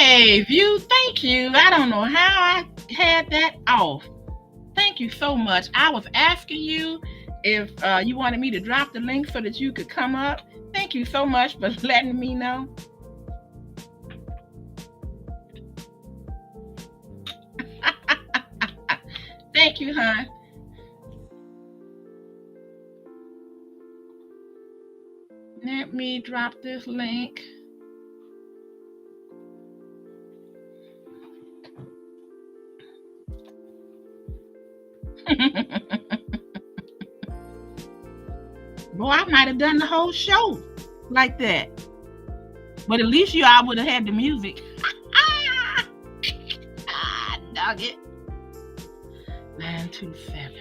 Hey, View, thank you. I don't know how I had that off. Thank you so much. I was asking you if you wanted me to drop the link so that you could come up. Thank you so much for letting me know. Thank you, hon. Let me drop this link. Boy, I might have done the whole show like that. But at least I would have had the music. Dog it. 927.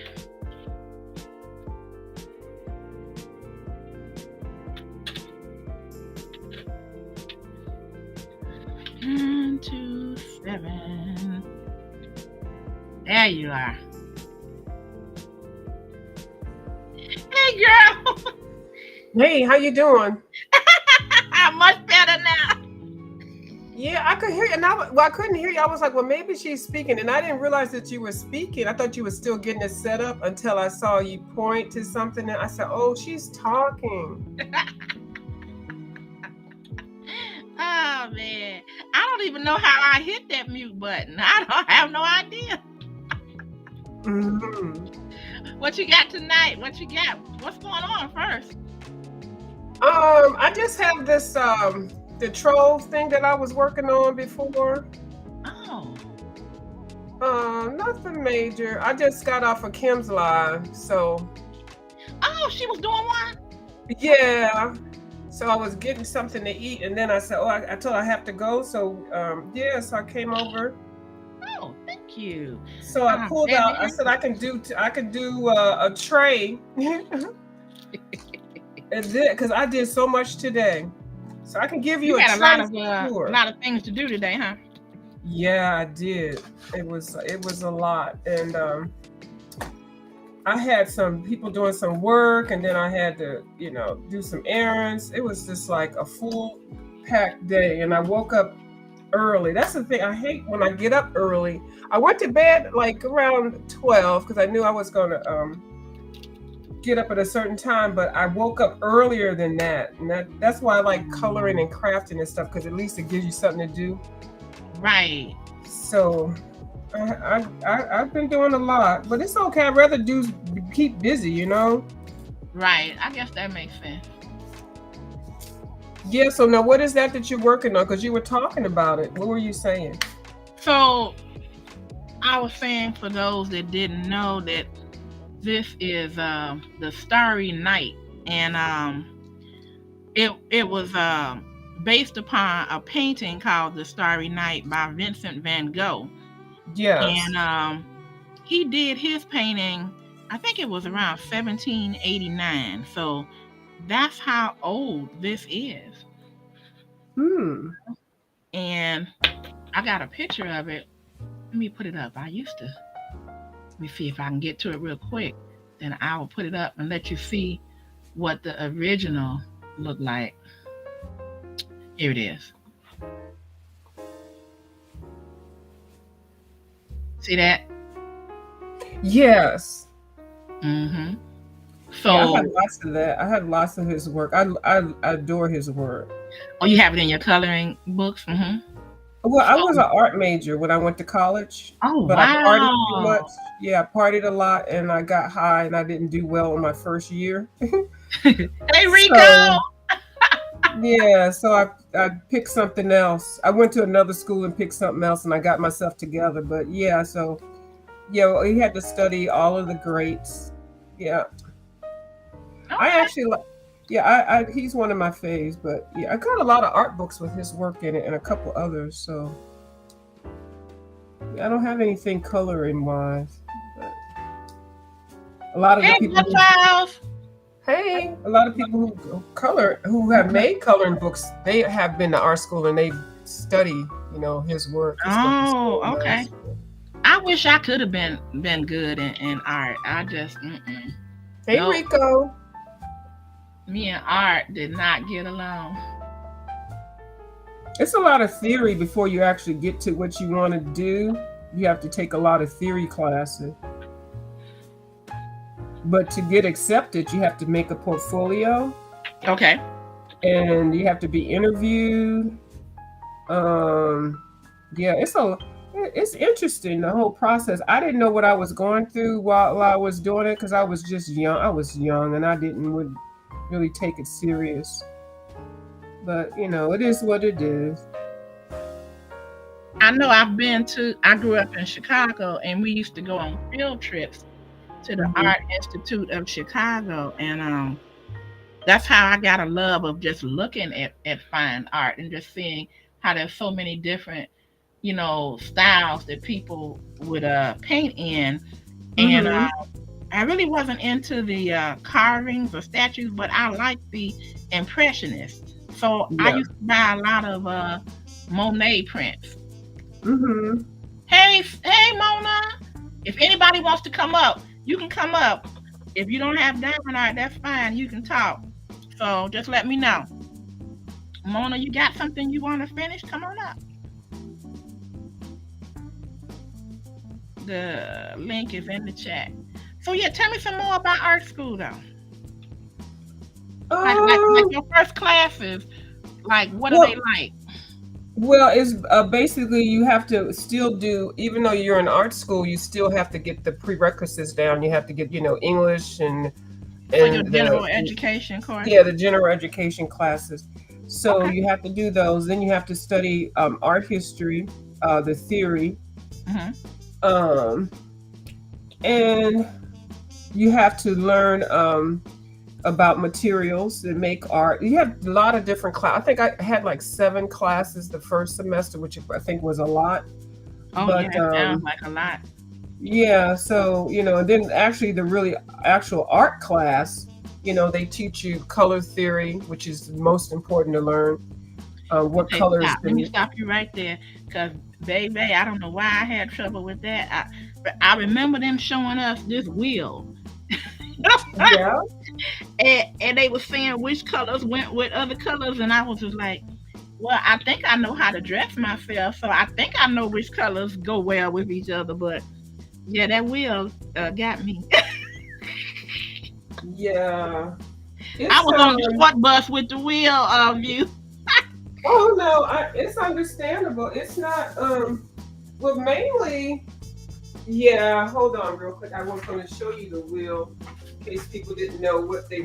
There you are. Hey, girl. Hey, how you doing? I'm much better now. Yeah, I could hear you. And I couldn't hear you. I was like, well, maybe she's speaking. And I didn't realize that you were speaking. I thought you were still getting it set up until I saw you point to something. And I said, oh, she's talking. Oh, man. I don't even know how I hit that mute button. I have no idea. Mm-hmm. What you got tonight? What you got? What's going on first? I just have this the trolls thing that I was working on before. Oh. Nothing major. I just got off of Kim's live, so. Oh, she was doing one? Yeah. So I was getting something to eat, and then I said, oh, I told her I have to go. So so I came over. Oh, thank you. So I pulled out. I said I can do a tray. Because I did so much today, so I can give you, a lot of things to do today, huh? Yeah, I did. It was a lot, and I had some people doing some work, and then I had to do some errands. It was just like a full packed day, and I woke up early. That's the thing. I hate when I get up early. I went to bed like around 12 because I knew I was going to get up at a certain time, but I woke up earlier than that, and that's why I like coloring and crafting and stuff, because at least it gives you something to do. Right. So I've been doing a lot, but it's okay. I'd rather keep busy, Right. I guess that makes sense. Yeah. So now, what is that you're working on? Because you were talking about it. What were you saying? So I was saying, for those that didn't know, that this is the Starry Night, and it was based upon a painting called The Starry Night by Vincent van Gogh. Yes. And he did his painting, I think it was around 1789. So that's how old this is. And I got a picture of it. Let me put it up. Let me see if I can get to it real quick. Then I will put it up and let you see what the original looked like. Here it is. See that? Yes. Mm-hmm. So I had lots of that. I had lots of his work. I adore his work. Oh, you have it in your coloring books? Mm-hmm. Well, I was an art major when I went to college. Oh, but wow. I partied too much. Yeah, I partied a lot, and I got high, and I didn't do well in my first year. Hey, Rico! So I picked something else. I went to another school and picked something else, and I got myself together. But we had to study all of the greats. Yeah. Okay. I actually like. Yeah, he's one of my faves, but I got a lot of art books with his work in it and a couple others. So I don't have anything coloring wise, but a lot of the people. A lot of people who have made coloring books, they have been to art school and they study, his work. Oh, okay. I wish I could have been good in art. I just. Hey, nope. Rico. Me and art did not get along. It's a lot of theory before you actually get to what you want to do. You have to take a lot of theory classes. But to get accepted, you have to make a portfolio Okay. and you have to be interviewed. Um, yeah, it's interesting the whole process. I didn't know what I was going through while I was doing it because I was just young. I was young and I didn't really take it serious. But it is what it is. I know I grew up in Chicago and we used to go on field trips to the Hmm. Art Institute of Chicago. And that's how I got a love of just looking at fine art and just seeing how there's so many different, styles that people would paint in. And Hmm. I really wasn't into the carvings or statues, but I liked the impressionists. So I Yeah. used to buy a lot of Monet prints. Hmm. Hey, Mona. If anybody wants to come up, you can come up. If you don't have diamond art, that's fine. You can talk. So just let me know. Mona, you got something you want to finish? Come on up. The link is in the chat. So yeah, tell me some more about art school though. Like Um, your first classes. Like what are they well, like? well, it's basically you have to still do, even though you're in art school, you still have to get the prerequisites down. You have to get, English and For your and general the education yeah, courses? the general education classes. So Okay. you have to do those. Then you have to study art history, the theory, Hmm. um, and you have to learn about materials that make art. You have a lot of different classes. I think I had like 7 classes the first semester, which I think was a lot. Oh yeah, But it sounds like a lot. yeah, so and then actually the really actual art class, they teach you color theory, which is most important to learn. What Okay, colors stop. Let me can stop you right there. Cause baby, I don't know why I had trouble with that. But I remember them showing us this wheel. yeah. And they were saying which colors went with other colors, and I was just like, well, I think I know how to dress myself, so I think I know which colors go well with each other. But yeah, that wheel got me. Yeah. I It's was on the short bus with the wheel of you. oh no, it's understandable. It's not well, mainly, yeah, hold on real quick. I was going to show you the wheel in case people didn't know what you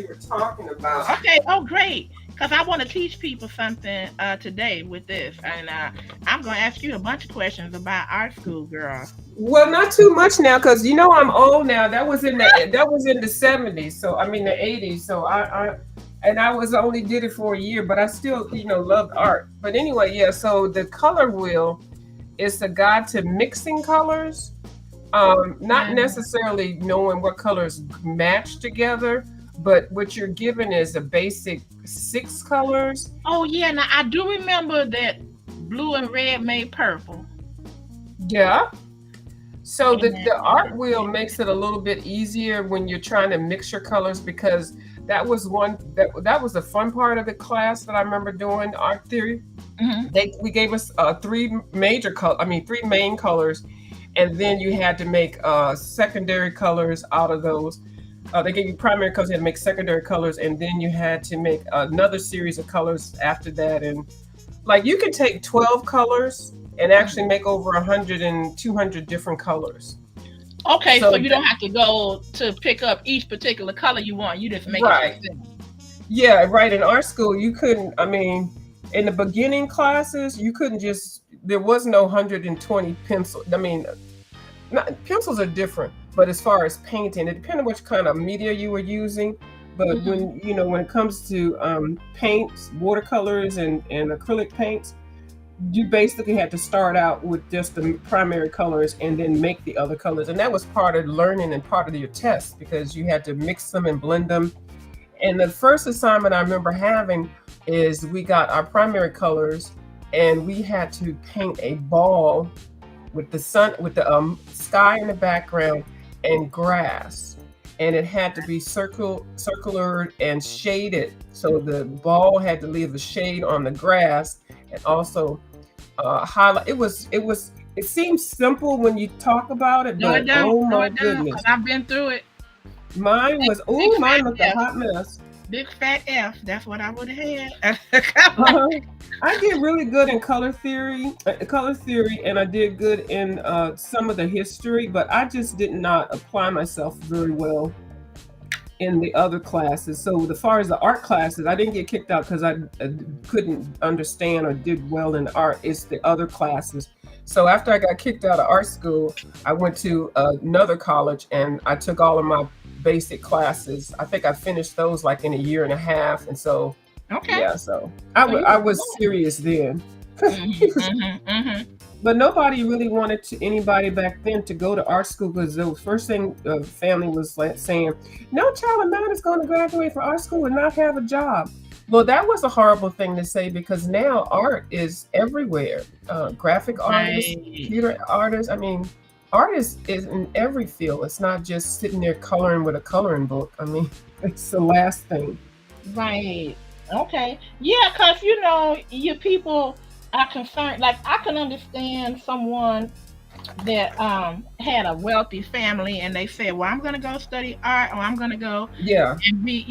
were talking about. Okay, oh great. Because I want to teach people something today with this. And I'm going to ask you a bunch of questions about art school, girl. Well, not too much now, because I'm old now. That was in the 70s, so I mean the 80s. So I was only did it for a year, but I still loved art. But anyway, yeah. So the color wheel is the guide to mixing colors. Not Mm. necessarily knowing what colors match together, but what you're given is a basic 6 colors. Oh, yeah. Now, I do remember that blue and red made purple. Yeah. So the art And wheel makes it a little bit easier when you're trying to mix your colors because that was the fun part of the class that I remember doing art theory. mhm. We gave us three main colors, and then you had to make secondary colors out of those. They gave you primary colors, you had to make secondary colors, and then you had to make another series of colors after that. And like you can take 12 colors and actually Mhm. make over 100 and 200 different colors. Okay, so So you don't have to go to pick up each particular color you want. You just make it right, yourself. yeah, right. In our school, you couldn't. I mean, in the beginning classes, you couldn't just. There was no 120 pencil. I mean, pencils are different, but as far as painting, it depended on which kind of media you were using. But Hmm. when it comes to paints, watercolors, and acrylic paints, you basically had to start out with just the primary colors and then make the other colors, and that was part of learning and part of your test because you had to mix them and blend them. And the first assignment I remember having is we got our primary colors and we had to paint a ball with the sun, with the sky in the background and grass. And it had to be circular and shaded. So the ball had to leave a shade on the grass. and also highlight. It seems simple when you talk about it, No, it but don't. oh No, my it don't. goodness, Cause I've been through it. mine Big, was, big oh, mine fat looked a F. hot mess. Big fat F. That's what I would have had. I did really good in color theory, and I did good in some of the history, but I just did not apply myself very well in the other classes. So as far as the art classes, I didn't get kicked out because I couldn't understand or did well in art. It's the other classes. So after I got kicked out of art school, I went to another college and I took all of my basic classes. I think I finished those like in a year and a half. And so, Okay. yeah, so So you I were was good. serious then. Mm-hmm. But nobody really wanted anybody back then to go to art school because the first thing the family was like saying, no child of mine is going to graduate from art school and not have a job. Well, that was a horrible thing to say because now art is everywhere. Graphic artists, Right. computer artists. I mean, art is in every field. It's not just sitting there coloring with a coloring book. I mean, it's the last thing. Right. Okay. Yeah, because your people are concerned. Like I can understand someone that had a wealthy family and they said, well, I'm gonna go study art or I'm gonna go Yeah. and be,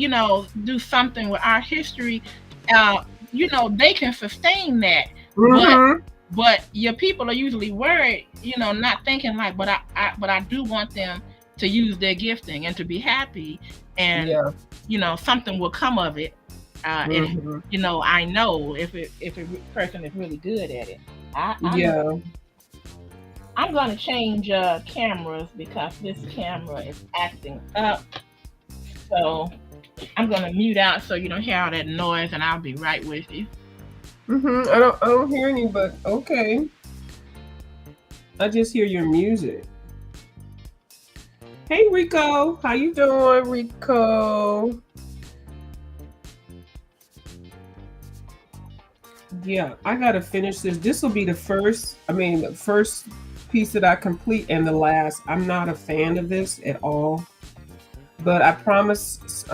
do something with art history. Uh, they can sustain that. But Mm-hmm. your people are usually worried, not thinking like, but I do want them to use their gifting and to be happy, and Yeah. something will come of it. And Mm-hmm. I know if a person is really good at it. I know. Yeah. I'm gonna change cameras because this camera is acting up. So I'm gonna mute out so you don't hear all that noise, and I'll be right with you. Mm-hmm. I don't hear any, but okay. I just hear your music. Hey Rico, how you doing, Rico? Yeah, I gotta finish this. This will be the first piece that I complete and the last. I'm not a fan of this at all, but I promised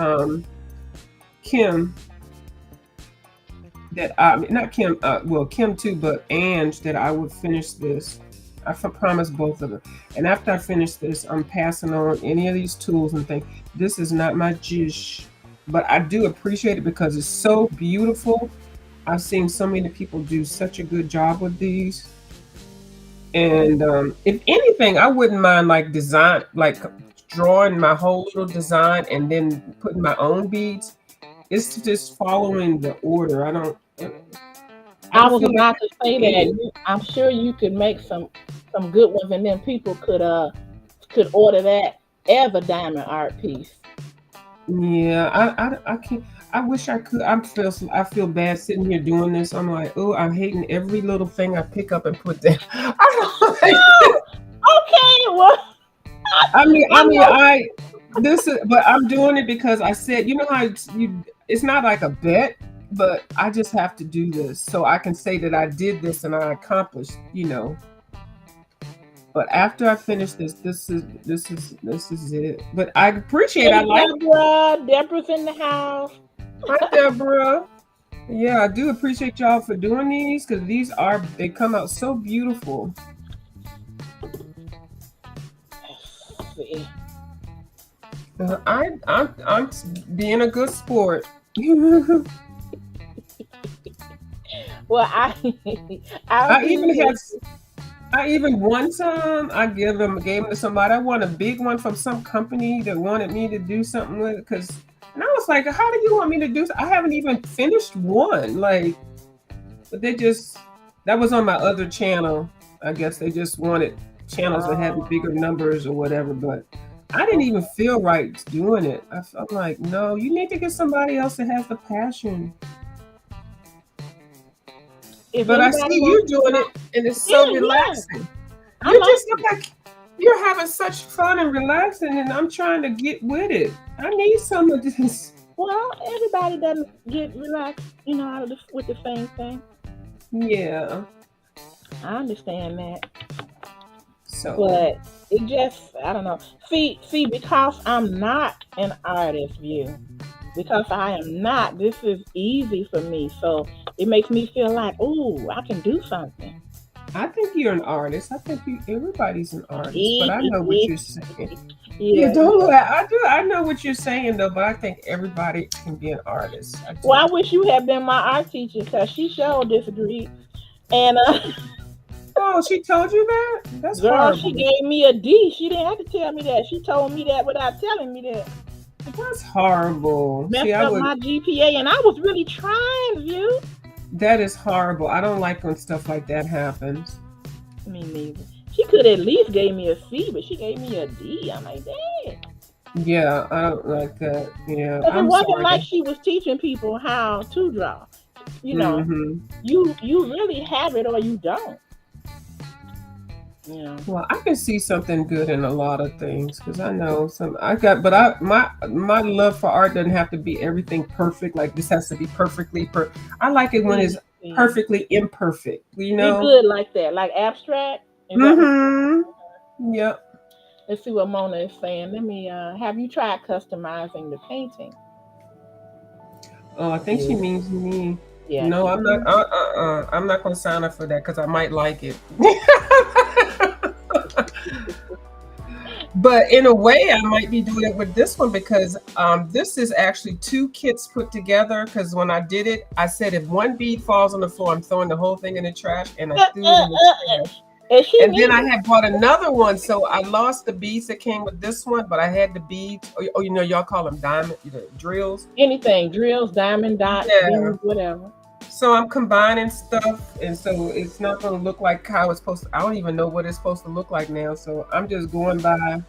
Kim that not Kim, well Kim too, but Ange that I would finish this. Promised both of them. And after I finish this, I'm passing on any of these tools and think this is not my jish, but I do appreciate it because it's so beautiful. I've seen so many people do such a good job with these. And if anything, I wouldn't mind like drawing my whole little design and then putting my own beads. It's just following the order. I I don't was feel like about to I say that created. I'm sure you could make some good ones, and then people could order that as a diamond art piece. Yeah, I can't. I wish I could. I feel bad sitting here doing this. I'm like, oh, I'm hating every little thing I pick up and put down. I don't like Oh, okay. Well, I I'm mean, your this is, but I'm doing it because I said, you know how it's not like a bet, but I just have to do this so I can say that I did this and I accomplished. But after I finish this is it. But I appreciate. I hey like. Deborah. Deborah's in the house. Hi, Deborah. Yeah, I do appreciate y'all for doing these because they come out so beautiful. Let's see. I'm being a good sport. Well, I'll I be even had with I even one time I gave them to somebody. I won a big one from some company that wanted me to do something with because, and I was like, how do you want me to do? I haven't even finished one. Like, but that was on my other channel. I guess they just wanted channels that had Oh, bigger numbers or whatever. But I didn't even feel right doing it. I'm like, no, you need to get somebody else that has the passion. if But I see anybody you wants to doing know, it, and it's so yeah, yeah, relaxing. I You like just look like you're having such fun and relaxing, and I'm trying to get with it. I need some of this. Well, everybody doesn't get relaxed, out of with the same thing. Yeah. I understand that, So, but it just, I don't know. See, because I'm not an artist, view. because I am not. This is easy for me. So it makes me feel like, oh, I can do something. I think you're an artist. I think everybody's an artist, but I know what you're saying. You Yeah. don't. I do. I know what you're saying though, but I think everybody can be an artist. I Well, I do. wish you had been my art teacher because she sure disagreed. And Oh, she told you that? That's girl, she horrible. gave me a D. She didn't have to tell me that. She told me that without telling me that. That's horrible. See, Messed I up would. my GPA, and I was really trying, you. That is horrible. I don't like when stuff like that happens. Me neither. She could at least gave me a C, but she gave me a D. I'm like, dang. Yeah, I don't like that. Yeah, Because it I'm wasn't like sorry. she was teaching people how to draw. You know, Hmm. you really have it or you don't. You know. Well, I can see something good in a lot of things because I know some. I got, but I my love for art doesn't have to be everything perfect. Like this has to be perfectly per. I like it when See, it's see. perfectly imperfect. You You're know. good like that, like abstract. Is that what? Mm-hmm. Yep. Let's see what Mona is saying. Let me. Have you tried customizing the painting? Oh, I think she Yeah, means me. yeah. No, She I'm not. did. I'm not gonna sign up for that because I might like it. But in a way, I might be doing it with this one because this is actually two kits put together. Because when I did it, I said if one bead falls on the floor, I'm throwing the whole thing in the trash, and I Uh, threw it uh, in the uh. trash. And she And then I needed. had bought another one, so I lost the beads that came with this one, but I had the beads. Oh, you know, y'all call them diamond drills. Anything, drills, diamond dots, Yeah. beads, whatever. So I'm combining stuff, and so it's not going to look like how it's supposed to. I don't even know what it's supposed to look like now. So I'm just going by.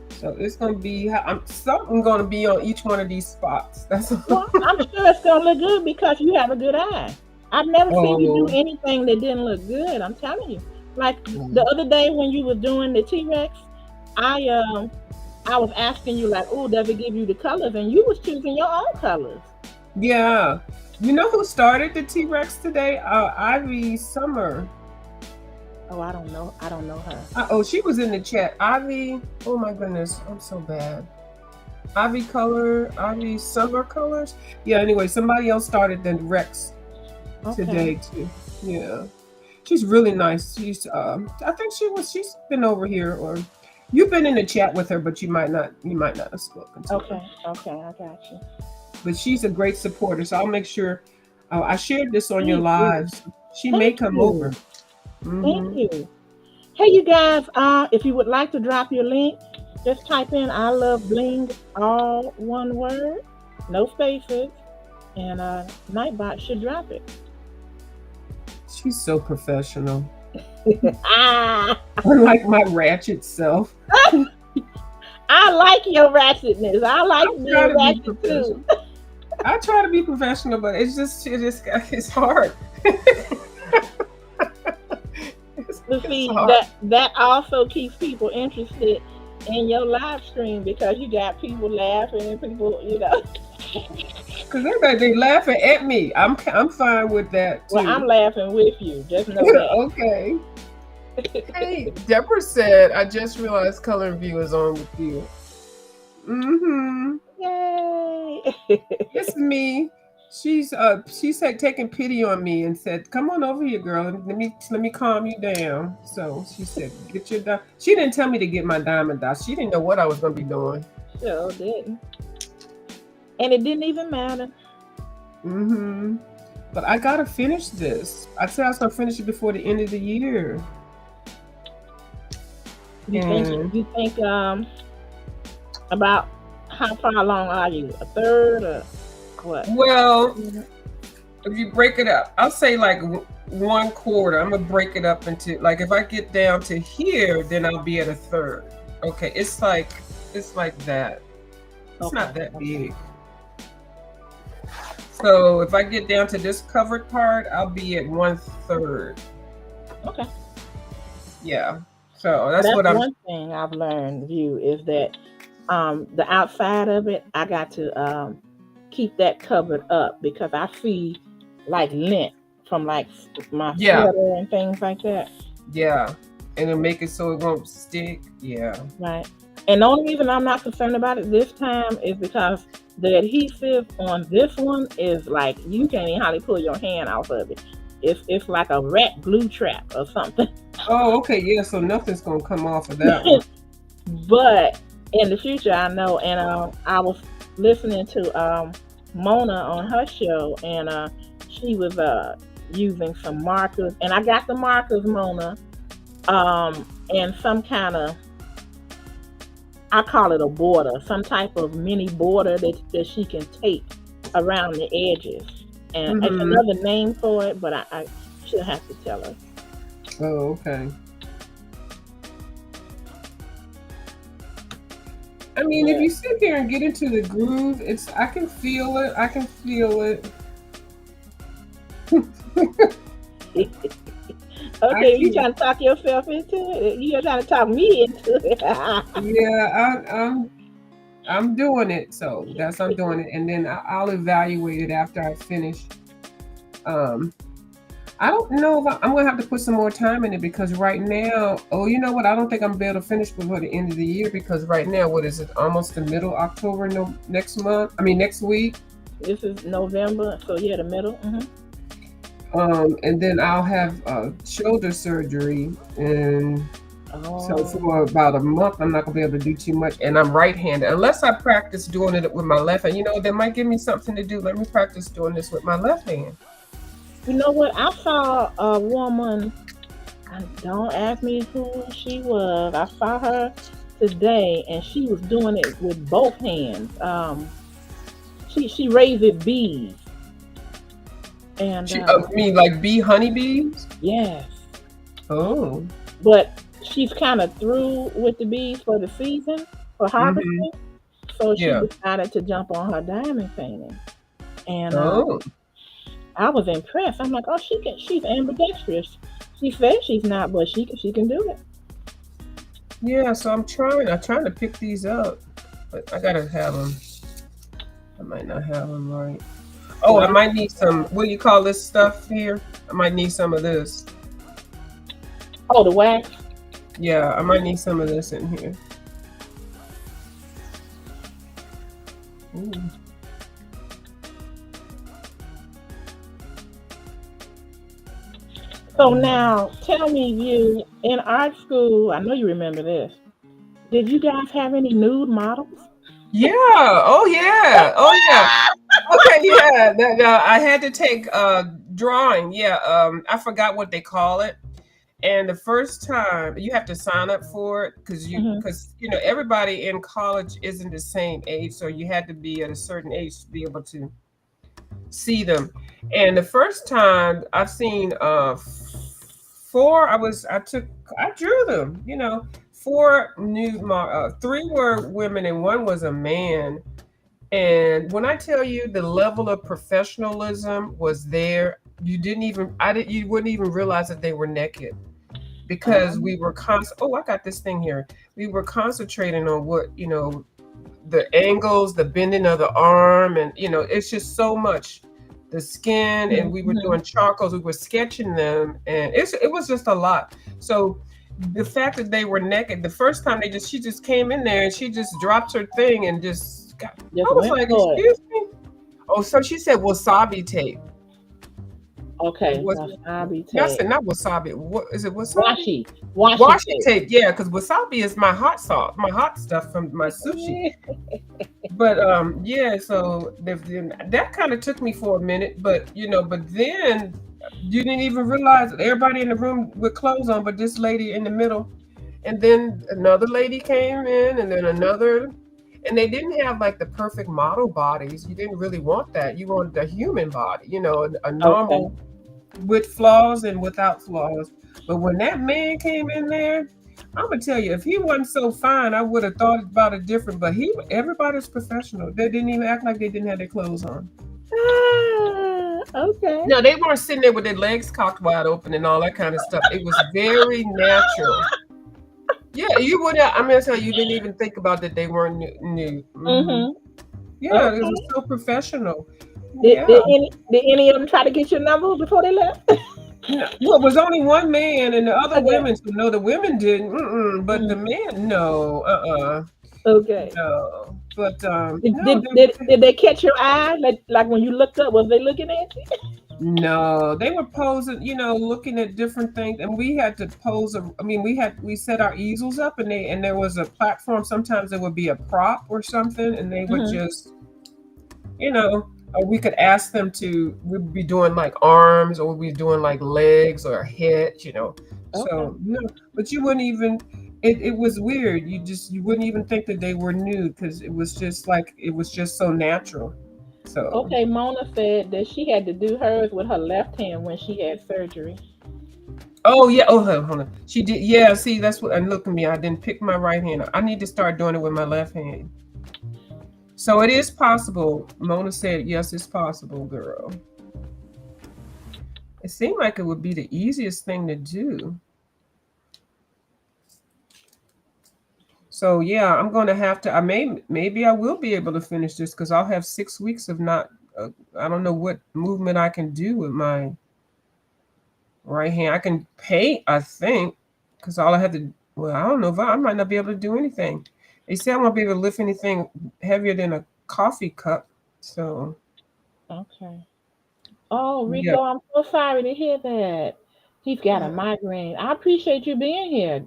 So it's going to be something going to be on each one of these spots. That's Well, I'm sure it's gonna look good because you have a good eye. I've never seen you do oh. anything that didn't look good. I'm telling you. Like the other day when you were doing the T Rex, I I was asking you like, oh, does it give you the colors? And you was choosing your own colors. Yeah. You know who started the T Rex today? Ivy Summer. Oh, I don't know. I don't know her. Oh, she was in the chat. Ivy. Oh my goodness, I'm so bad. Ivy Summer Colors. Yeah. Anyway, somebody else started the Rex Okay. today too. Yeah. She's really nice. I think she's been over here or you've been in the chat with her, but you might not have spoken to her. Okay. Okay. I got you. But she's a great supporter. So I'll make sure I shared this on your Thank you. lives. She may Thank come over. you. Thank Hmm. you. Hey, you guys. If you would like to drop your link, just type in "I love bling," all one word, no spaces, and Nightbot should drop it. She's so professional. Ah, Unlike my ratchet self. I like your ratchetness. I like I try being to be ratchet professional. too. I try to be professional, but it's hard. But It's see, hard. that also keeps people interested in your live stream because you got people laughing and people, Because they laughing at me. I'm fine with that Well, I'm too. laughing with you. Just know that. Okay. Hey, Deborah said, I just realized Color and View is on with you. Mm-hmm. Yay! It's me. She's like taking pity on me and said, "Come on over here, girl. Let me calm you down." So she said, "Get your She didn't tell me to get my diamond dots. She didn't know what I was gonna be doing. Sure didn't. And it didn't even matter. Mm-hmm. But I gotta finish this. I said I was gonna finish it before the end of the year. You think And you think about how far along are you? A third or what? well, if you break it up, I'll say like one quarter. I'm gonna break it up into like if I get down to here, then I'll be at a third. Okay, it's like that. It's Okay. not that big. So if I get down to this covered part, I'll be at 1/3. Okay. Yeah. So Now that's that's what I'm. one thing I've learned, View, is that the outside of it, I got to keep that covered up because I see like lint from like my Yeah. sweater and things like that. Yeah. And it'll make it so it won't stick. Yeah. Right. And the only reason I'm not concerned about it this time is because The adhesive on this one is like you can't even hardly pull your hand off of it. It's like a rat glue trap or something. Oh, okay, yeah. So nothing's gonna come off of that one. But in the future, I know, and I was listening to Mona on her show, and she was using some markers, and I got the markers, Mona, and some kind of, I call it a border, some type of mini border that she can tape around the edges, and it's Mm-hmm. another name for it, but I should have to tell her. Oh, okay. I mean, if Yeah. you sit there and get into the groove, I can feel it. I can feel it. I Okay, you can. trying to talk yourself into it? You're trying to talk me into it. Yeah, I'm doing it. So I'm doing it, and then I'll evaluate it after I finish. Um, I don't know if I'm gonna have to put some more time in it because right now, oh, you know what? I don't think I'm gonna be able to finish before the end of the year because right now, what is it? Almost the middle October, no, next month. I mean, next week. This is November, so yeah, the middle. And then I'll have shoulder surgery, and so Oh, for about a month, I'm not gonna be able to do too much. And I'm right-handed, unless I practice doing it with my left hand. You know, that might give me something to do. Let me practice doing this with my left hand. you know what? I saw a woman. Don't ask me who she was. I saw her today, and she was doing it with both hands. She raised bees, and She, me like bee honeybees. yes, Oh. but she's kind of through with the bees for the season for Mm-hmm. harvesting. So she Yeah. decided to jump on her diamond painting, and Oh. I was impressed. I'm like, oh, she's ambidextrous. She says she's not, but she can do it. Yeah. So I'm trying. I'm trying to pick these up, but I gotta have them. I might not have them right. Oh, I Well, might need some. What do you call this stuff here? I might need some of this. oh, the wax. Yeah, I might need some of this in here. Ooh. So now, tell me, you in art school, I know you remember this. Did you guys have any nude models? Yeah. Oh yeah. Oh yeah. Okay. Yeah. I had to take drawing. Yeah. I forgot what they call it. And the first time you have to sign up for it Hmm. because you know everybody in college isn't the same age, so you had to be at a certain age to be able to see them. And the first time I've seen four, I drew them. You know, four three were women and one was a man. And when I tell you the level of professionalism was there, you wouldn't even realize that they were naked because we were I got this thing here. We were concentrating on what, the angles, the bending of the arm, and it's just so much. The skin, and we were Hmm. doing charcoals, we were sketching them, and it was just a lot. So the fact that they were naked, the first time she just came in there and she just dropped her thing and just got, I Just was went like, for it. excuse me. Oh, so she said wasabi tape. Okay, Was wasabi I said tape, not wasabi. What is it? Wasabi? washi, washi Washi tape. tape, yeah, because wasabi is my hot sauce, my hot stuff from my sushi. But yeah, so that kind of took me for a minute, but then you didn't even realize that everybody in the room with clothes on, but this lady in the middle, and then another lady came in, and then another, and they didn't have like the perfect model bodies. You didn't really want that. You wanted a human body, a Okay. normal with flaws and without flaws. But when that man came in there, I'm gonna tell you, if he wasn't so fine, I would have thought about it different. But everybody's professional. They didn't even act like they didn't have their clothes on. Okay. No, they weren't sitting there with their legs cocked wide open and all that kind of stuff. It was very natural. Yeah, you would. I'm gonna tell you, you didn't even think about that they weren't new. Mhm. Yeah, it was Okay. so professional. Did, Yeah. did any did any of them try to get your number before they left? No, well, it was only one man, and the other Okay. women. So no, the women didn't. Mm-mm, but the Mm. man, no. Okay. No, but Did, no, did, did, did they catch your eye? Like when you looked up, was they looking at you? no, they were posing, looking at different things, and we had to pose. I mean, we set our easels up, and there was a platform. Sometimes there would be a prop or something, and they would Hmm. just, we could ask them to. We'd be doing like arms, or we'd be doing like legs or head. Okay. So no, but you wouldn't even. It was weird. You wouldn't even think that they were nude because it was just so natural. So. Okay, Mona said that she had to do hers with her left hand when she had surgery. Oh yeah. Oh, hold on. She did. Yeah. See, that's what. And look at me. I didn't pick my right hand. I need to start doing it with my left hand. So it is possible. Mona said, "Yes, it's possible, girl." It seemed like it would be the easiest thing to do. So yeah, I'm going to have to. Maybe I will be able to finish this because I'll have 6 weeks of not. I don't know what movement I can do with my right hand. I can paint, I think, because all I had to. Well, I don't know if I might not be able to do anything. They say I won't be able to lift anything heavier than a coffee cup. So Okay. Oh, yeah, Rico, I'm so sorry to hear that. He's got a migraine. I appreciate you being here,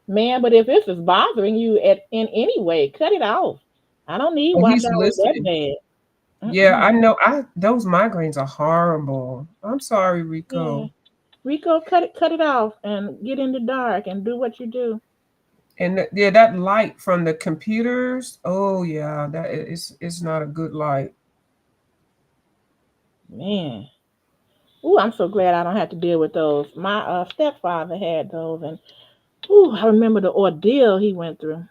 man. But if this is bothering you in any way, cut it off. I don't need oh, watch he's hours that listening. bad. Yeah, Mm-mm. I know. I those migraines are horrible. I'm sorry, Yeah, Rico. Rico, cut it off and get in the dark and do what you do. And yeah, that light from the computers. Oh yeah, it's not a good light. Man. Ooh, I'm so glad I don't have to deal with those. My stepfather had those, and ooh, I remember the ordeal he went through.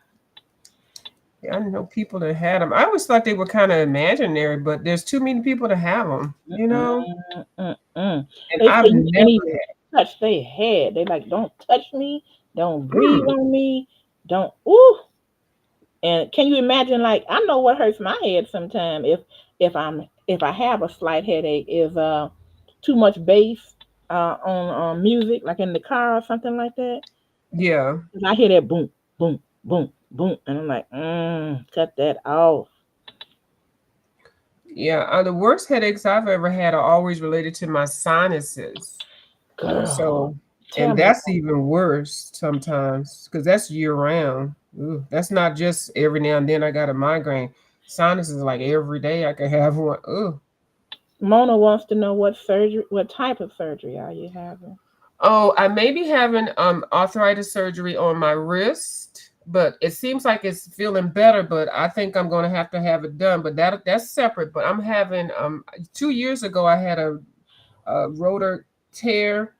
Yeah, I know people that had them. I always thought they were kind of imaginary, but there's too many people to have them. Mm-mm, mm-mm. And They say I've you can't never even touch their head. They like, don't touch me, don't breathe had. on me, don't. Ooh, and can you imagine? Like, I know what hurts my head sometimes if I have a slight headache is too much bass on music, like in the car or something like that. Yeah, 'Cause I hear that boom, boom, boom, boom, and I'm like, cut that off, yeah. The worst headaches I've ever had are always related to my sinuses. girl. So, Tell and me. that's even worse sometimes because that's year round. Ooh, that's not just every now and then I got a migraine. Sinus is like every day I could have one. Ooh. Mona wants to know what type of surgery are you having? Oh, I may be having arthritis surgery on my wrist, but it seems like it's feeling better. But I think I'm going to have it done. But that's separate. But I'm having 2 years ago I had a rotor tear,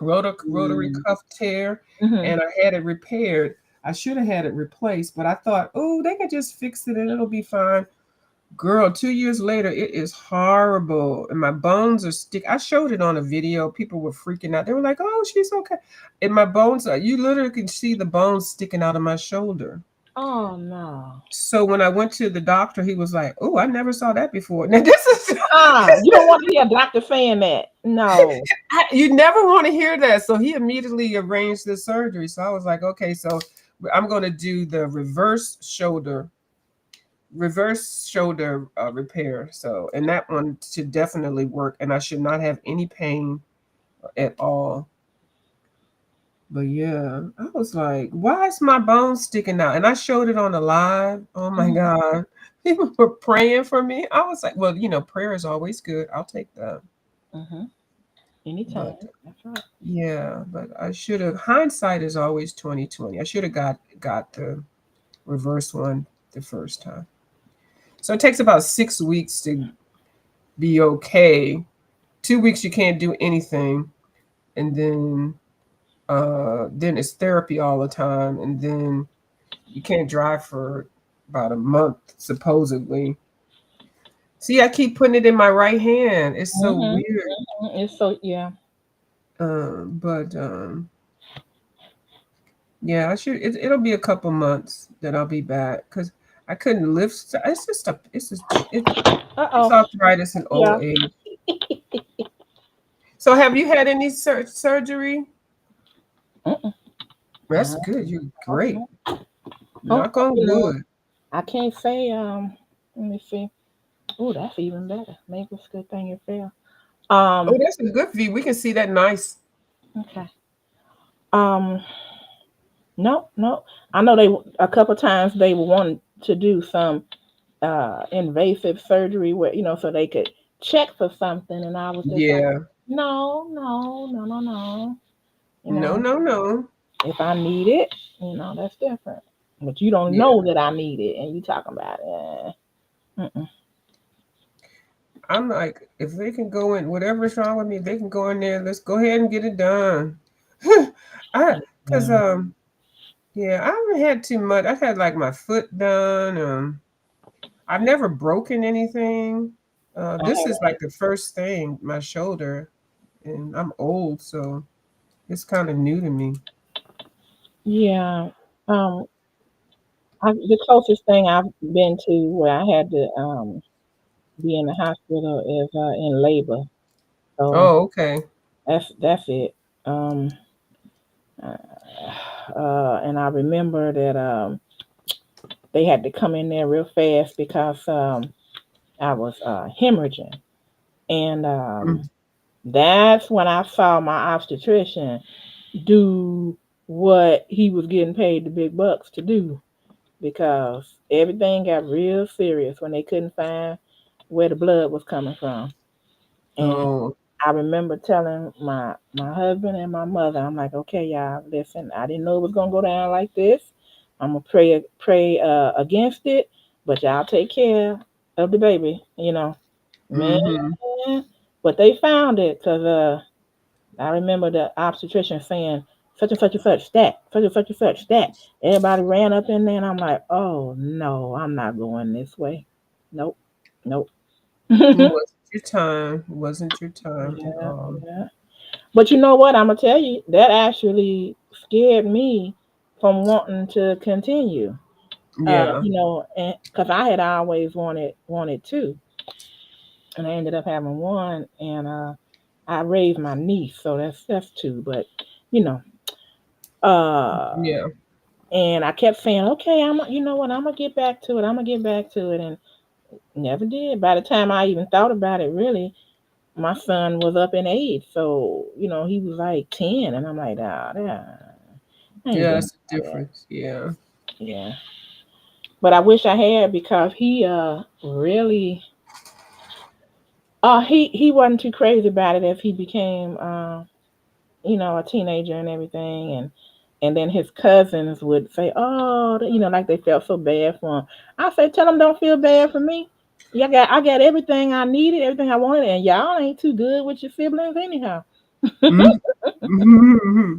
rotary Mm. cuff tear, Hmm. and I had it repaired. I should have had it replaced, but I thought, oh, they could just fix it and it'll be fine. Girl, 2 years later, it is horrible. And my bones are stick. I showed it on a video. People were freaking out. They were like, oh, she's okay. And my bones are, you literally can see the bones sticking out of my shoulder. Oh no. So when I went to the doctor, he was like, oh, I never saw that before. Now, this is, You don't want to hear a doctor saying that. No. you never want to hear that. So he immediately arranged the surgery. So I was like, okay, so I'm going to do the reverse shoulder repair. So, and that one should definitely work, and I should not have any pain at all. But yeah, I was like, why is my bone sticking out? And I showed it on the live. Oh my Mhm. God. People were praying for me. I was like, well, prayer is always good. I'll take that. Mhm. But Anytime. That's right. yeah, but I should have, hindsight is always 2020. I should have got the reverse one the first time. So it takes about 6 weeks to be okay. 2 weeks you can't do anything, and then it's therapy all the time, and then you can't drive for about a month supposedly. See, I keep putting it in my right hand. It's so Mhm. weird. It's so yeah. But yeah, I should. It'll be a couple months that I'll be back because I couldn't lift. Uh It's oh. arthritis and Yeah. old age. So have you had any surgery? Mm-mm. That's No. good. You're Okay. great. Knock on You know, wood. I can't say. Let me see. Oh, that's even better. Maybe it's a good thing it fell. Oh, Um. that's a good view. We can see that nice. Okay. Um. No, no. I know they a couple times they wanted to do some invasive surgery where so they could check for something, and I was just like, Yeah. no, no, no, no, no. You No, know, no, no. if I need it, that's different. But you don't Yeah. know that I need it, and you talking about it. Mm-mm. I'm like, if they can go in, whatever's wrong with me, they can go in there. Let's go ahead and get it done. I, cause Yeah. yeah, I haven't had too much. I had like my foot done. I've never broken anything. I This is haven't. like the first thing, my shoulder, and I'm old, so it's kind of new to me. Yeah. Um. The closest thing I've been to where I had to be in the hospital is in labor. So Oh, okay. that's it. Um. And I remember that they had to come in there real fast because I was hemorrhaging, and Mm. that's when I saw my obstetrician do what he was getting paid the big bucks to do because everything got real serious when they couldn't find where the blood was coming from. And Oh, I remember telling my husband and my mother, I'm like, okay, y'all, listen, I didn't know it was gonna go down like this. I'm gonna pray against it, but y'all take care of the baby, man. mm-hmm. But they found it because I remember the obstetrician saying such and such and such stat, such and such and such stat. Everybody ran up in there, and I'm like, oh no, I'm not going this way. Nope, nope. It Yeah, wasn't your time. It wasn't your time at all. yeah. But you know what? I'm gonna tell you that actually scared me from wanting to continue. Yeah. And because I had always wanted two, and I ended up having one, and I raised my niece, so that's two. But you know, uh, Yeah. and I kept saying, okay, you know what? I'm gonna get back to it. I'm gonna get back to it, and never did. By the time I even thought about it, really, my son was up in age, so he was like 10, and I'm like, ah, yeah, I ain't Yeah, doing that's the all that. difference. Yeah. Yeah, but I wish I had because he really he wasn't too crazy about it as he became a teenager and everything, and then his cousins would say, oh, like they felt so bad for him. I say, tell them don't feel bad for me. Yeah, I got everything I needed, everything I wanted, and y'all ain't too good with your siblings anyhow. Mm-hmm.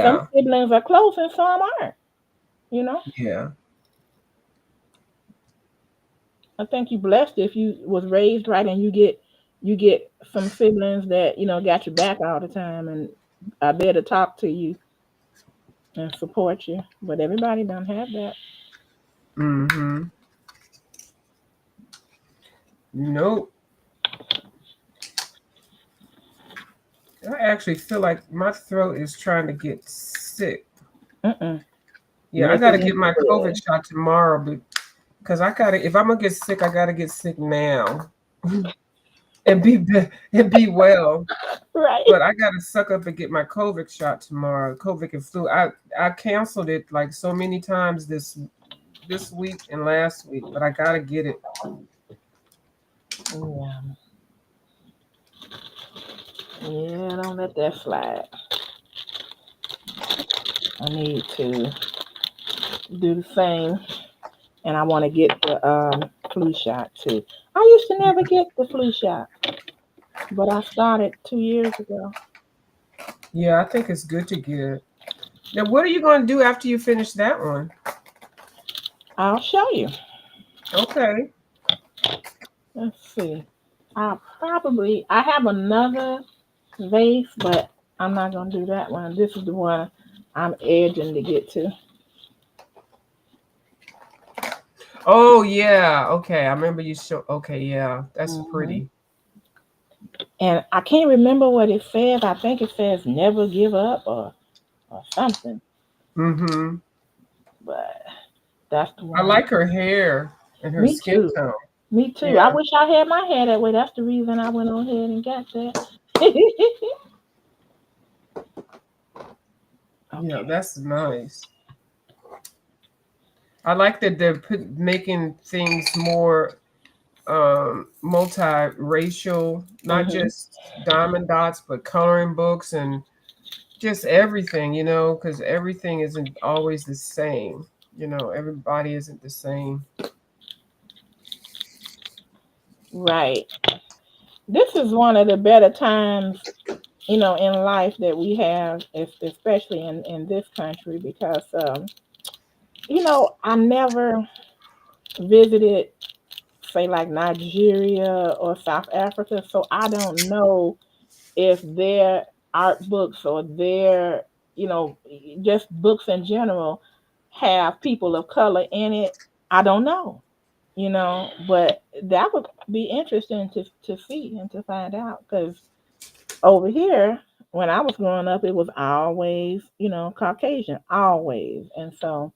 Some Yeah. siblings are close and some aren't. You know, Yeah. I think you blessed if you was raised right and you get some siblings that got your back all the time and are there to talk to you and support you. But everybody don't have that. Mm-hmm. Nope. I actually feel like my throat is trying to get sick. Mm-mm. Yeah, I Make got it to get my COVID good. shot tomorrow because I gotta. If I'm gonna get sick, I gotta get sick now and be well. Right. But I gotta suck up and get my COVID shot tomorrow. COVID and flu. I canceled it like so many times this week and last week, but I gotta get it. Yeah. Yeah, don't let that slide. I need to do the same, and I want to get the flu shot too. I used to never get the flu shot, but I started 2 years ago. Yeah, I think it's good to get it. Now, what are you gonna do after you finish that one? I'll show you. Okay. Let's see. I have another vase, but I'm not gonna do that one. This is the one I'm edging to get to. Oh yeah. Okay. I remember you show. Okay. Yeah. That's Hmm. pretty. And I can't remember what it says. I think it says never give up or something. Mm-hmm. That's the I one. like her hair and her Me skin too. tone. Me too. I Yeah, wish I had my hair that way. That's the reason I went on ahead and got that. yeah, Okay. that's nice. I like that they're making things more multiracial, not Mhm. just diamond dots, but coloring books and just everything, because everything isn't always the same. Everybody isn't the same. Right. This is one of the better times, in life that we have, especially in this country, because I never visited, say, like Nigeria or South Africa, so I don't know if their art books or their, you know, just books in general have people of color in it. I don't know, but that would be interesting to see and to find out, because over here, when I was growing up, it was always, Caucasian, always. And so,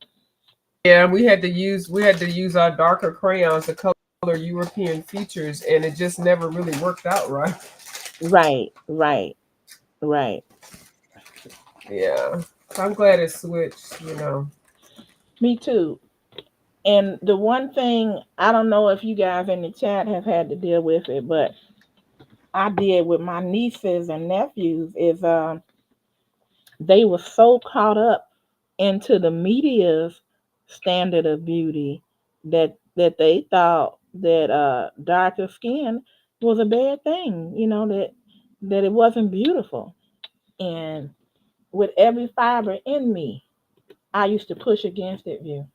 Yeah, we had to use our darker crayons to color European features, and it just never really worked out right. right, right, right. Yeah, I'm glad it switched. Me too. And the one thing, I don't know if you guys in the chat have had to deal with it, but I did with my nieces and nephews is they were so caught up into the media's standard of beauty that they thought that darker skin was a bad thing, that it wasn't beautiful. And with every fiber in me, I used to push against it view,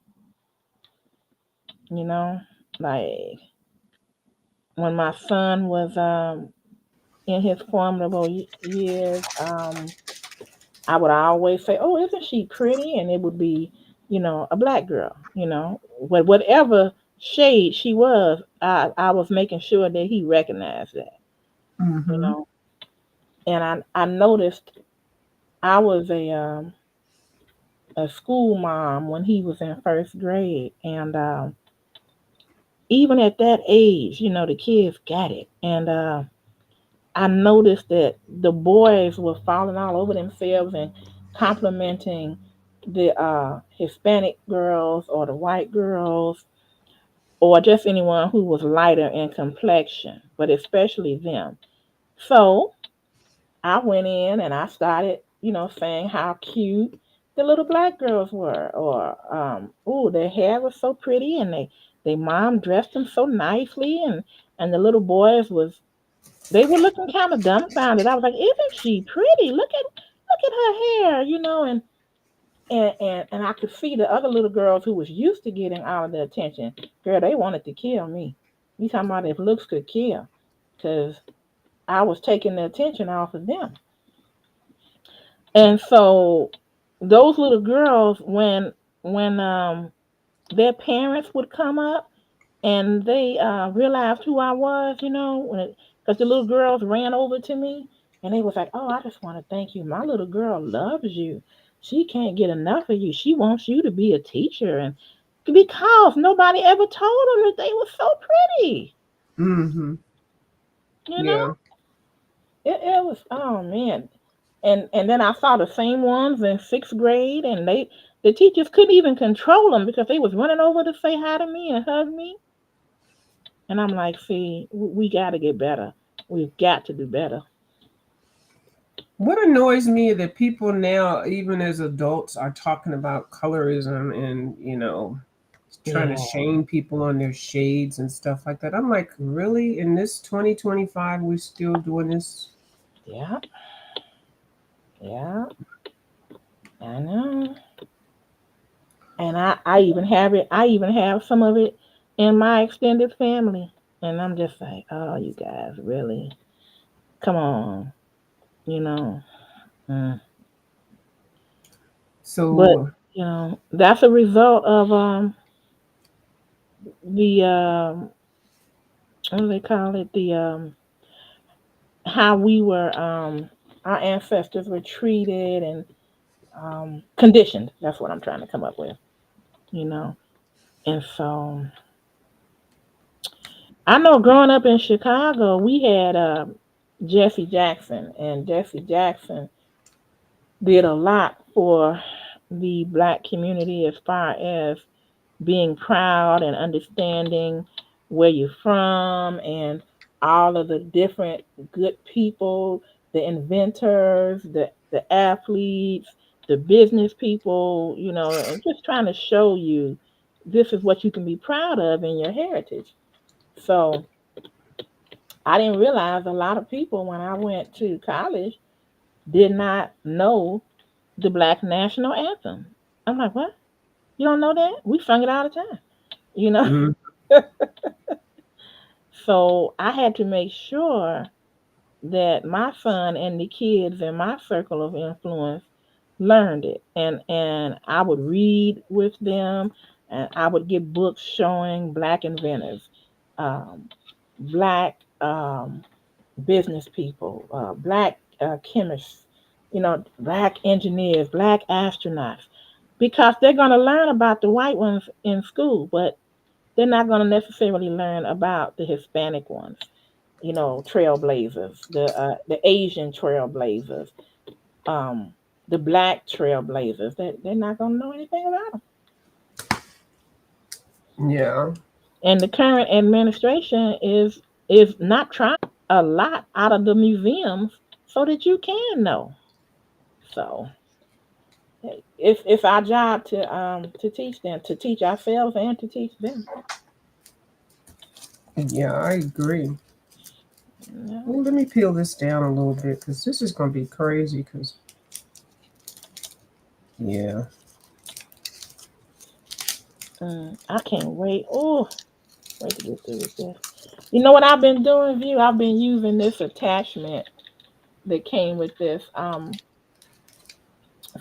you know, like when my son was in his formidable years, I would always say, "Oh, isn't she pretty?" And it would be, a black girl, whatever shade she was, I was making sure that he recognized that, you Hmm. know. And I noticed I was a school mom when he was in first grade, and even at that age, the kids got it, and I noticed that the boys were falling all over themselves and complimenting the Hispanic girls or the white girls or just anyone who was lighter in complexion, but especially them. So I went in and I started, saying how cute the little black girls were, or oh, their hair was so pretty, and they mom dressed them so nicely, and the little boys they were looking kind of dumbfounded. I was like, "Isn't she pretty? Look at her hair, and I could see the other little girls who was used to getting all of the attention. Girl, they wanted to kill me. You talking about if looks could kill? Because I was taking the attention off of them. And so those little girls, when their parents would come up and they realized who I was, because the little girls ran over to me and they was like, "Oh, I just want to thank you. My little girl loves you. She can't get enough of you. She wants you to be a teacher." And because nobody ever told them that they were so pretty, Hmm. you know, Yeah. it was, oh man. And then I saw the same ones in sixth grade, and the teachers couldn't even control them because they was running over to say hi to me and hug me. And I'm like, see, we got to get better. We've got to do better. What annoys me is that people now, even as adults, are talking about colorism and trying to Yeah, shame people on their shades and stuff like that. I'm like, really? In this 2025, we're still doing this? yeah, yeah. I know. And I even have it. I even have some of it in my extended family. And I'm just like, oh, you guys, really? Come on, you know. Mm. But So, that's a result of the what do they call it? The how we were our ancestors were treated and conditioned. That's what I'm trying to come up with. You know. And so I know growing up in Chicago, we had Jesse Jackson, and Jesse Jackson did a lot for the black community as far as being proud and understanding where you're from and all of the different good people, the inventors, the athletes, the business people, and just trying to show you this is what you can be proud of in your heritage. So I didn't realize a lot of people when I went to college did not know the Black National Anthem. I'm like, what? You don't know that? We sung it all the time, you know? Mhm. So I had to make sure that my son and the kids in my circle of influence learned it. And I would read with them, and I would get books showing black inventors, um, black business people, black chemists, black engineers, black astronauts, because they're going to learn about the white ones in school, but they're not going to necessarily learn about the Hispanic ones, trailblazers, the Asian trailblazers, um, the black trailblazers. They're not going to know anything about them. Yeah. And the current administration is not trying a lot out of the museums so that you can know. So it's our job to teach them, to teach ourselves, and to teach them. Yeah, I agree. Yeah. Well, let me peel this down a little bit because this is going to be crazy. Because, yeah. I can't wait. Oh, wait to get through with this. You know what I've been doing, View? I've been using this attachment that came with this.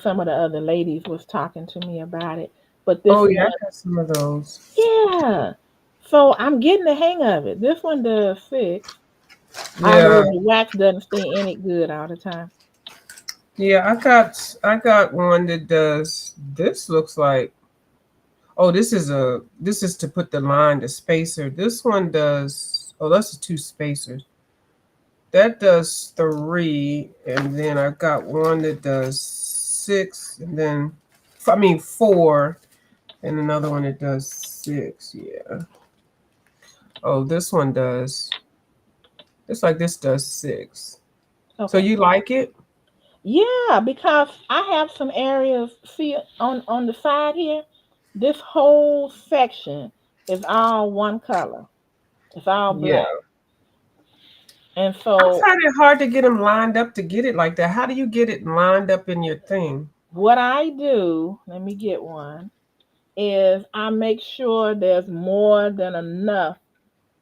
Some of the other ladies was talking to me about it, but this Oh, yeah, one, I got some of those. yeah. So I'm getting the hang of it. This one does 6, Yeah. although the wax doesn't stay in it good all the time. Yeah, I got one that does this looks like oh, this is to put the line, the spacer. This one does oh, that's the two spacers. That does 3, and then I've got one that does 6, and then I mean 4, and another one that does 6. Yeah. Oh, this one does. It's like this does 6. So Okay. you like it? Yeah, because I have some areas. See on the side here, this whole section is all one color. It's all Yeah. black, and I so find it hard to get them lined up to get it like that. How do you get it lined up in your thing? what I do, let me get one, is I make sure there's more than enough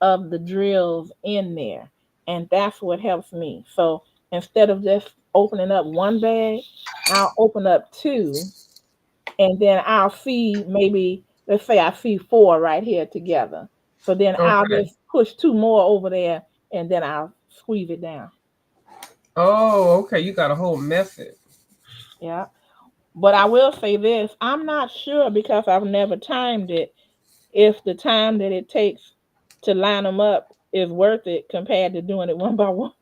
of the drills in there. And that's what helps me. So instead of just opening up one bag, I'll open up two, and then I'll see, maybe, let's say I see 4 right here together. So then I'll Okay. just push 2 more over there, and then I'll squeeze it down. Oh, okay. You got a whole method. Yeah. But I will say this, I'm not sure, because I've never timed it, if the time that it takes to line them up is worth it compared to doing it one by one.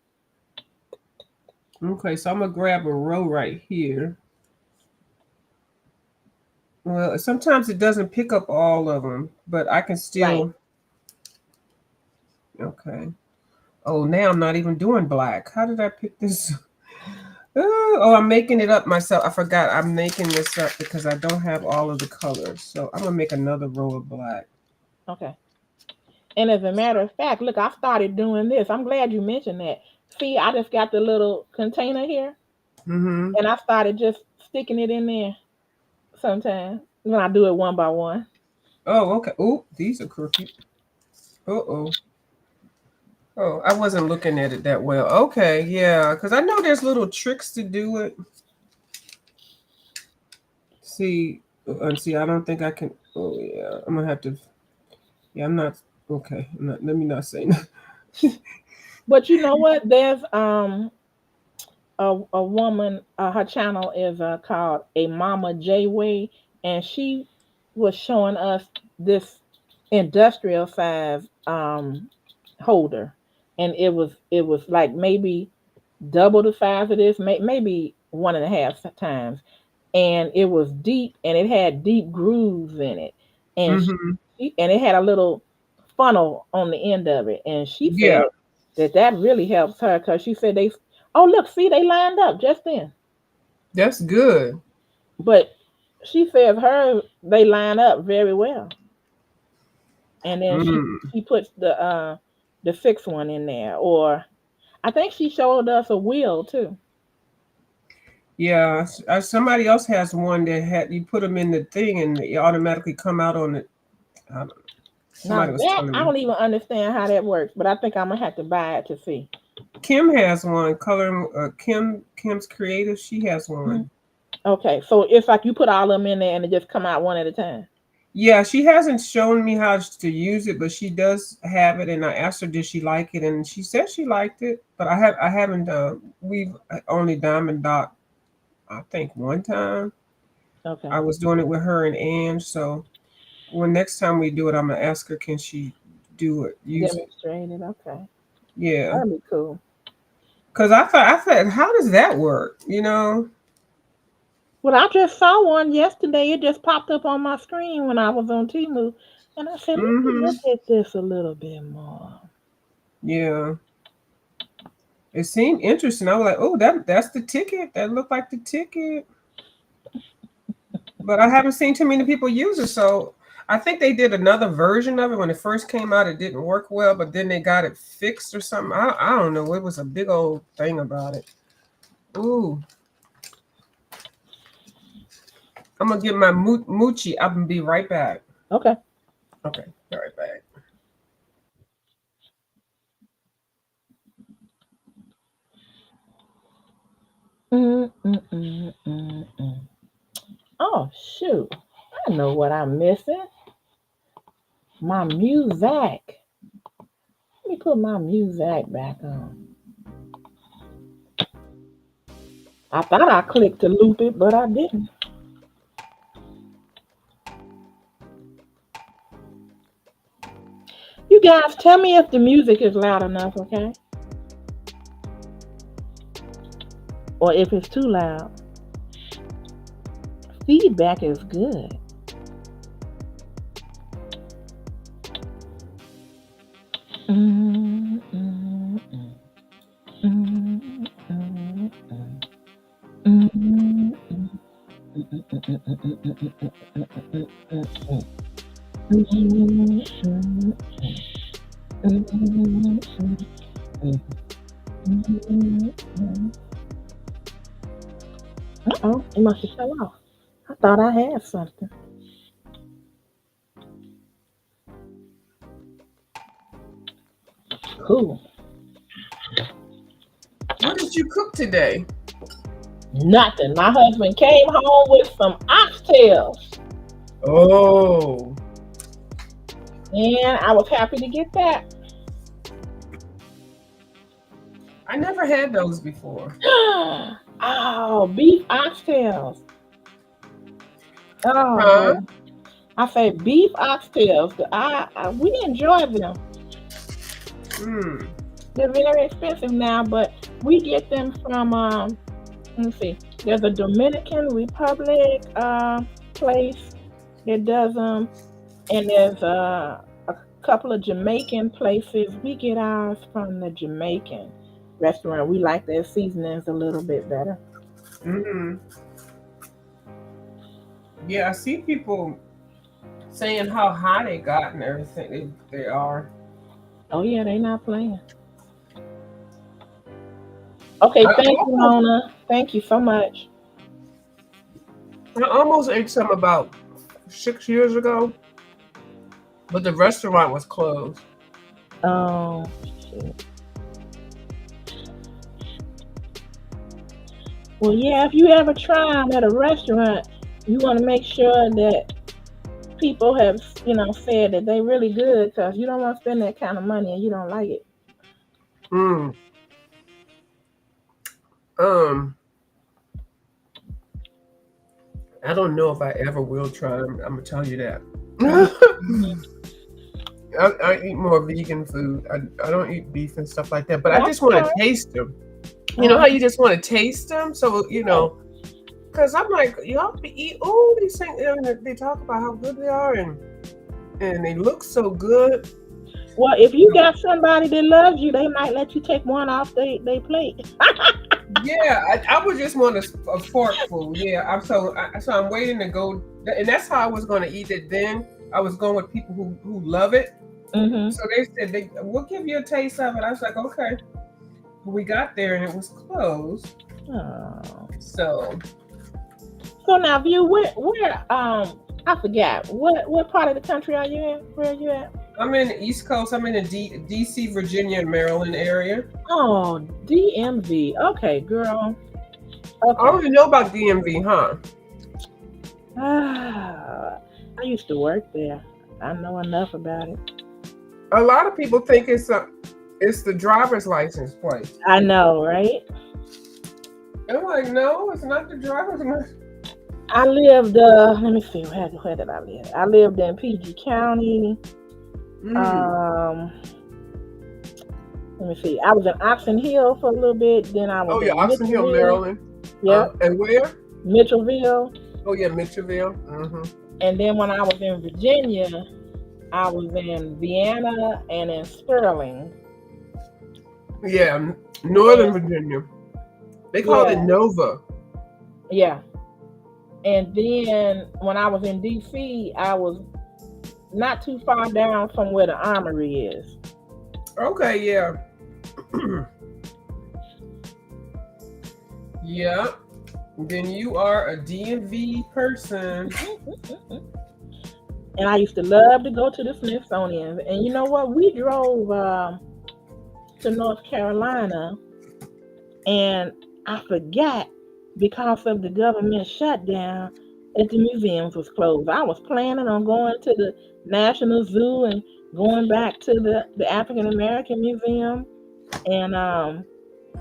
Okay, so I'm gonna grab a row right here. Well, sometimes it doesn't pick up all of them, but I can Right. still. Okay. Oh, now I'm not even doing black. How did I pick this? Oh, I'm making it up myself. I forgot. I'm making this up because I don't have all of the colors. So I'm gonna make another row of black. Okay. And as a matter of fact, look, I started doing this. I'm glad you mentioned that. See, I just got the little container here, Mm-hmm. and I started just sticking it in there sometimes when I do it one by one. Oh, okay. Oh, these are crooked. Uh-oh. Oh, I wasn't looking at it that well. Okay, yeah, because I know there's little tricks to do it. See, and see, I don't think I can. Oh, yeah, I'm gonna have to. Yeah, I'm not. Okay, I'm not, let me not say that. But you know what? There's a woman. Her channel is called a Mama J Way, and she was showing us this industrial size holder, and it was like maybe double the size of this, maybe one and a half times, and it was deep, and it had deep grooves in it, and Mm-hmm. and it had a little funnel on the end of it, and she said Yeah, that really helps her because she said they, oh look, see they lined up just then, that's good. but she says her they line up very well, and then Mm. she puts the fixed one in there, or I think she showed us a wheel too. Yeah, somebody else has one that had you put them in the thing and they automatically come out on it. I don't know. Now Somebody was that telling I me. don't even understand how that works, but I think I'm gonna have to buy it to see. Kim has one. Color Kim's Creative. She has Mhm. one. Okay, so it's like you put all of them in there and it just come out one at a time. Yeah, she hasn't shown me how to use it, but she does have it. And I asked her, did she like it, and she said she liked it. But I haven't. We've only diamond dot. I think one time Okay, I was doing it with her and Ange. So when next time we do it, I'm gonna ask her, can she do it, use it? demonstrated. Okay, Yeah, that'd be cool. because I thought, how does that work? You know? Well, I just saw one yesterday. It just popped up on my screen when I was on Temu, and I said, "Let me Mm-hmm. look at this a little bit more." Yeah, it seemed interesting. I was like, oh, that's the ticket. That looked like the ticket. But I haven't seen too many people use it. So I think they did another version of it when it first came out. It didn't work well, but then they got it fixed or something. I don't know. It was a big old thing about it. Ooh, I'm gonna get my moochie. I'm gonna be right back. Okay. Okay, be right back. Mm. Oh shoot! I know what I'm missing. My music. Let me put my music back on. I thought I clicked to loop it, but I didn't. You guys, tell me if the music is loud enough, okay? Or if it's too loud. Feedback is good. Mm, mm, mm, mm, mm, mm, mm, Uh-oh, it must have fell off. I thought I had something. Cool. What did you cook today? Nothing. My husband came home with some oxtails, Oh, and I was happy to get that. I never had those before. Oh, beef oxtails. Oh Huh? boy. I say beef oxtails. We enjoy them. Hmm. They're very expensive now, but we get them from let me see. There's a Dominican Republic place that does them, and there's a couple of Jamaican places. We get ours from the Jamaican restaurant. We like their seasonings a little bit better. Hmm. Yeah, I see people saying how high they got and everything. They are. Oh yeah, they not playing. Okay, I thank you, almost, Lona. Thank you so much. I almost ate some about 6 years ago, but the restaurant was closed. Oh shit. Well, yeah, if you ever try them at a restaurant, you want to make sure that people have, said that they really good because you don't want to spend that kind of money and you don't like it. Mm. Um, I don't know if I ever will try them. I'm gonna tell you that. Mhm. I eat more vegan food. I don't eat beef and stuff like that, but I That's just want okay. to taste them. You know Uh, how you just want to taste them? So, yeah. because I'm like, y'all eat all these things, and they talk about how good they are, and they look so good. Well, if you got somebody that loves you, they might let you take one off they plate. Yeah, I would just want a forkful. Yeah, so I'm waiting to go, and that's how I was going to eat it. Then I was going with people who love it. Mm-hmm. So they said we'll give you a taste of it. I was like, okay. We got there and it was closed. Oh. So So now, view where I forgot what part of the country are you in? Where are you at? I'm in the East Coast. I'm in the DC, Virginia, and Maryland area. Oh, DMV. Okay, girl. I Okay. already know about DMV, huh? Ah, I used to work there. I know enough about it. A lot of people think it's the driver's license plate. I know, right? I'm like, no, it's not the driver's license. I lived. Let me see. Where did I live? I lived in PG County. Um, let me see. I was in Oxon Hill for a little bit. Then I was Oh yeah, in Oxon Hill, Mitchellville. Maryland. Yep. And where? Mitchellville. Oh yeah, Mitchellville. And then when I was in Virginia, I was in Vienna and in Sterling. Yeah, Northern Virginia. They call it Nova. Yeah. And then when I was in DC, I was not too far down from where the Armory is. Okay, yeah. Yeah. Then you are a DMV person. And I used to love to go to the Smithsonian. And you know what? We drove to North Carolina, and I forgot because of the government shutdown that the museums was closed. I was planning on going to the National Zoo and going back to the African American Museum. And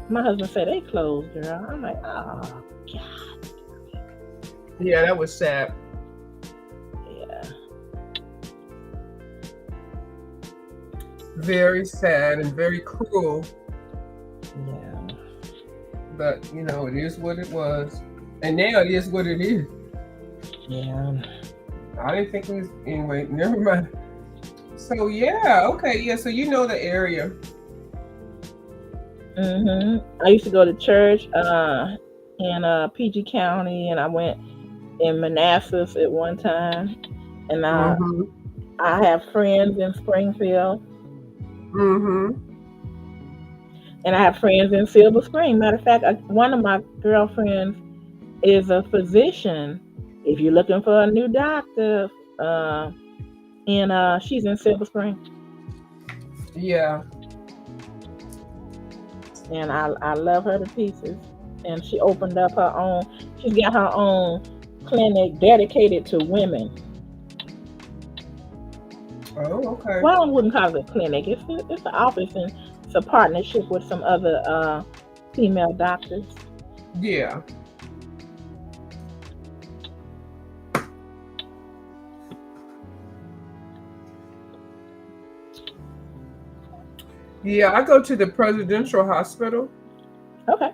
my husband said they closed, girl. I'm like, oh God. Yeah, that was sad. Yeah. Very sad and very cruel. Yeah. But it is what it was. And now it is what it is. Yeah. I didn't think it was anyway, never mind. So yeah, okay, yeah, so you know the area. I used to go to church in PG County, and I went in Manassas at one time, and I have friends in Springfield, and I have friends in Silver Spring. Matter of fact, one of my girlfriends is a physician. If you're looking for a new doctor, and she's in Silver Spring. Yeah. And I love her to pieces. And she opened up her own. She's got her own clinic dedicated to women. Oh, okay. Well, I wouldn't call it a clinic. It's an office, and it's a partnership with some other female doctors. Yeah. Yeah, I go to the Presidential Hospital. Okay.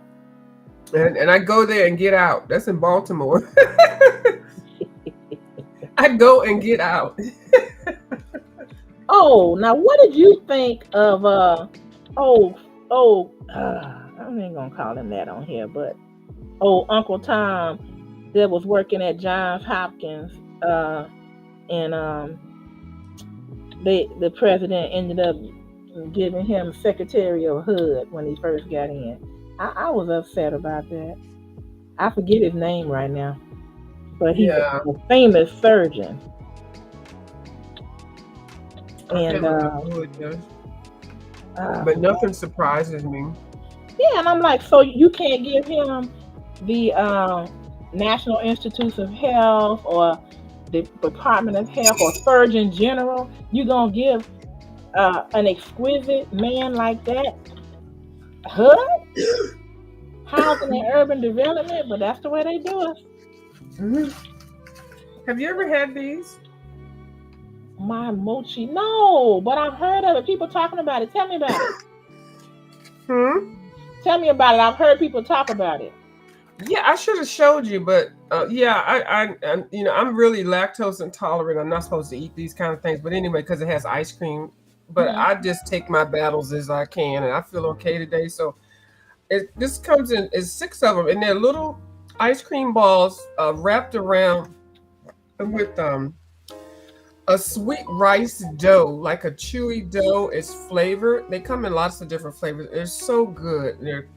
And I go there and get out. That's in Baltimore. I go and get out. Oh, now what did you think of I ain't gonna call him that on here, but Uncle Tom that was working at Johns Hopkins, and the president ended up giving him secretarial hood when he first got in. I was upset about that. I forget his name right now, but he's a famous surgeon. And but nothing surprises me. Yeah, and I'm like, so you can't give him the National Institutes of Health or the Department of Health or Surgeon General? You gonna give an exquisite man like that HUD? Housing and Urban Development, but that's the way they do it. Have you ever had these? My mochi, no, but I've heard of it. People talking about it. Tell me about it. Hmm. Tell me about it. I've heard people talk about it. Yeah, I should have showed you, but yeah, I'm really lactose intolerant. I'm not supposed to eat these kind of things, but anyway, because it has ice cream. But Hmm. I just take my battles as I can, and I feel okay today. So this comes in is six of them, and they're little ice cream balls wrapped around with a sweet rice dough, like a chewy dough. It's flavored. They come in lots of different flavors. They're so good. They're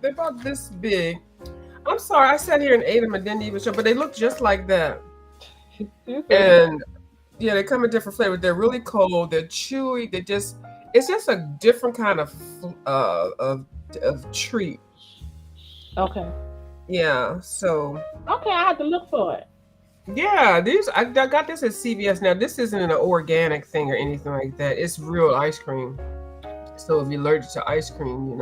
about this big. I'm sorry, I sat here and ate them and didn't even show, but they look just like that. And yeah, they come in different flavors. They're really cold. They're chewy. It's just a different kind of treat. Okay. Yeah. So Okay, I have to look for it. yeah, these I got this at CVS. Now this isn't an organic thing or anything like that. It's real ice cream. So if you're allergic to ice cream,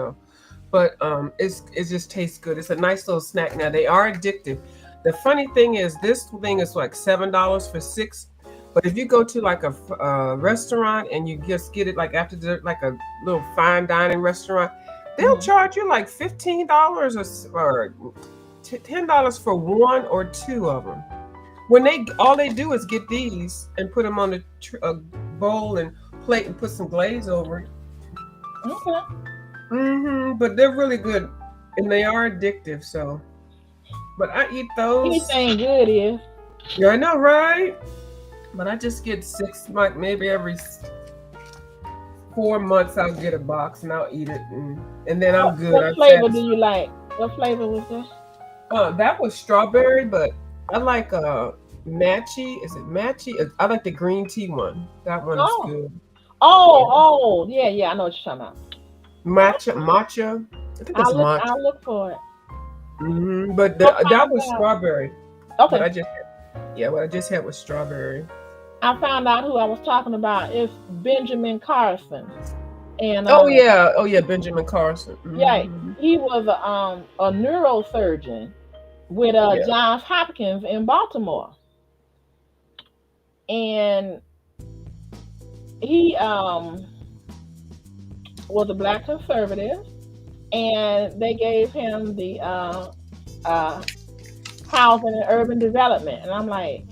but it just tastes good. It's a nice little snack. Now they are addictive. The funny thing is, this thing is like $7 for six. But if you go to like a restaurant and you just get it like after like a little fine dining restaurant, they'll Mhm. charge you like $15 or $10 for one or two of them. When all they do is get these and put them on a bowl and plate and put some glaze over it. Okay. But they're really good, and they are addictive. So, but I eat those. Anything good is. Yeah, I know, right? But I just get six, like maybe every 4 months, I'll get a box and I'll eat it, and then I'm good. What I'm flavor do satisfied. you like? What flavor was this? That was strawberry, but I like matchy. Is it matchy? I like the green tea one. That one is Oh. good. Oh, Yeah, oh, yeah, yeah. I know what you're talking about. matcha. I think it's matcha. I'll look for it. But I that found was out. strawberry. But Okay. what I just had was strawberry. I found out who I was talking about. It's Benjamin Carson, and Oh yeah, Benjamin Carson. yeah, he was a neurosurgeon with Yeah, Johns Hopkins in Baltimore, and he was a black conservative, and they gave him the uh, housing and urban development, and I'm like,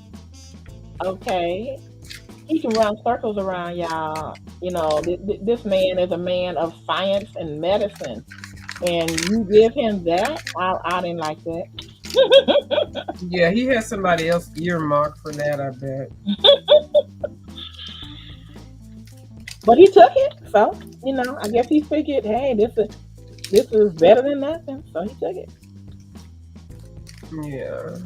okay, he can run circles around y'all. This man is a man of science and medicine, and you give him that. I didn't like that. yeah. He has somebody else earmarked for that. I bet. But he took it, so I guess he figured, hey, this is better than nothing, so he took it. Yeah.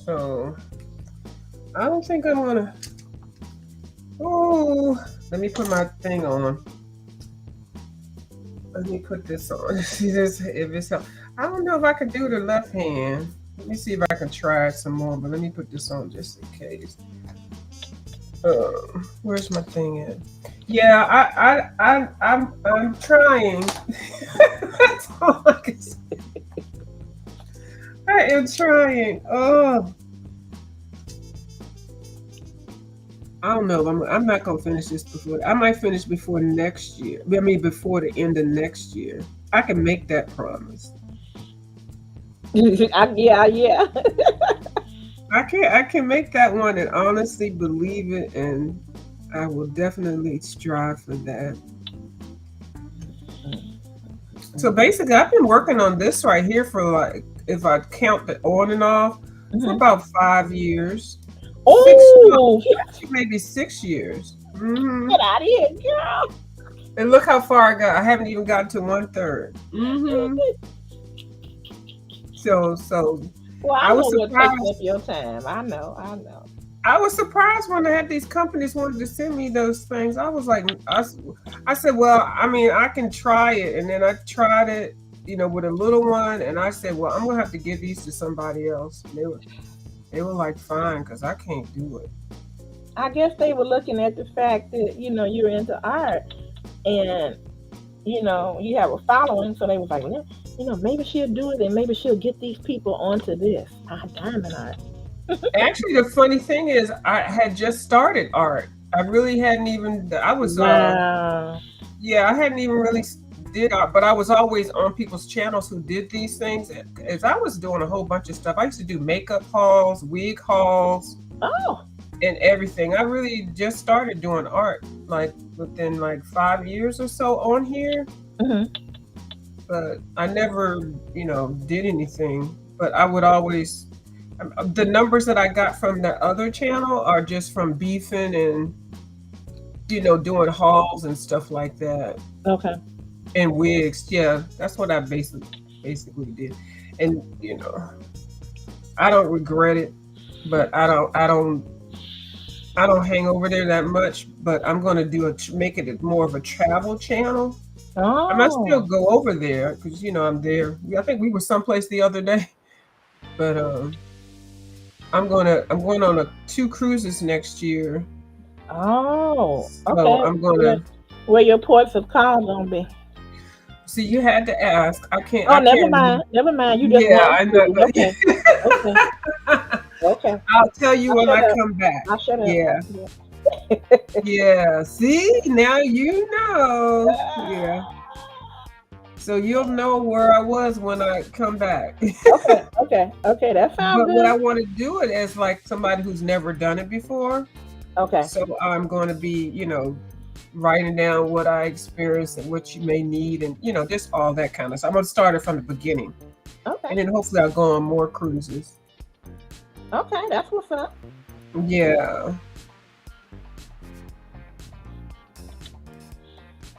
So I don't think I'm gonna. Oh, let me put my thing on. Let me put this on. See this if it's help. I don't know if I can do the left hand. Let me see if I can try some more, but let me put this on just in case. Where's my thing at? Yeah, I'm trying. That's all I can say. I am trying. Oh, I don't know. I'm not gonna finish this before. I might finish before next year. I mean, before the end of next year. I can make that promise. Yeah. I can make that one and honestly believe it, and I will definitely strive for that. So basically, I've been working on this right here for like, if I count the on and off, for Hmm. about 5 years. No, Oh, actually maybe 6 years. Hmm. get out of here, girl. And look how far I got. I haven't even gotten to 1/3. Hmm. So Well, I I was know what takes up surprised. your time. I know. I was surprised when I had these companies wanted to send me those things. I was like, I said, well, I mean, I can try it. And then I tried it, with a little one. And I said, well, I'm going to have to give these to somebody else. And they were like, fine, because I can't do it. I guess they were looking at the fact that you're into art, and you have a following. So they was like, well, maybe she'll do it, and maybe she'll get these people onto this diamond art. Actually, the funny thing is, I had just started art. I really hadn't even. I was Wow. yeah, I hadn't even really did art, but I was always on people's channels who did these things. As I was doing a whole bunch of stuff, I used to do makeup hauls, wig hauls, Oh. and everything. I really just started doing art like within like 5 years or so on here, Hmm. but I never, did anything. But I would always. The numbers that I got from the other channel are just from beefing and doing hauls and stuff like that. Okay. And wigs, yeah, that's what I basically did. And I don't regret it, but I don't hang over there that much. But I'm gonna make it more of a travel channel. I might still Oh. go over there because I'm there. I think we were someplace the other day, but I'm going on 2 cruises next year. Oh. So Okay. I'm gonna Where your ports of call gonna be? see. You had to ask. I can't. Oh, I never can't. mind. Never mind. You just Yeah, want I'm not to. gonna. Okay. Okay. Okay. I'll tell you I'll when shut I up. come back. I'll shut up. Yeah, Yeah. yeah. See, now you know. Yeah. So you'll know where I was when I come back. Okay. Okay. Okay. That sounds But what I good. want to do it as like somebody who's never done it before. Okay. So I'm going to be, writing down what I experienced and what you may need, and just all that kind of stuff. I'm going to start it from the beginning, Okay. and then hopefully I'll go on more cruises. Okay. That's what's up. Yeah.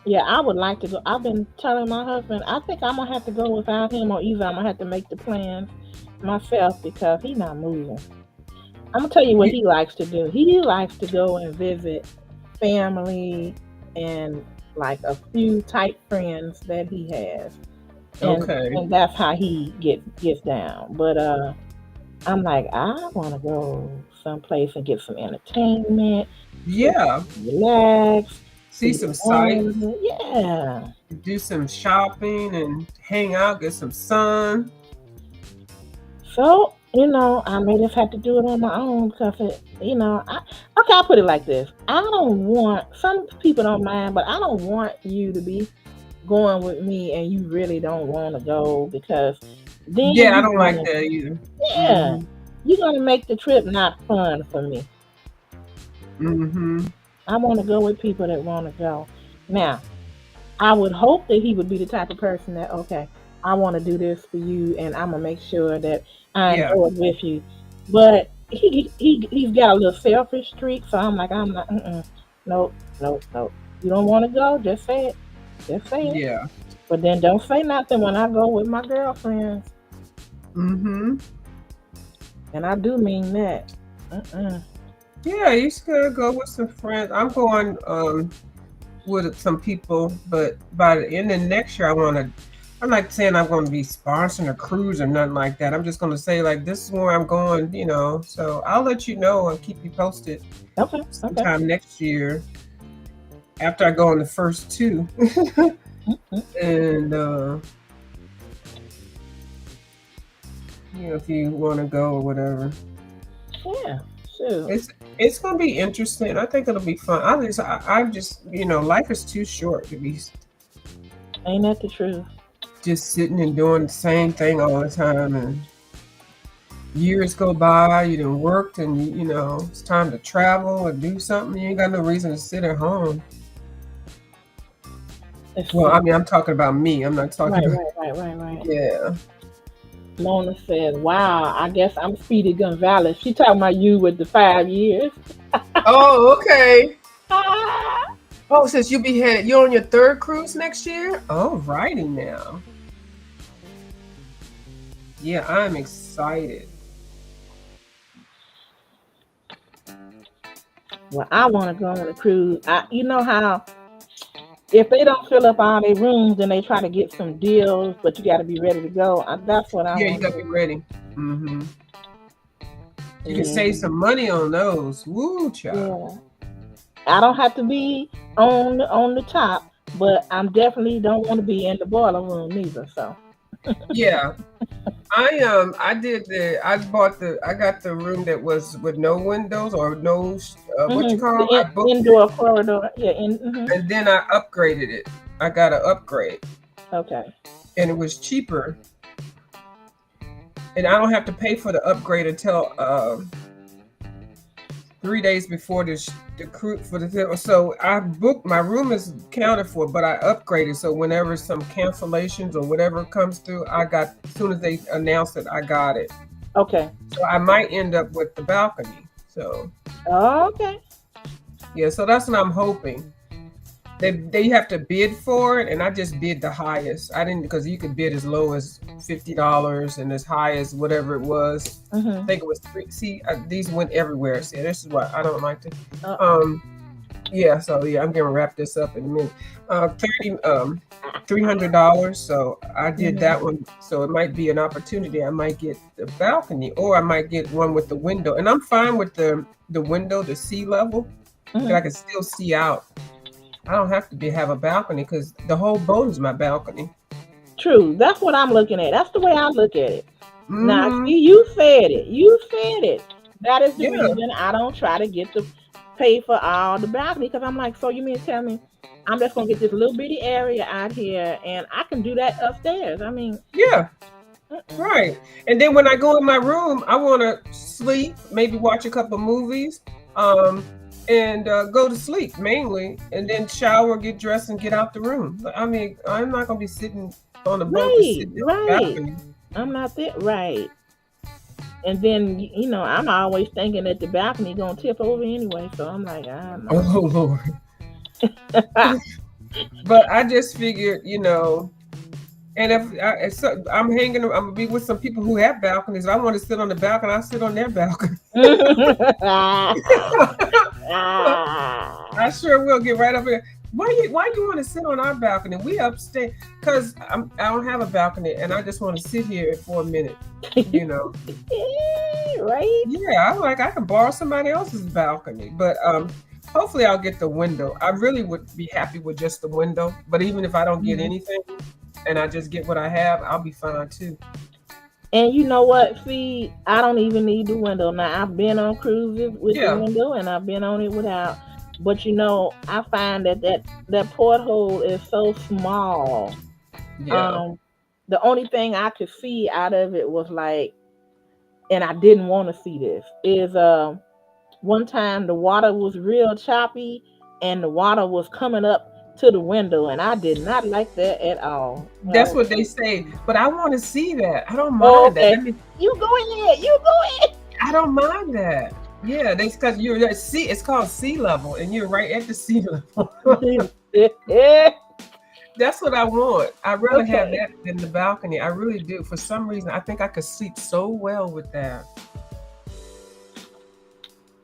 Yeah, I would like to go. I've been telling my husband, I think I'm gonna have to go without him, or either I'm gonna have to make the plans myself because he's not moving. I'm gonna tell you what You, he likes to do. He likes to go and visit family and like a few tight friends that he has, and okay. and that's how he gets down. But I'm like, I want to go someplace and get some entertainment, just Yeah. relax, See see the some sights, water. Yeah. do some shopping, and hang out, get some sun. So, I may just have to do it on my own because okay, I'll put it like this. I don't want, some people don't mind, but I don't want you to be going with me and you really don't want to go because then Yeah, I you're don't like gonna, that either. yeah, Mm-hmm. you're going to make the trip not fun for me. Mm-hmm. I want to go with people that want to go. Now, I would hope that he would be the type of person that, okay, I want to do this for you, and I'm gonna make sure that I Yeah. enjoy it with you. But he's got a little selfish streak, so I'm not. Nope, nope, nope. You don't want to go? Just say it. Just say it. Yeah. But then don't say nothing when I go with my girlfriends, Mm-hmm. and I do mean that. Mm-mm. Yeah, you should go with some friends. I'm going with some people, but by the end of next year, I'm not saying I'm going to be sponsoring a cruise or nothing like that. I'm just going to say like this is where I'm going, So I'll let you know and keep you posted Okay, okay. sometime next year after I go on the first two, Mm-mm. and if you want to go or whatever. Yeah, sure. It's gonna be interesting. I think it'll be fun. I'm just life is too short to be Ain't that the truth? just sitting and doing the same thing all the time, and years go by. You done worked, and it's time to travel and do something. You ain't got no reason to sit at home. It's Well, I mean, I'm talking about me. I'm not talking right, about right. yeah. Mona said, "Wow, I guess I'm Speedy Gonzalez." She talking about you with the 5 years. Oh, okay. Ah, Oh, since you're on your third cruise next year. Oh, righty now. Yeah, I'm excited. well, I want to go on a cruise. You know how if they don't fill up all their rooms, then they try to get some deals, but you got to be ready to go. That's what I Yeah, you want to gotta be do. ready. Mm-hmm. You can Yeah, save some money on those. Woo, child. yeah. I don't have to be on the top, but I'm definitely don't want to be in the boiler room neither. So Yeah. I got the room that was with no windows or no what you call 'em? the I booked it, indoor corridor, yeah. and then I upgraded it. I got an upgrade, Okay. and it was cheaper, and I don't have to pay for the upgrade until 3 days before the crew for the. So I booked, my room is counted for, but I upgraded, so whenever some cancellations or whatever comes through, I got, as soon as they announced it, I got it. Okay. So I might end up with the balcony. So Okay. yeah, so that's what I'm hoping. They have to bid for it, and I just bid the highest. I didn't, because you could bid as low as $50 and as high as whatever it was. I Mm-hmm. think it was three. See, these went everywhere. See, this is what I don't like to. Uh-oh. Um, yeah. So yeah, I'm gonna wrap this up in a minute. 300. So I did Mm-hmm. that one. So it might be an opportunity. I might get the balcony, or I might get one with the window. And I'm fine with the window, the sea level, that I Mm-hmm. can still see out. I don't have to have a balcony because the whole boat is my balcony. True. That's what I'm looking at. That's the way I look at it. Now, Mm-hmm. see, you said it. You said it. That is the Yeah. reason I don't try to get to pay for all the balcony because I'm like, so you mean to tell me I'm just gonna get this little bitty area out here and I can do that upstairs? I mean, Yeah. mm-mm. Right. And then when I go in my room, I want to sleep, maybe watch a couple movies, um, and go to sleep mainly, and then shower, get dressed, and get out the room. I mean, I'm not gonna be sitting on the boat to Right, sit in the right. balcony. I'm not that right. And then I'm always thinking that the balcony gonna tip over anyway. So I'm like, ah, no. Oh Lord. But I just figured, and if I'm hanging, I'm gonna be with some people who have balconies. If I want to sit on the balcony, I sit on their balcony. I sure will get right up here. Why you want to sit on our balcony? We upstairs because I don't have a balcony, and I just want to sit here for a minute. You know. Right? Yeah, I can borrow somebody else's balcony, but hopefully I'll get the window. I really would be happy with just the window, but even if I don't get Mhm. anything and I just get what I have, I'll be fine too. And you know what? See, I don't even need the window. Now, I've been on cruises with the Yeah, window and I've been on it without. But I find that porthole is so small. yeah. Um, the only thing I could see out of it was like, and I didn't want to see this, is one time the water was real choppy and the water was coming up to the window, and I did not like that at all. That's what they say, but I want to see that. I don't Oh, mind that. okay. You go ahead. You go I don't mind that. Yeah, they because you're at sea. It's called sea level, and you're right at the sea level. ahead. That's what I want. I'd rather have Okay. that than the balcony. I really do. For some reason, I think I could sleep so well with that.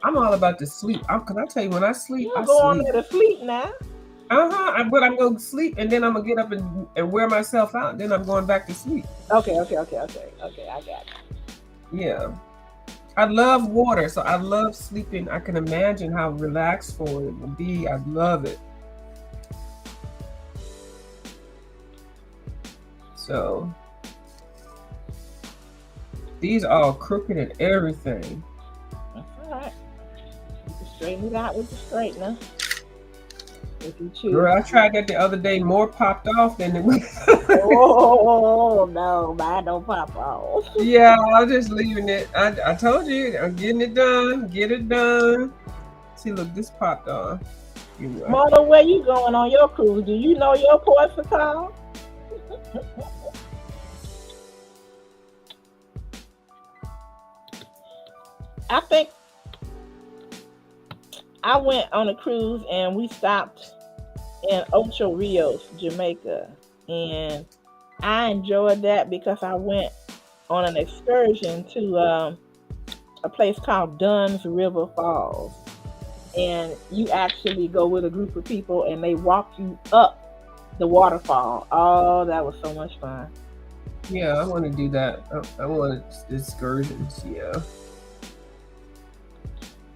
I'm all about the sleep. Can I tell you, when I sleep, You I go on sleep. there to sleep now. But I'm going to sleep, and then I'm going to get up and wear myself out, and then I'm going back to sleep. Okay, okay, okay, okay, okay. I got Yeah. I love water, so I love sleeping. I can imagine how relaxful it would be. I love it. So these are all crooked and everything. you. All right. You can straighten it out with the straightener if you choose. Girl, I tried that the other day. More popped off than it was. Oh no, mine don't pop off. Yeah, I'm just leaving it. I told you, I'm getting it done. Get it done. See, look, this popped off. Anyway. Mother, where you going on your cruise? Do you know your ports of call? I think I went on a cruise and we stopped in Ocho Rios, Jamaica, and I enjoyed that because I went on an excursion to a place called Dunn's River Falls, and you actually go with a group of people and they walk you up the waterfall. Oh, that was so much fun. Yeah, I want to do that. I want excursions. Yeah.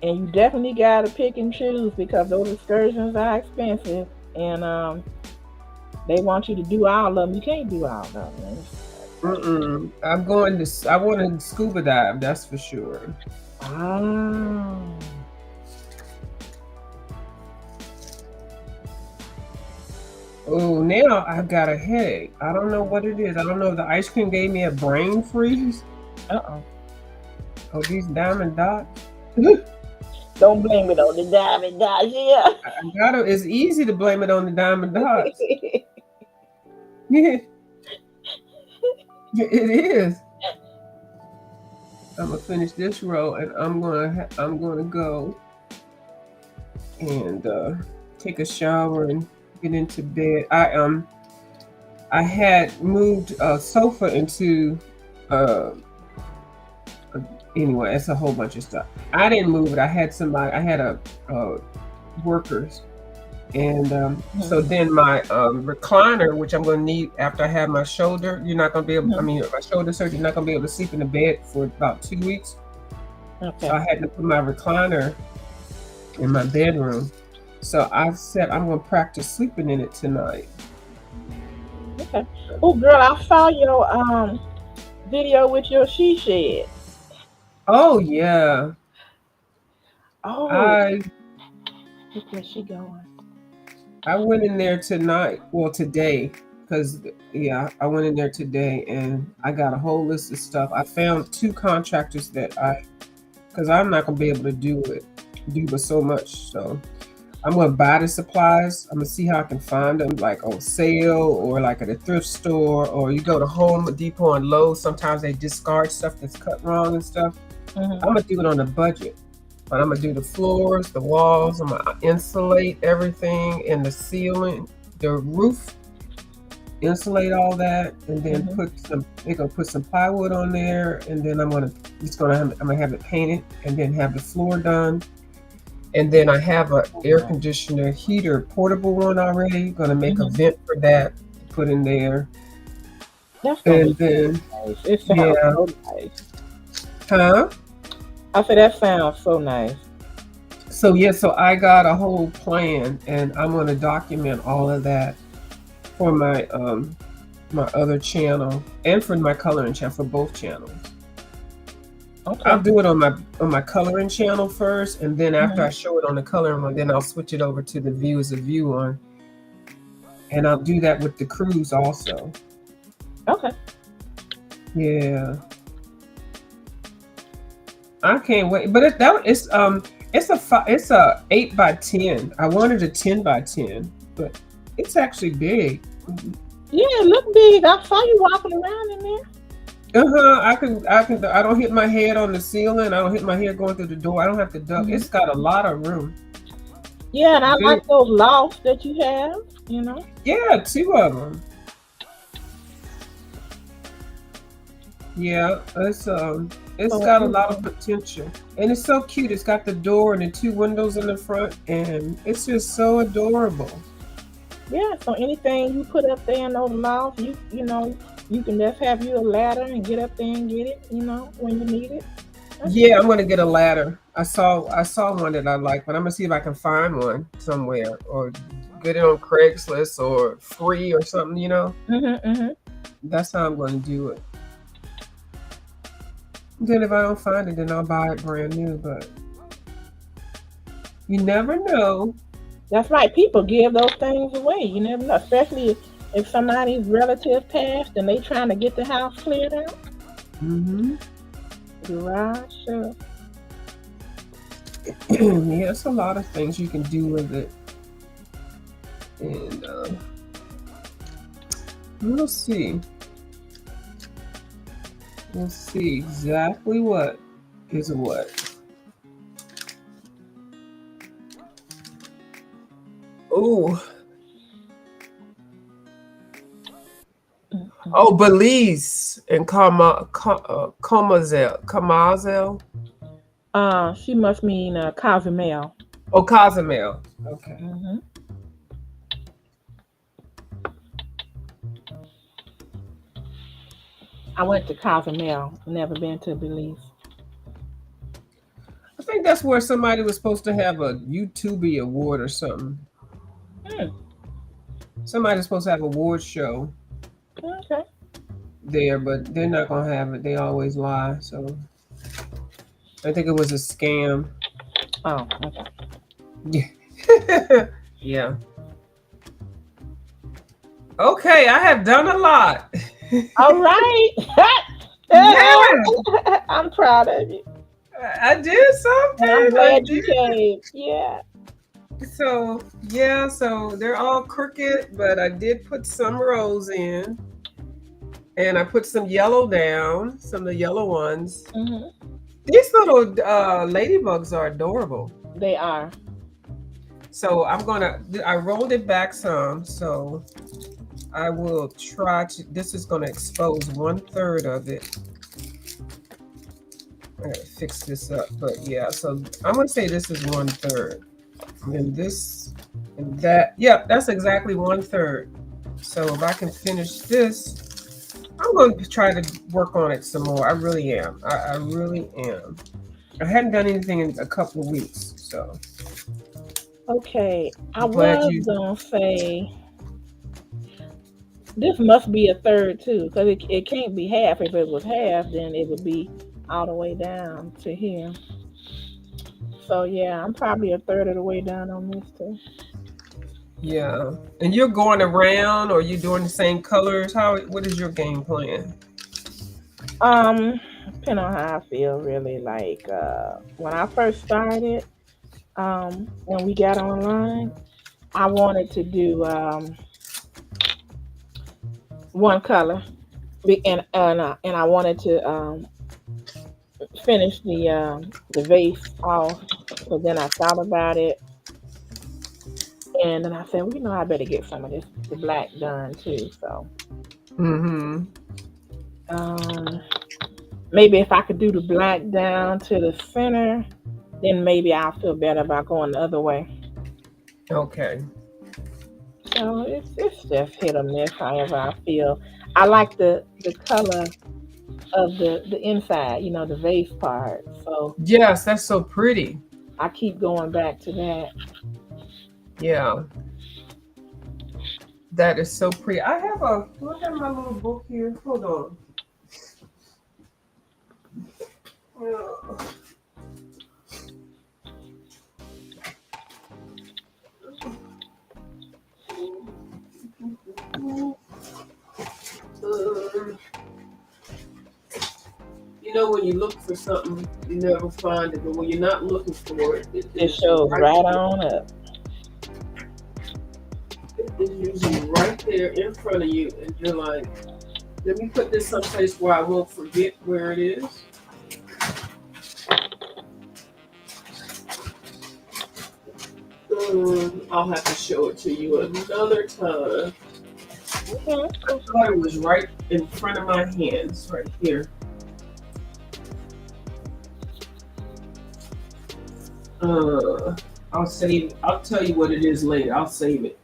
And you definitely gotta pick and choose because those excursions are expensive. And They want you to do all of them. You can't do all of them. Mm-mm. I want to scuba dive. That's for sure. Ah. Oh, now I've got a headache. I don't know what it is. I don't know if the ice cream gave me a brain freeze. Uh-oh. Oh, these diamond dots. Don't blame it on the diamond dots, yeah. I gotta. It's easy to blame it on the diamond dots. Yeah, it is. I'm gonna finish this row, and I'm gonna go and take a shower and get into bed. I had moved a sofa into uh anyway, it's a whole bunch of stuff. I didn't move it. I had somebody. I had a workers, and so then my recliner, which I'm going to need after I have my shoulder. You're not going to be able. I mean, my shoulder surgery. You're not going to be able to sleep in the bed for about 2 weeks. Okay. So I had to put my recliner in my bedroom. So I said I'm going to practice sleeping in it tonight. Okay. Oh, girl, I saw your video with your she shed. Oh yeah. Oh, I look where she going. went in there tonight. Well, today, because yeah, I went in there today and I got a whole list of stuff. I found 2 contractors that because I'm not gonna be able to do with so much. So I'm gonna buy the supplies. I'm gonna see how I can find them, like on sale or like at a thrift store, or you go to Home Depot and Lowe's. Sometimes they discard stuff that's cut wrong and stuff. I'm gonna do it on a budget, but I'm gonna do the floors, the walls. I'm gonna insulate everything in the ceiling, the roof, insulate all that, and then they're gonna put some plywood on there, and then I'm gonna have it painted, and then have the floor done. And then I have an air conditioner heater, portable one already. Gonna make a vent for that, put in there. That's And then, nice. It sounds so nice. huh? I said that sounds so nice. So yeah, so I got a whole plan, and I'm gonna document all of that for my my other channel and for my coloring channel, for both channels. Okay. I'll do it on my coloring channel first, and then after I show it on the coloring one, then I'll switch it over to the view as a view one, and I'll do that with the cruise also. Okay. Yeah, I can't wait. But it's a 8x10. I wanted a 10x10, but it's actually big. Yeah, it look big. I saw you walking around in there. I can. I don't hit my head on the ceiling. I don't hit my head going through the door. I don't have to duck. It's got a lot of room. Yeah, and I like those lofts that you have. You know. Yeah, 2 of them. Yeah, it's got a lot of potential, and it's so cute. It's got the door and the 2 windows in the front, and it's just so adorable. Yeah. So anything you put up there in those lofts, you know. You can just have you a ladder and get up there and get it, you know, when you need it. Yeah, I'm gonna get a ladder. I saw one that I like, but I'm gonna see if I can find one somewhere or get it on Craigslist or free or something, you know. That's how I'm gonna do it. Then if I don't find it, then I'll buy it brand new. But you never know. That's right. People give those things away. You never know, especially if somebody's relative passed and they trying to get the house cleared out. Garage sale. Yeah, it's a lot of things you can do with it. And we'll see. We'll see exactly what is what. Oh. Oh, Belize and Comazel. She must mean Cozumel. Oh, Cozumel. Okay. I went to Cozumel. Never been to Belize. I think that's where somebody was supposed to have a YouTubey award or something. Somebody's supposed to have a award show Okay. there, but they're not gonna have it. They always lie. So I think it was a scam. Oh, okay. Yeah. Yeah. Okay, I have done a lot. All right. Yeah, I'm proud of you. I did And I'm something. I glad you did. came. Yeah. So yeah, so they're all crooked, but I did put some rows in, and I put some yellow down, some of the yellow ones. Hmm. These little ladybugs are adorable. They are. So I rolled it back some, so I will try to, this is gonna expose 1/3 of it. I gotta fix this up, but yeah, so I'm gonna say this is 1/3. And then this and that, yeah, that's exactly 1/3. So if I can finish this, I'm going to try to work on it some more. I really am. I really am. I hadn't done anything in a couple of weeks, so Okay. I I'm glad was you. going to say this must be a third too, because it can't be half. If it was half, then it would be all the way down to here. So yeah, I'm probably a third of the way down on this too. Yeah, and you're going around, or you doing the same colors? How? What is your game plan? Depending on how I feel, really. Like when I first started, when we got online, I wanted to do one color, and I wanted to finish the vase off. So then I thought about it, and then I said, well, I better get some of this the black done too. So Mm-hmm. um, maybe if I could do the black down to the center, then maybe I'll feel better about going the other way. Okay. So it's just hit or miss, however I feel. I like the color of the inside, the vase part. So Yes, that's so pretty. I keep going back to that. Yeah, that is so pretty. Do I have my little book here? Hold on. Yeah. Um, when you look for something, you never find it, but when you're not looking for it, It shows right on up. it is usually right there in front of you, and you're like, let me put this someplace where I won't forget where it is. I'll have to show it to you another time. Okay. I thought it was right in front of my hands, right here. I'll tell you what it is later. I'll save it.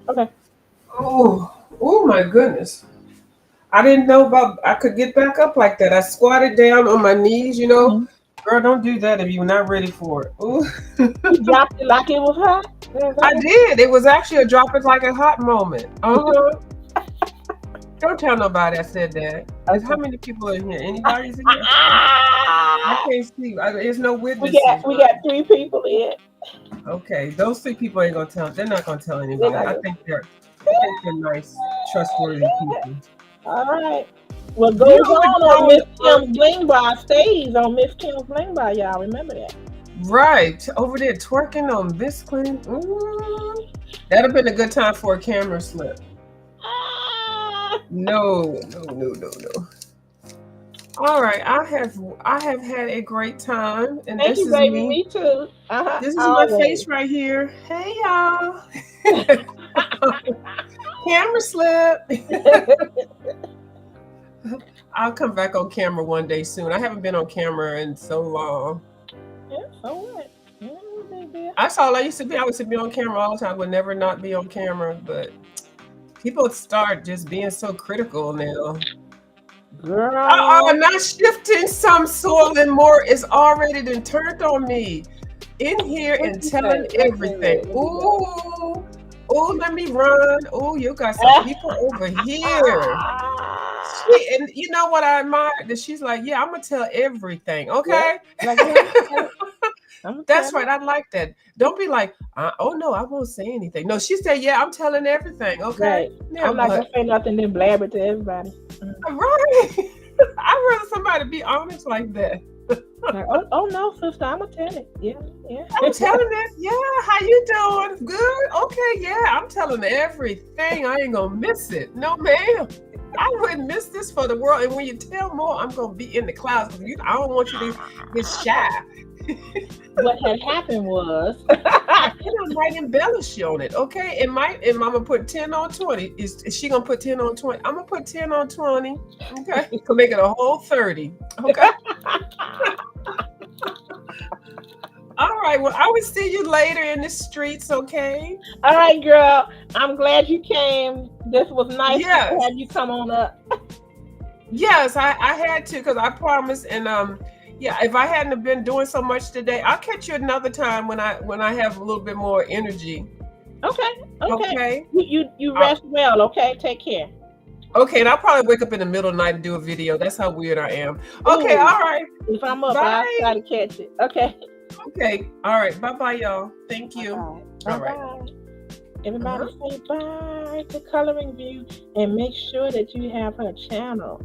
Okay. Oh my goodness. I didn't know I could get back up like that. I squatted down on my knees, Mhm. Girl, don't do that if you're not ready for it. Ooh. You dropped it like it was hot. I did. It was actually a drop it like a hot moment. Don't tell nobody I said that. How many people are in here? Anybody's in here? I can't see. There's no We witnesses. got 3 people in. Okay, those 3 people ain't gonna tell. They're not gonna tell They're anybody. not I gonna- think they're nice, trustworthy people. All right. What You goes know what on goes Miss Kim's Bling Bar stays on Miss Kim's Bling Bar, y'all. Remember that. Right over there twerking on Bisqueen. That'd have been a good time for a camera slip. Ah, No. All right, I have had a great time, and thank this you, is baby. me. Me too. This is my Always. face right here. Hey y'all. Camera slip. I'll come back on camera one day soon. I haven't been on camera in so long. Yeah, so what? Yeah, That's all I used to be. I used to be on camera all the time. I would never not be on camera, but people start just being so critical now. girl. Not shifting some soil and more is already been turned on me. In here and telling everything. Ooh, Oh, let me run. Oh, you got some people over here. And you know what I admire? That she's like, yeah, I'm gonna tell everything. Yeah. Okay. Like, yeah, I'm That's telling. right. I like that. Don't be like, oh no, I won't say anything. No, she said, yeah, I'm telling everything. Okay. Right. Yeah, I'm not but gonna say nothing then blab it to everybody. right. I'd rather somebody be honest like that. Like, oh no, sister, I'm gonna tell it. Yeah, yeah. I'm telling it. Yeah, how you doing? Good. Okay, yeah. I'm telling everything. I ain't gonna miss it. No, ma'am. I wouldn't miss this for the world. And when you tell more, I'm gonna be in the clouds because I don't want you to get shy. What had happened was I might embellish on it, okay? And mama put 10 on 20. Is she gonna put 10 on 20? I'm gonna put 10 on 20. Okay. To make it a whole 30. Okay. All right. Well, I will see you later in the streets, okay? all right, girl. I'm glad you came. This was nice Yes. to have you come on up. Yes, I had to because I promised. And yeah, if I hadn't have been doing so much today, I'll catch you another time when I have a little bit more energy. Okay. You rest well, okay? Take care. Okay, and I'll probably wake up in the middle of the night and do a video. That's how weird I am. Okay, Ooh. all right. If I'm up, Bye. I'll try to catch it. Okay. Okay, all right. Bye-bye, y'all. Thank you. Bye. All right. Bye. Everybody say bye to Coloring View and make sure that you have her channel.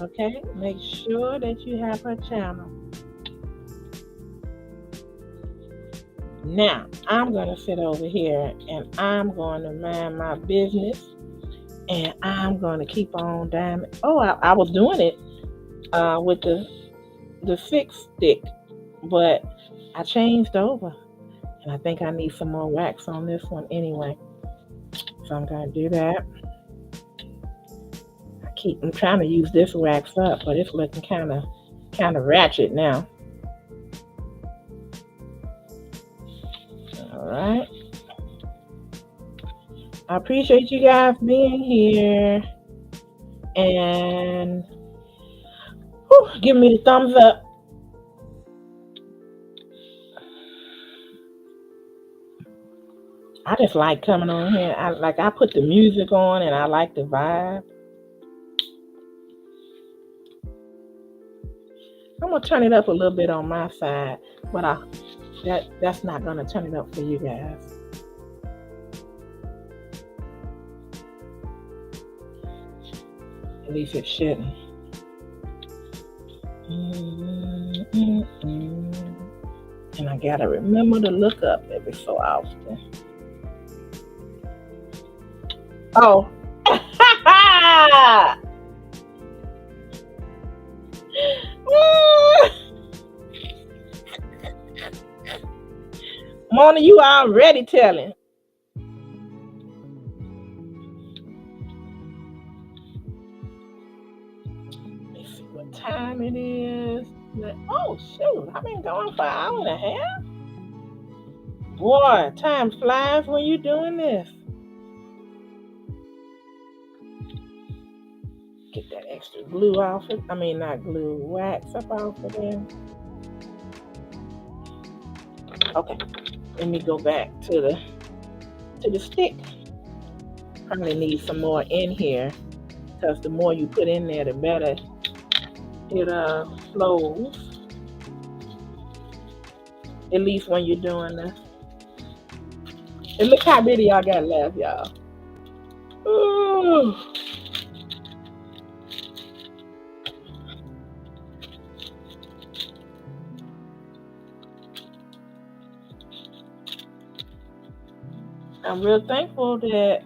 Okay? Make sure that you have her channel. Now, I'm going to sit over here and I'm going to mind my business and I'm going to keep on diamond. Oh, I was doing it with the 6 stick, but I changed over and I think I need some more wax on this one anyway. So I'm going to do that. I'm trying to use this wax up, but it's looking kind of ratchet now. All right. I appreciate you guys being here and give me the thumbs up. I just like coming on here. I put the music on and I like the vibe. I'm gonna turn it up a little bit on my side, but that's not gonna turn it up for you guys. At least it shouldn't. And I gotta remember to look up every so often. Oh. Mona, you already telling. Let's see what time it is. Oh, shoot. I've been going for an hour and a half. Boy, time flies when you're doing this. Get that extra glue off it. I mean, not glue, wax up off of there. Okay, let me go back to the stick. Probably need some more in here because the more you put in there, the better it flows. At least when you're doing this. And look how many y'all got left, y'all. Ooh. I'm real thankful that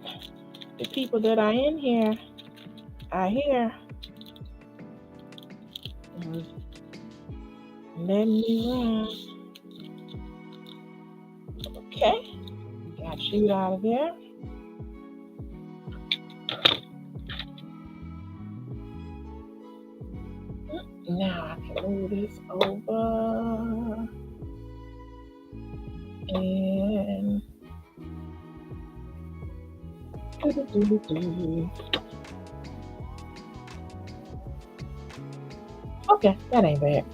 the people that are in here are here. Let me run. Okay. Got you out of there. Now I can move this over. And okay, that ain't bad.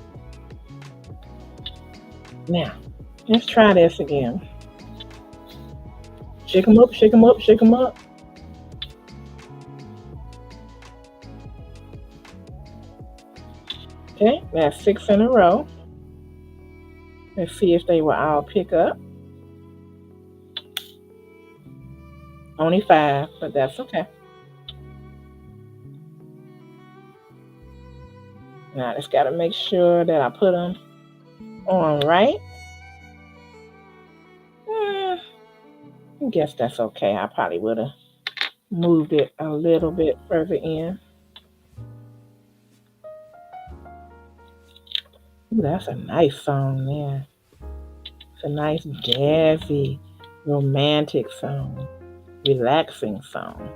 Now, let's try this again. Shake them up, shake them up, shake them up. Okay, that's 6 in a row. Let's see if they will all pick up. Only 5, but that's okay. Now I just got to make sure that I put them on right. I guess that's okay. I probably would have moved it a little bit further in. Ooh, that's a nice song there. It's a nice jazzy, romantic song, relaxing song.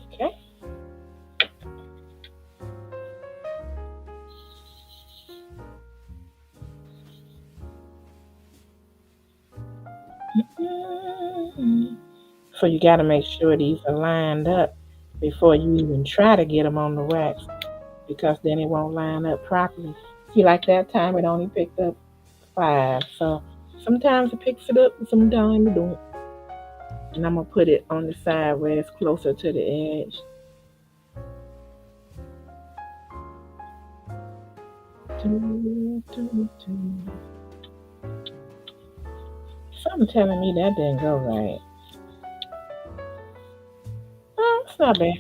Okay. So you got to make sure these are lined up before you even try to get them on the wax, because then it won't line up properly. See, like that time it only picked up 5. So sometimes it picks it up and sometimes it don't. And I'm going to put it on the side where it's closer to the edge. Something telling me that didn't go right. Oh, it's not bad.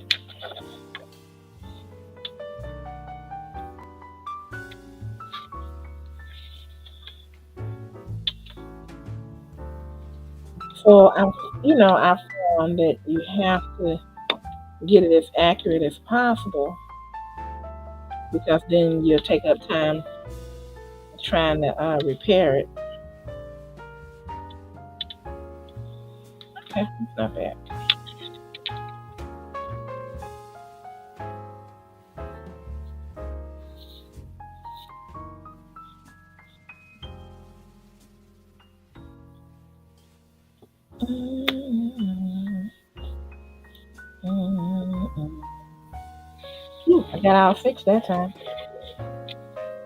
So I found that you have to get it as accurate as possible, because then you'll take up time trying to repair it. Okay, it's not bad. Ooh, I got all 6 that time.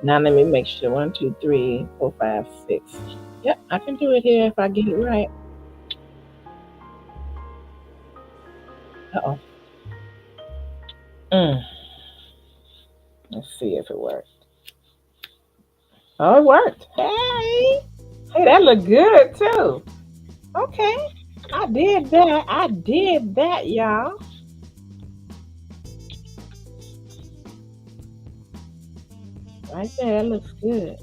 Now let me make sure. 1, 2, 3, 4, 5, 6. Yep, I can do it here if I get it right. Uh-oh. Let's see if it worked. Oh, it worked. Hey, that looked good too. Okay, I did that, y'all. Right there, that looks good.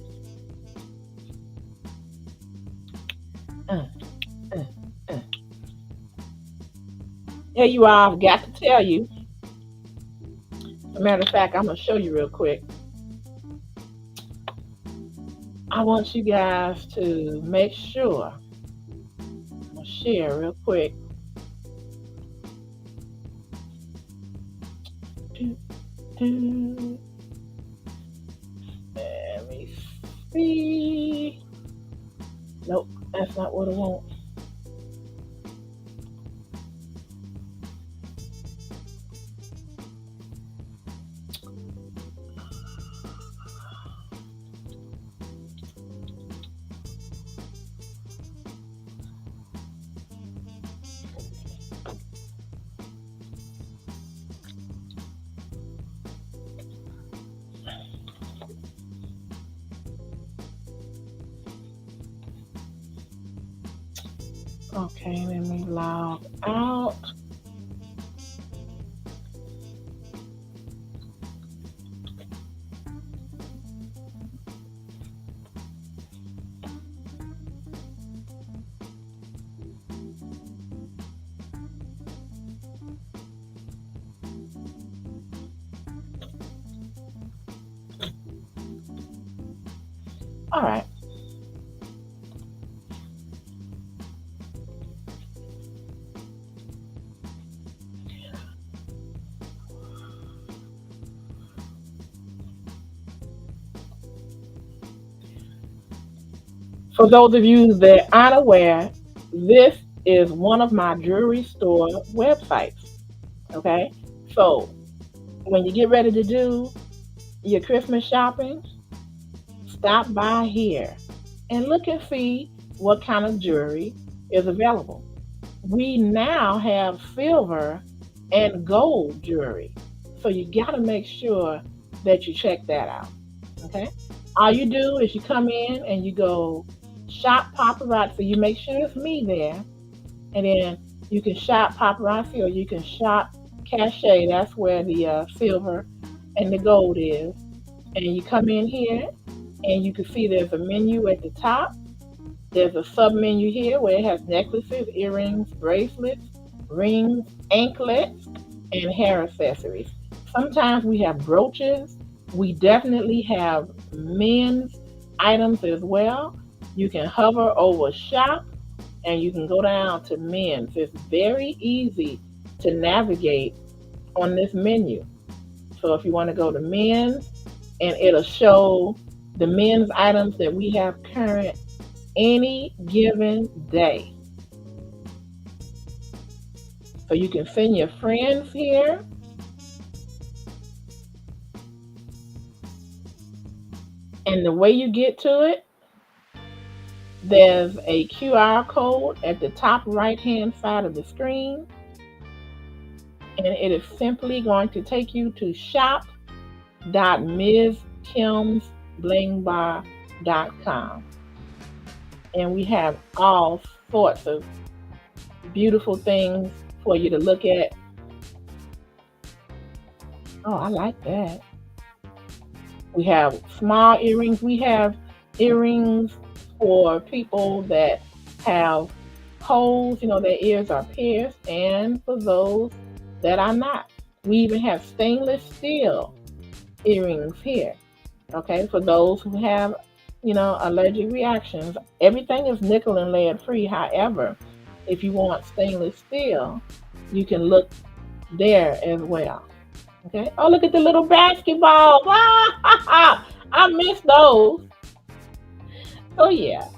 Yeah, you all, I've got to tell you. As a matter of fact, I'm going to show you real quick. I want you guys to make sure. I'm going to share real quick. Let me see. Nope, that's not what I want. Okay, let me log out. All right. For those of you that aren't aware, this is one of my jewelry store websites. Okay, so when you get ready to do your Christmas shopping, stop by here and look and see what kind of jewelry is available. We now have silver and gold jewelry. So you got to make sure that you check that out. Okay? All you do is you come in and you go shop paparazzi. You make sure it's me there. And then you can shop paparazzi or you can shop cachet. That's where the silver and the gold is. And you come in here and you can see there's a menu at the top. There's a sub menu here where it has necklaces, earrings, bracelets, rings, anklets, and hair accessories. Sometimes we have brooches. We definitely have men's items as well. You can hover over shop and you can go down to men's. It's very easy to navigate on this menu. So if you want to go to men's, and it'll show the men's items that we have current any given day. So you can send your friends here. And the way you get to it, there's a QR code at the top right hand side of the screen. And it is simply going to take you to shop.mskimsblingbar.com. And we have all sorts of beautiful things for you to look at. Oh, I like that. We have small earrings. We have earrings for people that have holes, their ears are pierced, and for those that are not. We even have stainless steel earrings here. Okay, for those who have, allergic reactions. Everything is nickel and lead free. However, if you want stainless steel, you can look there as well. Okay. Oh, look at the little basketballs. I miss those. So yeah,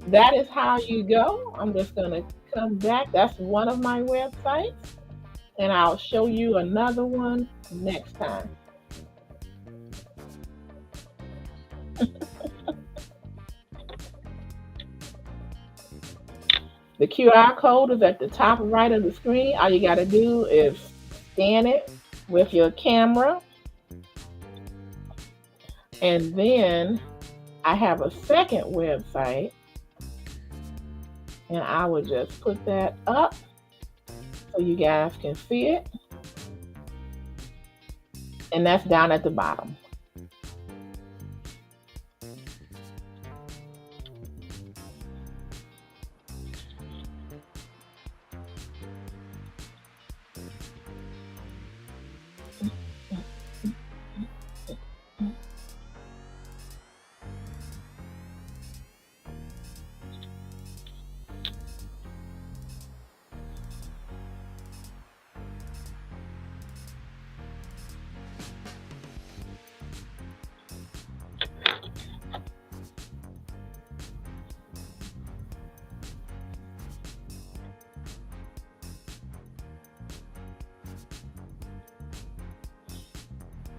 that is how you go. I'm just gonna come back. That's one of my websites, and I'll show you another one next time. The QR code is at the top right of the screen. All you got to do is scan it with your camera. And then I have a second website. And I will just put that up so you guys can see it. And that's down at the bottom.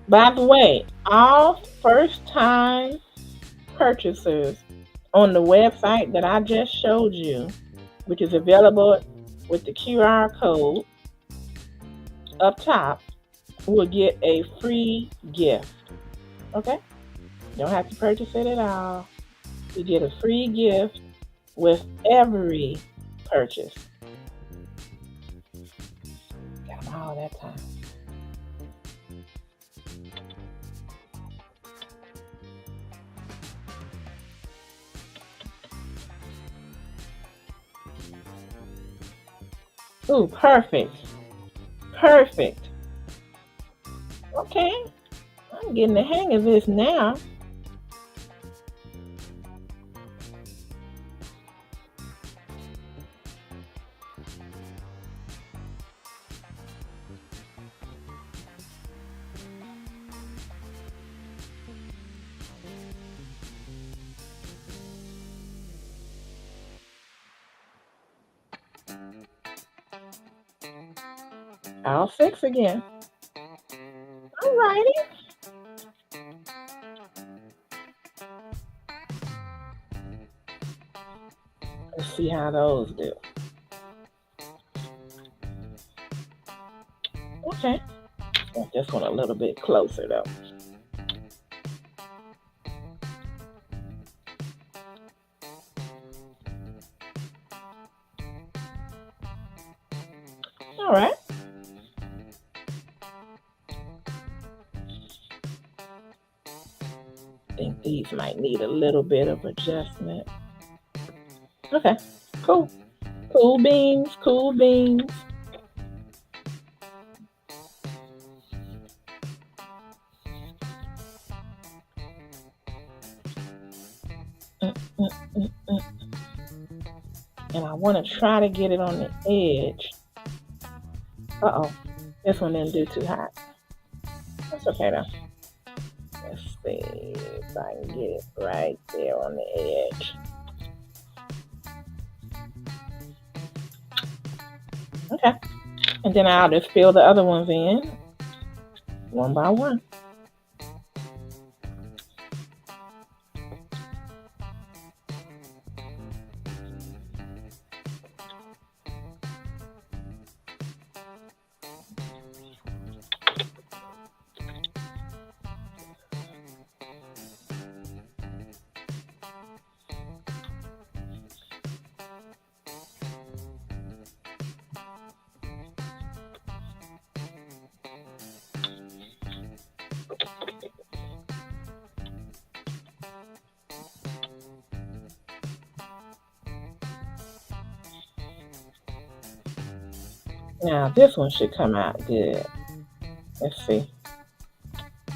By the way, all first time purchasers on the website that I just showed you, which is available with the QR code up top, will get a free gift. Okay? You don't have to purchase it at all. You get a free gift with every purchase. Got them all that time. Ooh, perfect. Perfect. Okay. I'm getting the hang of this now. All six again. All see how those do. Okay. Want this one a little bit closer though. All right. I think these might need a little bit of adjustment. Okay, cool. Cool beans, cool beans. And I want to try to get it on the edge. Uh-oh, this one didn't do too hot. That's okay though. Let's see if I can get it right there on the edge. Okay, and then I'll just fill the other ones in one by one. Now this one should come out good. Let's see.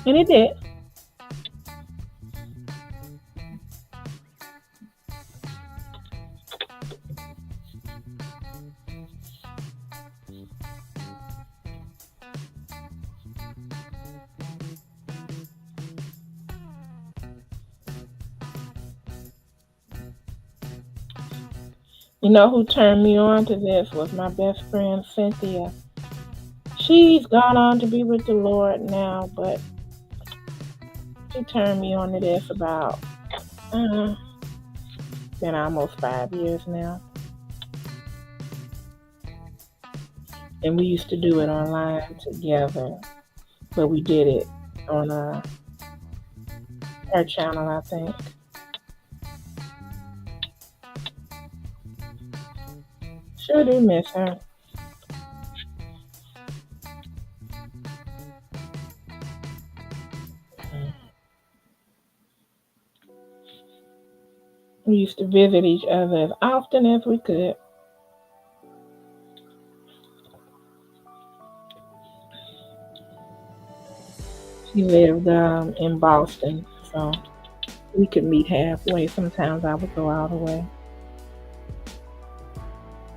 And it did. You know who turned me on to this was my best friend, Cynthia. She's gone on to be with the Lord now, but she turned me on to this about, been almost 5 years now. And we used to do it online together, but we did it on her channel, I think. Sure do miss her. We used to visit each other as often as we could. She lived in Boston, so we could meet halfway. Sometimes I would go all the way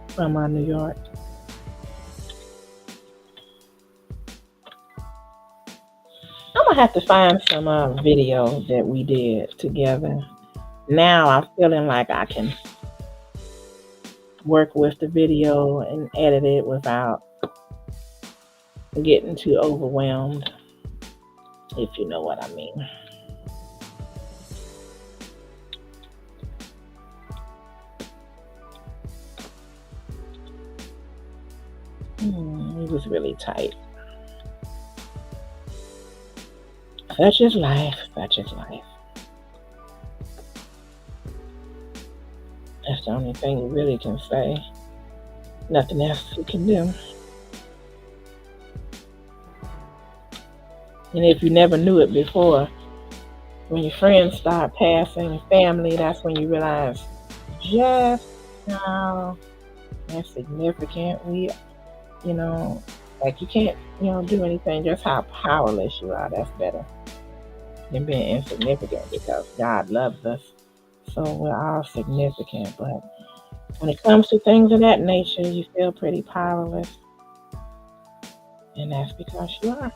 from New York. I'm gonna have to find some video that we did together. Now I'm feeling like I can work with the video and edit it without getting too overwhelmed, if you know what I mean. It was really tight. Such is life, such is life. That's the only thing you really can say. Nothing else you can do. And if you never knew it before, when your friends start passing, family, that's when you realize just how insignificant we, like you can't, do anything, just how powerless you are. That's better than being insignificant, because God loves us. So we're all significant, but when it comes to things of that nature, you feel pretty powerless. And that's because you are.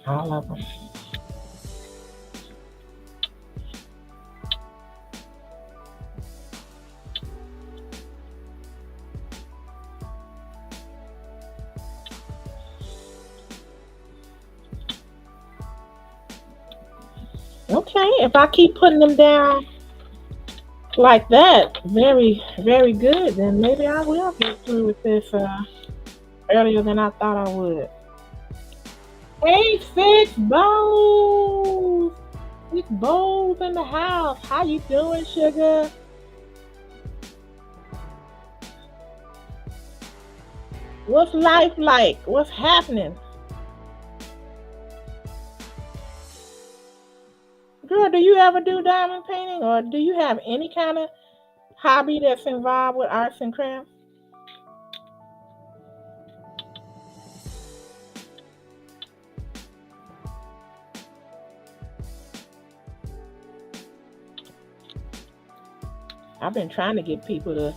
All of them. Okay, if I keep putting them down like that, very, very good, then maybe I will get through with this earlier than I thought I would. Hey, Six Bowls! Six Bowls in the house. How you doing, sugar? What's life like? What's happening? Girl, do you ever do diamond painting or do you have any kind of hobby that's involved with arts and crafts? I've been trying to get people to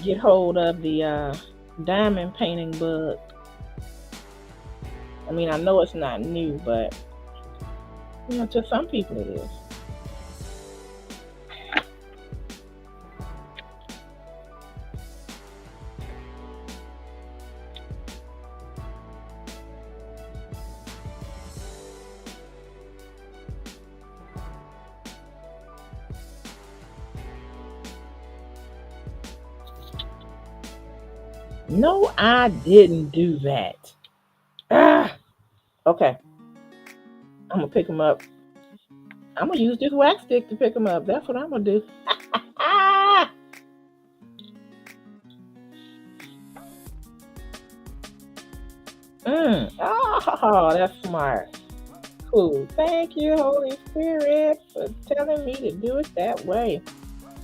get hold of the diamond painting bug. I mean, I know it's not new, but to some people it is. No, I didn't do that. Ah, okay. I'm gonna pick them up. I'm gonna use this wax stick to pick them up. That's what I'm gonna do. Ah! Oh, that's smart. Cool. Thank you, Holy Spirit, for telling me to do it that way.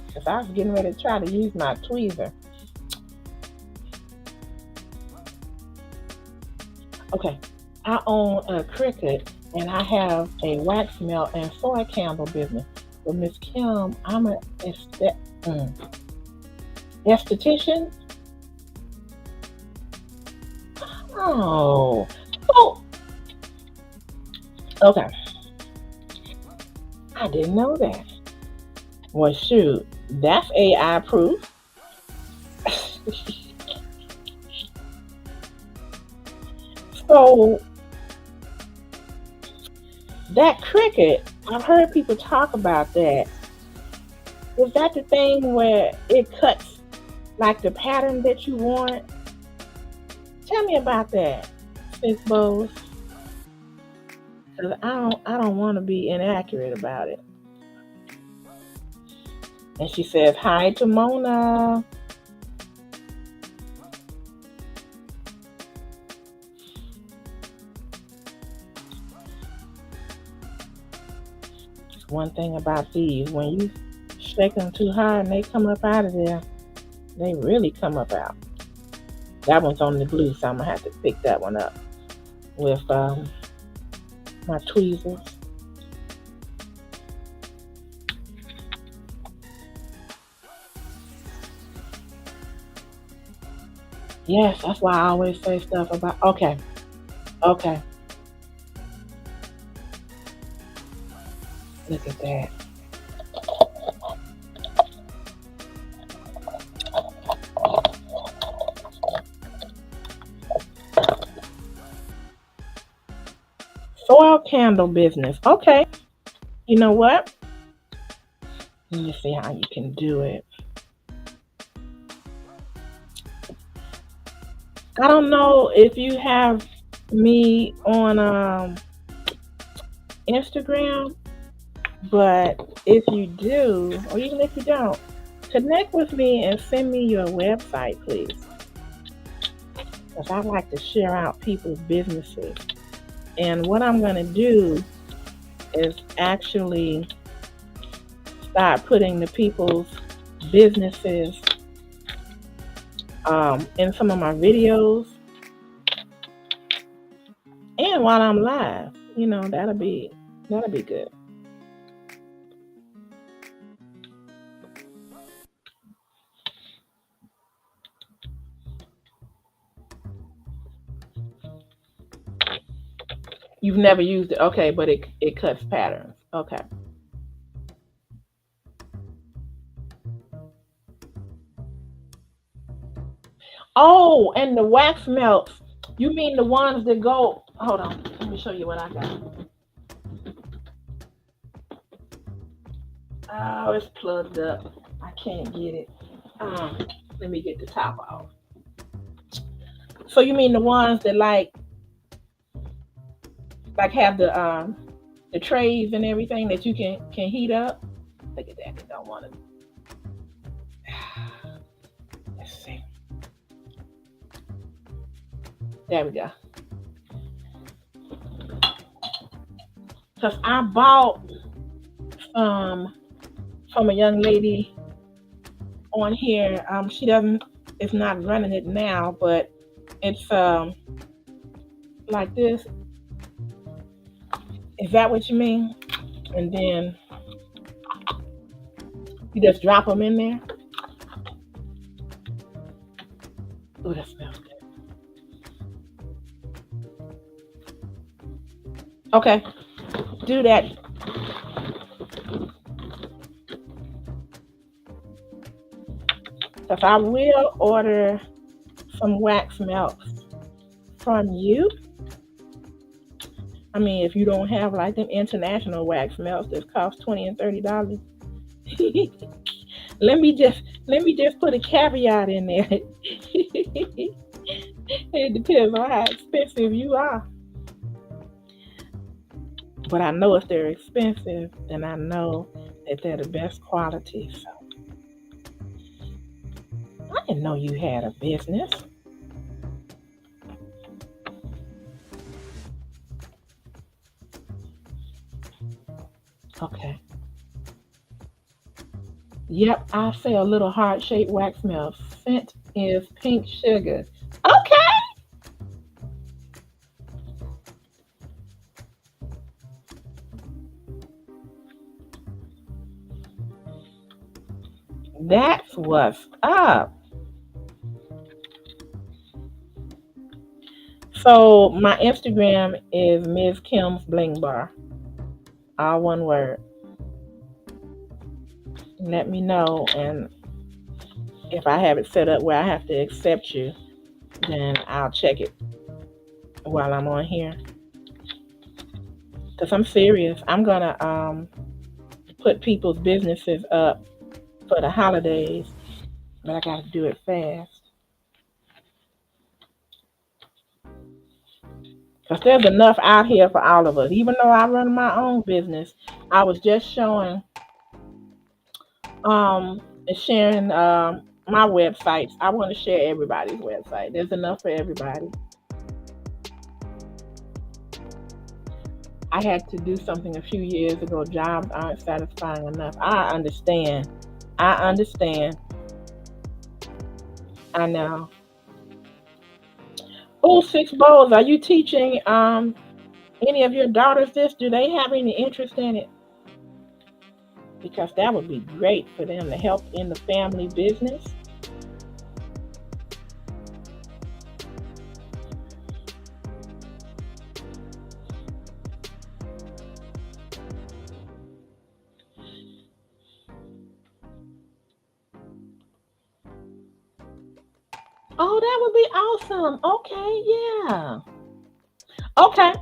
Because I was getting ready to try to use my tweezer. Okay. I own a Cricut and I have a wax melt and soy candle business. But Miss Kim, I'm an esthetician. Oh. Oh. Okay. I didn't know that. Well, shoot, that's AI proof. So that Cricut, I've heard people talk about that. Is that the thing where it cuts like the pattern that you want? Tell me about that, Sis Bowles. Cause I don't want to be inaccurate about it. And she says hi to Mona. One thing about these, when you shake them too hard and they come up out of there, they really come up out. That one's on the glue, so I'm gonna have to pick that one up with my tweezers. Yes, that's why I always say stuff about. Okay. Look at that. Soil candle business. Okay. You know what? Let me see how you can do it. I don't know if you have me on Instagram, but if you do, or even if you don't, connect with me and send me your website, please. Because I like to share out people's businesses. And what I'm going to do is actually start putting the people's businesses in some of my videos. And while I'm live, that'll be good. You've never used it, okay, but it cuts patterns. Okay. Oh, and the wax melts. You mean the ones that go? Hold on, let me show you what I got. Oh, it's plugged up. I can't get it. Um, Let me get the top off. So you mean the ones that like have the trays and everything that you can heat up? Look at that. They don't want to. Let's see. There we go. Cause I bought um from a young lady on here. She doesn't. It's not running it now, but it's like this. Is that what you mean? And then you just drop them in there. Oh, that smells good. Okay, do that. Because I will order some wax melts from you. I mean, if you don't have like them international wax melts that cost $20 and $30, let me just put a caveat in there. It depends on how expensive you are. But I know if they're expensive, then I know that they're the best quality. So I didn't know you had a business. Okay. Yep, I say a little heart-shaped wax melt. Scent is pink sugar. Okay. That's what's up. So my Instagram is Ms. Kim's Bling Bar. All one word. Let me know, and if I have it set up where I have to accept you, then I'll check it while I'm on here. Cause I'm serious. I'm gonna put people's businesses up for the holidays, but I gotta do it fast. Cause there's enough out here for all of us. Even though I run my own business, I was just showing and sharing my websites. I want to share everybody's website. There's enough for everybody. I had to do something a few years ago. Jobs aren't satisfying enough. I understand. I understand. I know. Oh, Six Bowls, are you teaching any of your daughters this? Do they have any interest in it? Because that would be great for them to help in the family business. Oh, that would be awesome. Okay, yeah. Okay.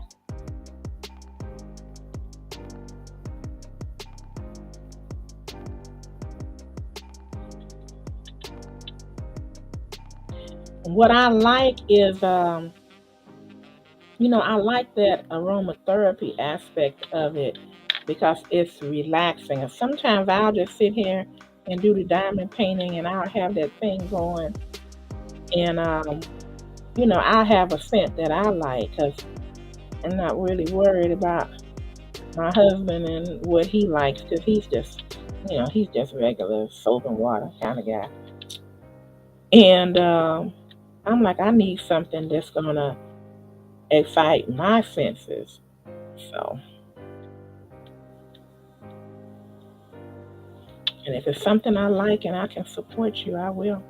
What I like is, I like that aromatherapy aspect of it because it's relaxing. And sometimes I'll just sit here and do the diamond painting and I'll have that thing going. And, I have a scent that I like because I'm not really worried about my husband and what he likes because he's just regular soap and water kind of guy. And I'm like, I need something that's going to excite my senses. So, and if it's something I like and I can support you, I will.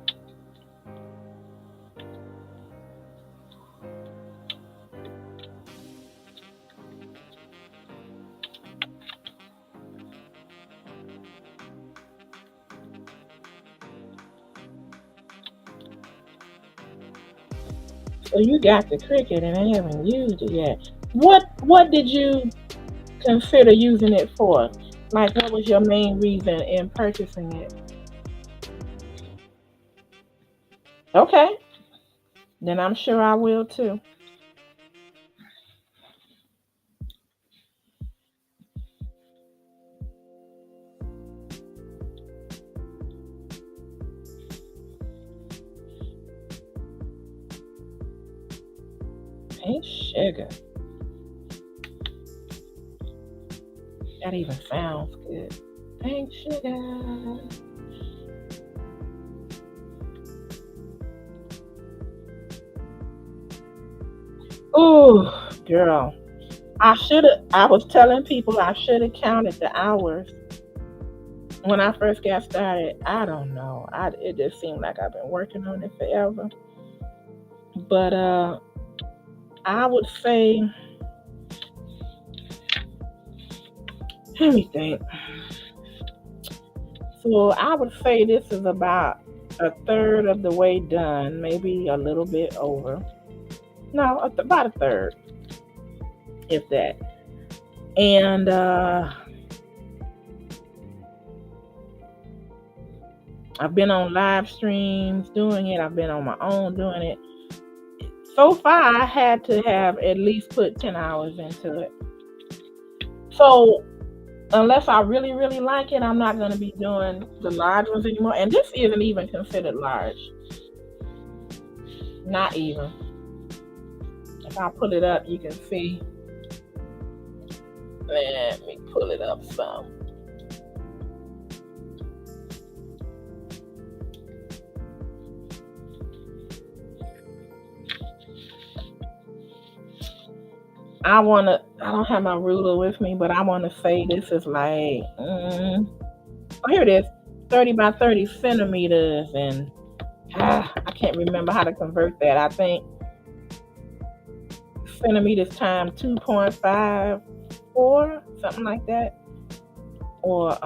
So you got the Cricut and I haven't used it yet. What did you consider using it for? Like, what was your main reason in purchasing it? Okay, then I'm sure I will too. Hey, sugar. That even sounds good. Thanks, sugar. Ooh, girl. I was telling people I should have counted the hours when I first got started. I don't know. It just seemed like I've been working on it forever. But I would say, let me think. So I would say this is about a third of the way done, maybe a little bit over. No, about a third, if that. And I've been on live streams doing it. I've been on my own doing it. So far, I had to have at least put 10 hours into it. So unless I really, really like it, I'm not going to be doing the large ones anymore. And this isn't even considered large. Not even. If I pull it up, you can see. Let me pull it up some. I don't have my ruler with me, but I want to say this is like, oh, here it is, 30 by 30 centimeters. And I can't remember how to convert that. I think centimeters times 2.54, something like that. Or,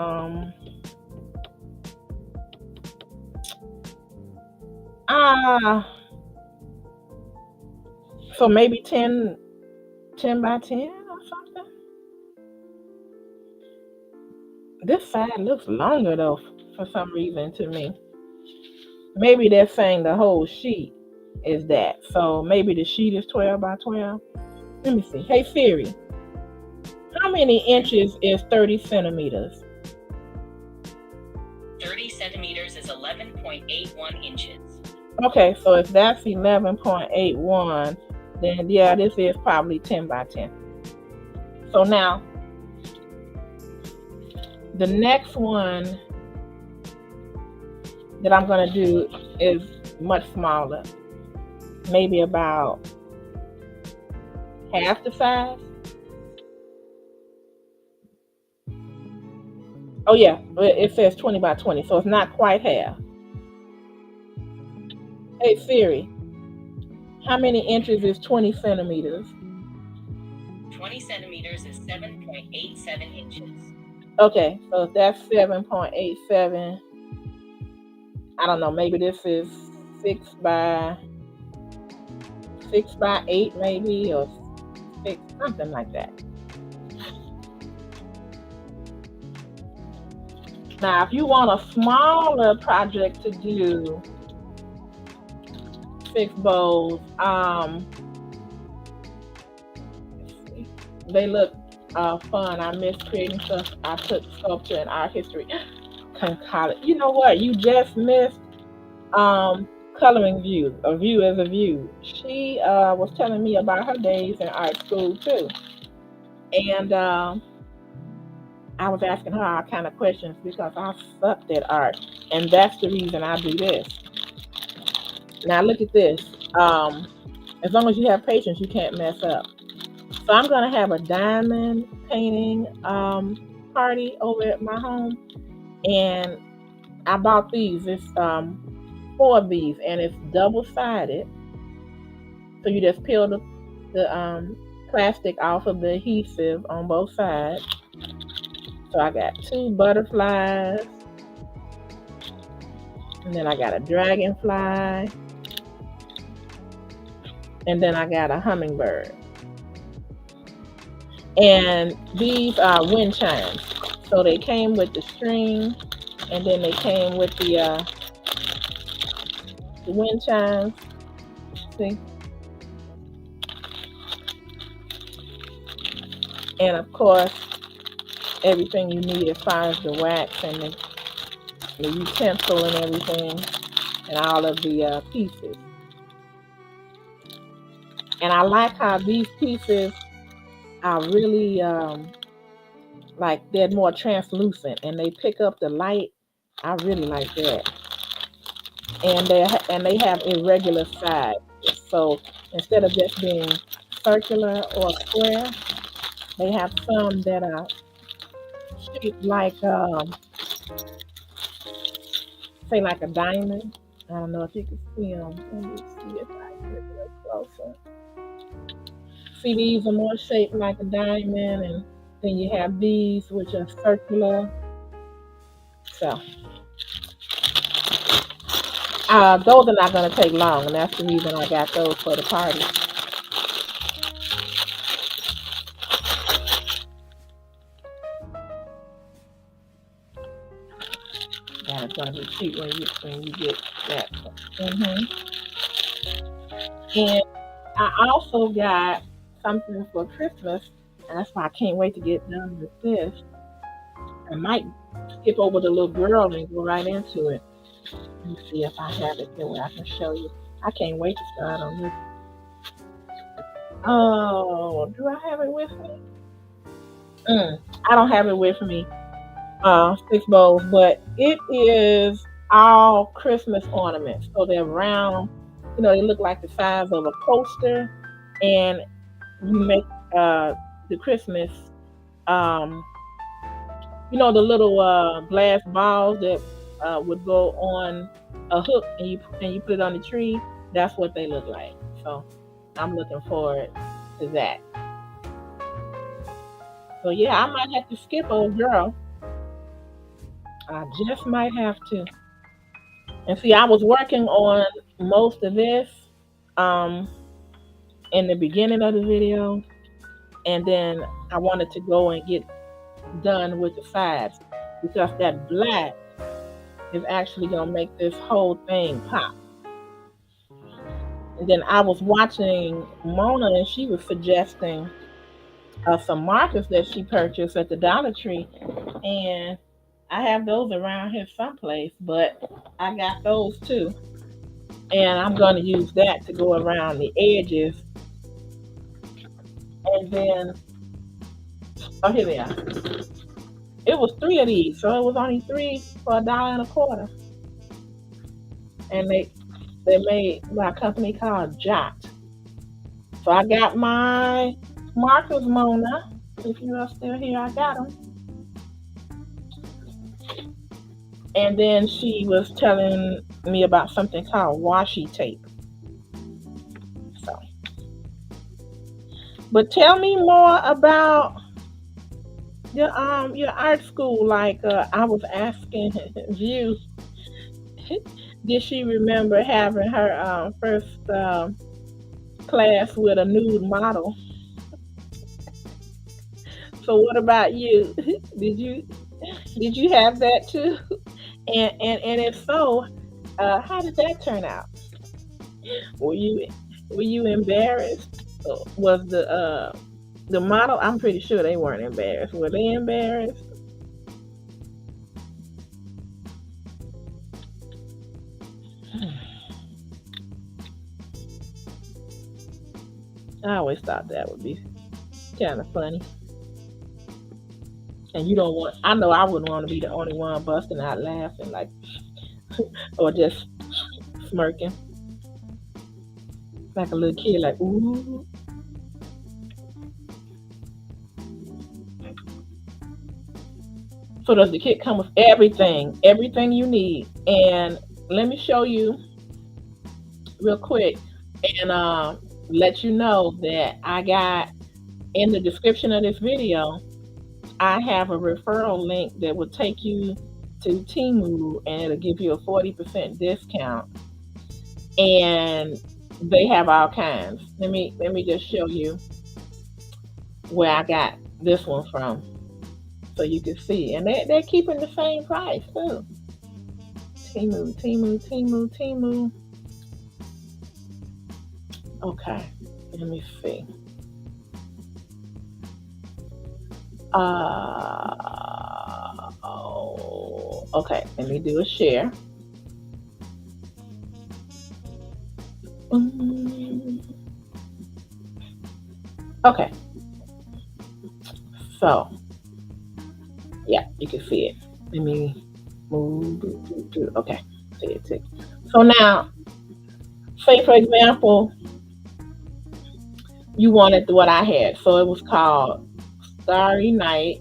so maybe 10 by 10 or something. This side looks longer though for some reason to me. Maybe they're saying the whole sheet is that. So maybe the sheet is 12 by 12. Let me see. Hey Siri, how many inches is 30 centimeters? 30 centimeters is 11.81 inches. Okay, so if that's 11.81, then yeah, this is probably 10 by 10. So now, the next one that I'm going to do is much smaller. Maybe about half the size. Oh yeah, it says 20 by 20, so it's not quite half. Hey Siri, how many inches is 20 centimeters? 20 centimeters is 7.87 inches. Okay, so if that's 7.87, I don't know, maybe this is 6 by 8 maybe, or 6, something like that. Now, if you want a smaller project to do, 6 bowls, they look fun. I miss creating stuff. I took sculpture and art history. You know what? You just missed coloring view. A view is a view. She was telling me about her days in art school too. And I was asking her all kind of questions because I sucked at art. And that's the reason I do this. Now look at this. As long as you have patience, you can't mess up. So I'm going to have a diamond painting party over at my home. And I bought these. It's 4 of these, and it's double-sided. So you just peel the plastic off of the adhesive on both sides. So I got 2 butterflies. And then I got a dragonfly. And then I got a hummingbird. And these are wind chimes. So they came with the string, and then they came with the wind chimes. See, and of course everything you need as far as the wax and the utensil and everything, and all of the pieces. And I like how these pieces are really like they're more translucent and they pick up the light. I really like that. And they have irregular sides. So instead of just being circular or square, they have some that are shaped like say like a diamond. I don't know if you can see them. Let me see if I can get a little closer. See, these are more shaped like a diamond, and then you have these which are circular. So those are not going to take long, and that's the reason I got those for the party. That is going to be cute when you get that. And I also got something for Christmas, and that's why I can't wait to get done with this. I might skip over the little girl and go right into it. Let me see if I have it here where I can show you. I can't wait to start on this. Oh, do I have it with me? I don't have it with me. 6 bowls, but it is all Christmas ornaments. So they're round, they look like the size of a coaster, and you make the Christmas, the little glass balls that would go on a hook, and you put it on the tree. That's what they look like. So I'm looking forward to that. So yeah, I might have to skip old girl. I just might have to. And see, I was working on most of this in the beginning of the video, and then I wanted to go and get done with the sides because that black is actually gonna make this whole thing pop. And then I was watching Mona, and she was suggesting some markers that she purchased at the Dollar Tree, and I have those around here someplace, but I got those too. And I'm going to use that to go around the edges. And then, oh, here they are. It was 3 of these, so it was only 3 for $1.25. And they made by a company called Jot. So I got my markers, Mona. If you are still here, I got them. And then she was telling me about something called washi tape. So, but tell me more about your art school. Like I was asking you, did she remember having her first class with a nude model? So what about you? Did you have that too? And if so, how did that turn out? Were you embarrassed? Was the model? I'm pretty sure they weren't embarrassed. Were they embarrassed? I always thought that would be kind of funny. And you don't want, I know I wouldn't want to be the only one busting out laughing, like, or just smirking. Like a little kid, like, ooh. So does the kit come with everything you need? And let me show you real quick and let you know that I got in the description of this video, I have a referral link that will take you to Temu, and it'll give you a 40% discount. And they have all kinds. Let me just show you where I got this one from. so you can see. And they're keeping the same price too. Temu, Temu, Temu, Temu. Okay, let me see. Okay, let me do a share. Okay, so yeah, you can see it. Let me move. Okay, see it. So now, say for example, you wanted what I had. So it was called Starry Night.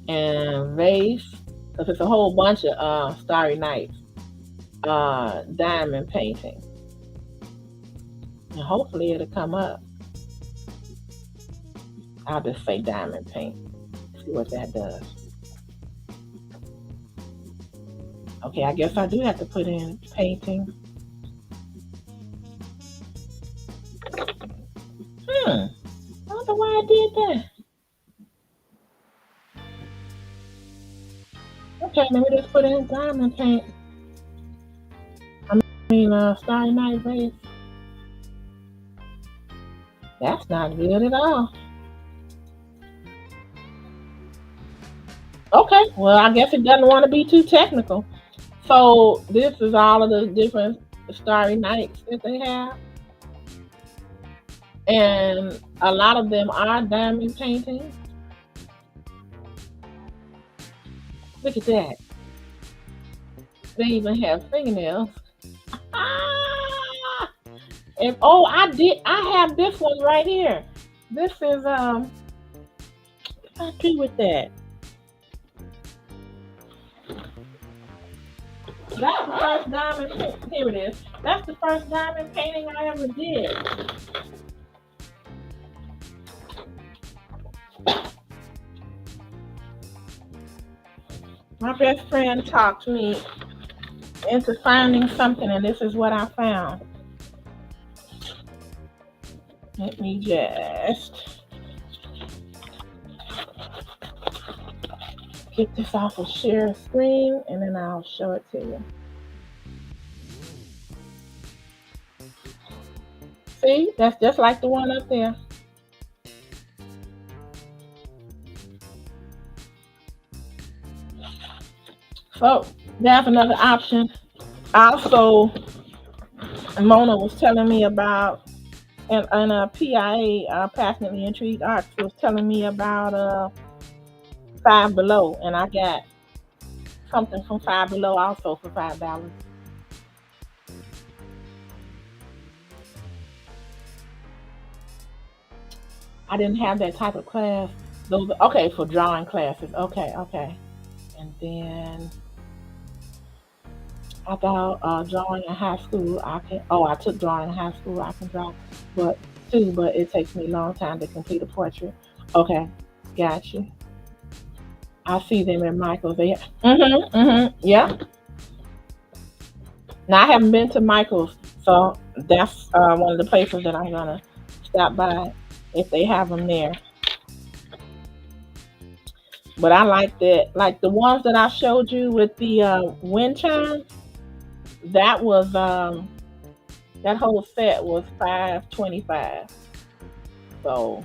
And vase, because it's a whole bunch of Starry Nights diamond painting. And hopefully it'll come up. I'll just say diamond paint. See what that does. Okay, I guess I do have to put in painting. I don't know why I did that. Okay, let me just put in diamond paint. I mean, Starry Night vase. That's not good at all. Okay, well, I guess it doesn't want to be too technical. So this is all of the different Starry Nights that they have. And a lot of them are diamond paintings. Look at that. They even have fingernails. And I have this one right here. This is what did I do with that? That's the first diamond. Here it is. That's the first diamond painting I ever did. My best friend talked me into finding something, and this is what I found. Let me just get this off of share screen, and then I'll show it to you. See, that's just like the one up there. So that's another option. Also, Mona was telling me about, and PIA, Passionately Intrigued Arts, was telling me about Five Below, and I got something from Five Below also for $5. I didn't have that type of class. Those okay for drawing classes. Okay. And then I thought drawing in high school I took drawing in high school. I can draw, but it takes me a long time to complete a portrait. Okay, got you. I see them at Michael's. Yeah. Now I haven't been to Michael's, so that's one of the places that I'm gonna stop by if they have them there. But I like that, like the ones that I showed you with the wind chime. That was that whole set was $5.25. So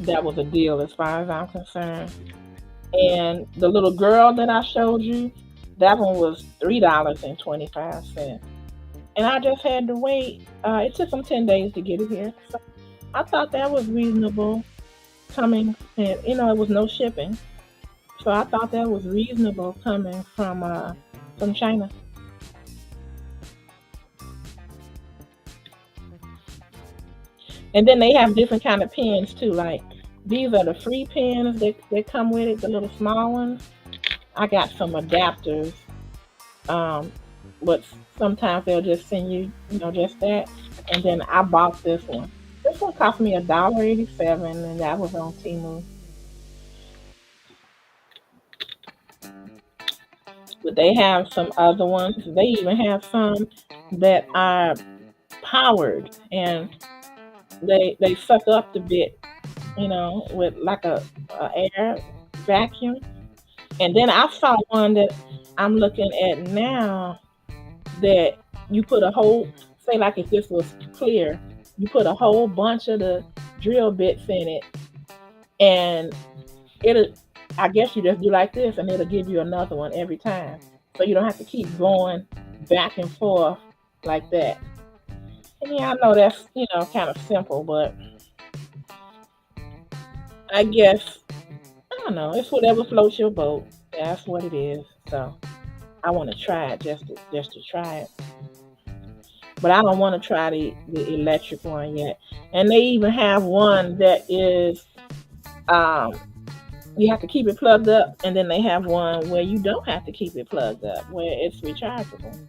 that was a deal as far as I'm concerned. And the little girl that I showed you, that one was $3.25. And I just had to wait. It took them 10 days to get it here. So I thought that was reasonable coming, and it was no shipping. So I thought that was reasonable coming from China. And then they have different kind of pens too. Like these are the free pens that come with it, the little small ones. I got some adapters, but sometimes they'll just send you, just that. And then I bought this one. This one cost me $1.87, and that was on Temu. But they have some other ones. They even have some that are powered, and they suck up the bit, with like a air vacuum. And then I saw one that I'm looking at now that you put a whole, say like if this was clear, you put a whole bunch of the drill bits in it, and it'll, I guess you just do like this, and it'll give you another one every time, so you don't have to keep going back and forth like that. And yeah, I know that's kind of simple, but I guess I don't know. It's whatever floats your boat. That's what it is. So I want to try it just to try it. But I don't want to try the electric one yet. And they even have one that is you have to keep it plugged up, and then they have one where you don't have to keep it plugged up, where it's rechargeable.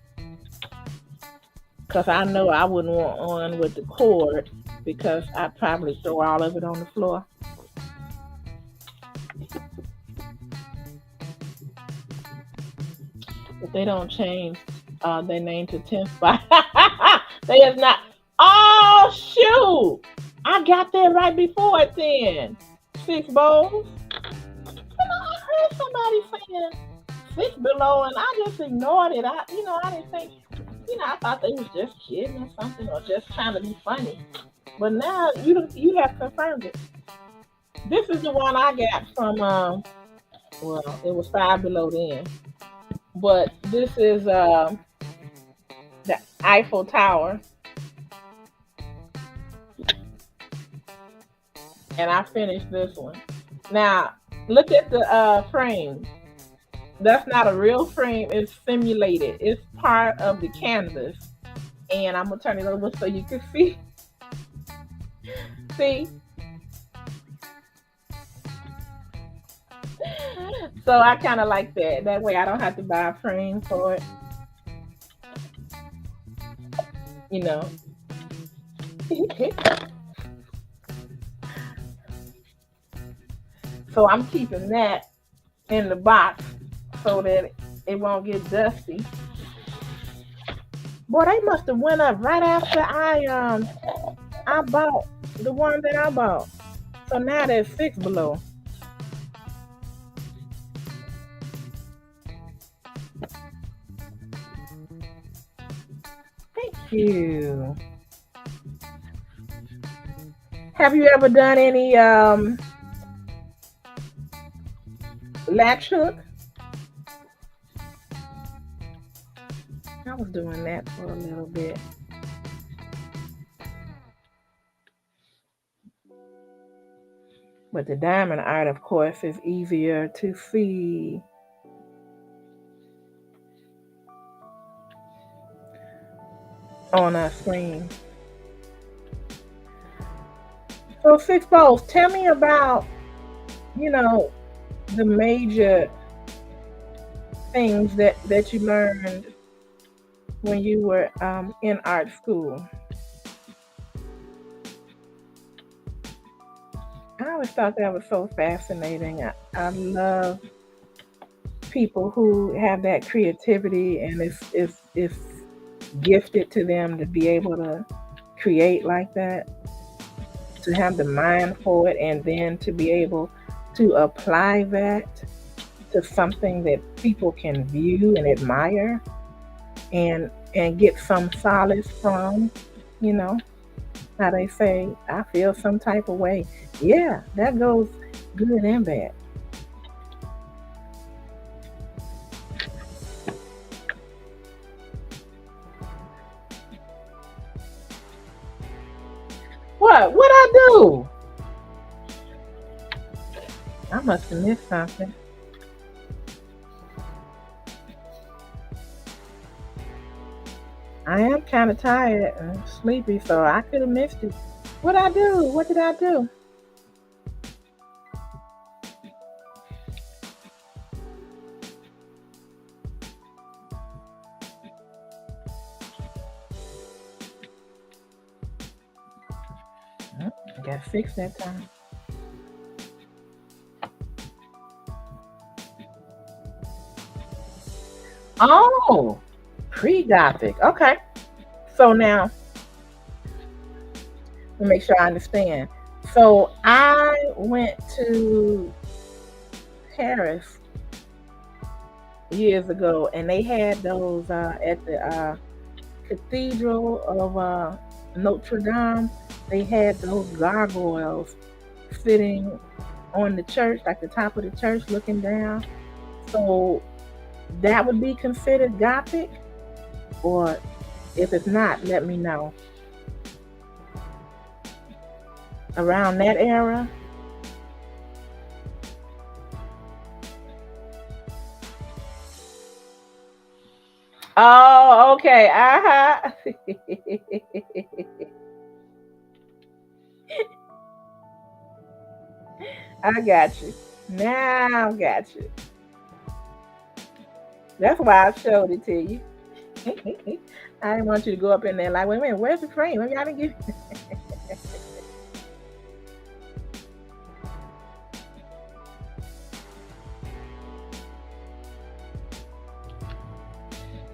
Because I know I wouldn't want one with the cord, because I'd probably throw all of it on the floor. If they don't change their name to 10 Spot, they have not. Oh shoot! I got that right before it then. 6 bowls. I heard somebody saying 6 below, and I just ignored it. I didn't think. I thought they was just kidding or something, or just trying to be funny. But now you have confirmed it. This is the one I got from. Well, it was 5 below then. But this is the Eiffel Tower. And I finished this one. Now, look at the frame. That's not a real frame. It's simulated. It's part of the canvas. And I'm going to turn it over so you can see. See? So I kind of like that. That way I don't have to buy a frame for it. So I'm keeping that in the box so that it won't get dusty. Boy, they must have went up right after I bought the one that I bought. So now there's 6 below. Thank you. Have you ever done any latch hook? I was doing that for a little bit. But the diamond art, of course, is easier to see. On our screen. So 6 bowls, tell me about, the major things that you learned when you were in art school. I always thought that was so fascinating. I love people who have that creativity, and it's gifted to them to be able to create like that, to have the mind for it, and then to be able to apply that to something that people can view and admire and get some solace from. How they say, I feel some type of way. Yeah, that goes good and bad. What'd I do? I must have missed something. I am kind of tired and sleepy, so I could have missed it. What'd I do? What did I do? I got fixed that time. Oh, pre-Gothic. Okay. So now, to make sure I understand. So I went to Paris years ago, and they had those at the Cathedral of Notre Dame. They had those gargoyles sitting on the church, like the top of the church, looking down. So that would be considered Gothic, or if it's not, let me know. Around that era. Oh, okay. Uh huh. I got you. Now I got you. That's why I showed it to you. I didn't want you to go up in there like, wait a minute, where's the frame? Maybe I didn't give.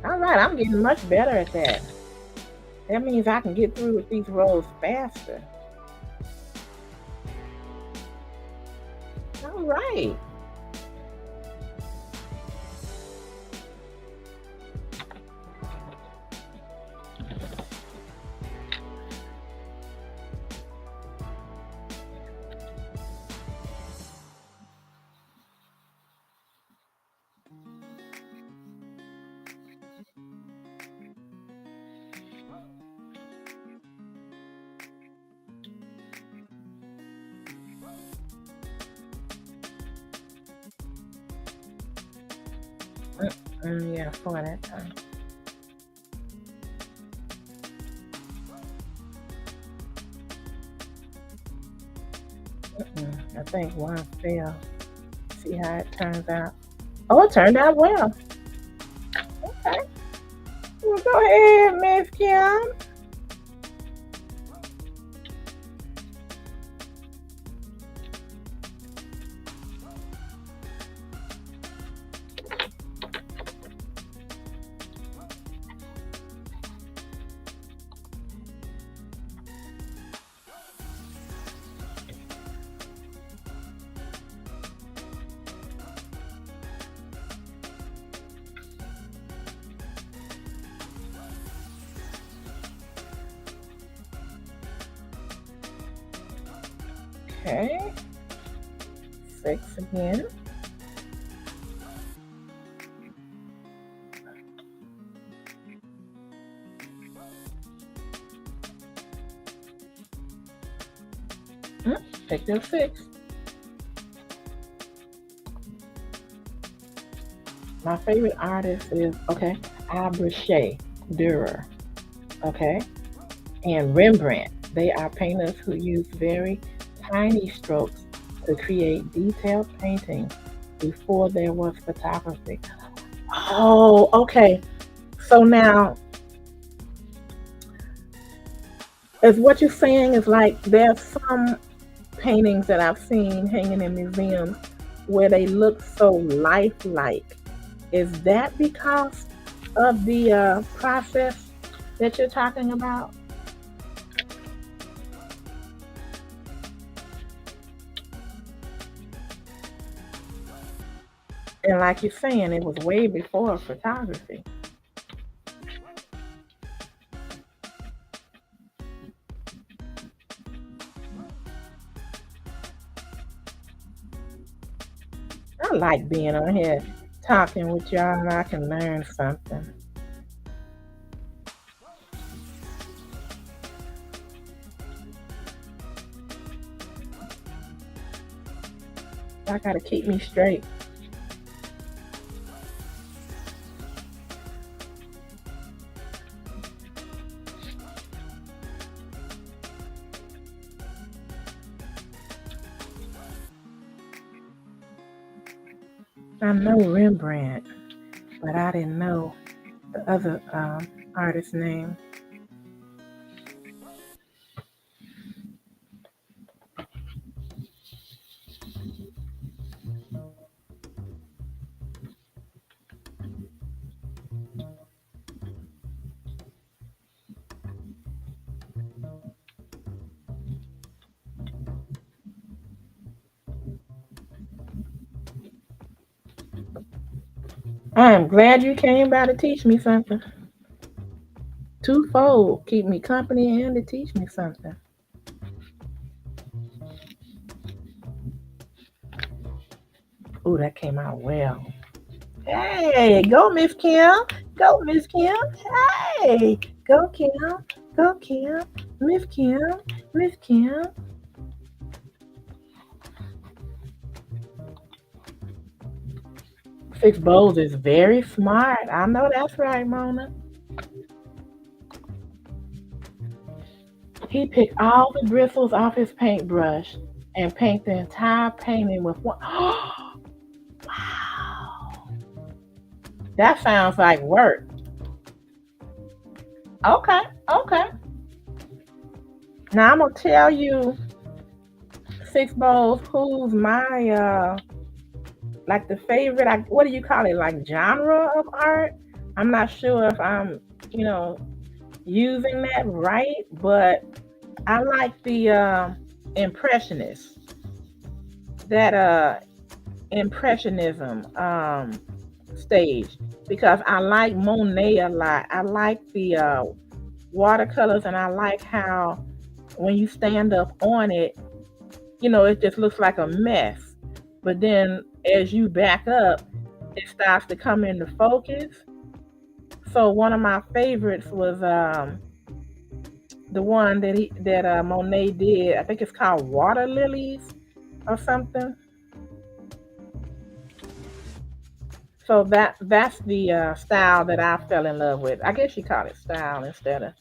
All right, I'm getting much better at that. That means I can get through with these rows faster. All right. Yeah, for that time. I think one failed. See how it turns out. Oh, it turned out well. Okay. Well, go ahead, Miss Kim. Okay. 6 again. Take your 6. My favorite artist is, okay, Abrichet Dürer, okay, and Rembrandt. They are painters who use very tiny strokes to create detailed paintings before there was photography. Oh, okay. So now, is what you're saying is like there's some paintings that I've seen hanging in museums where they look so lifelike. Is that because of the process that you're talking about? And like you're saying, it was way before photography. I like being on here talking with y'all and I can learn something. Y'all gotta keep me straight. I know Rembrandt, but I didn't know the other artist's name. I am glad you came by to teach me something. Twofold, keep me company and to teach me something. Ooh, that came out well. Hey, go Miss Kim. Go Miss Kim. Hey, go Kim. Go Kim. Miss Kim. Miss Kim. Six Bowls is very smart. I know that's right, Mona. He picked all the bristles off his paintbrush and paint the entire painting with one. Wow. That sounds like work. Okay, okay. Now I'm gonna tell you, Six Bowls, who's my like the favorite. What do you call it? Like genre of art? I'm not sure if I'm, you know, using that right, but I like the impressionists. That impressionism stage because I like Monet a lot. I like the watercolors, and I like how when you stand up on it, it just looks like a mess. But then as you back up, it starts to come into focus. So one of my favorites was the one that Monet did. I think it's called Water Lilies or something. So that's the style that I fell in love with. I guess you call it style instead of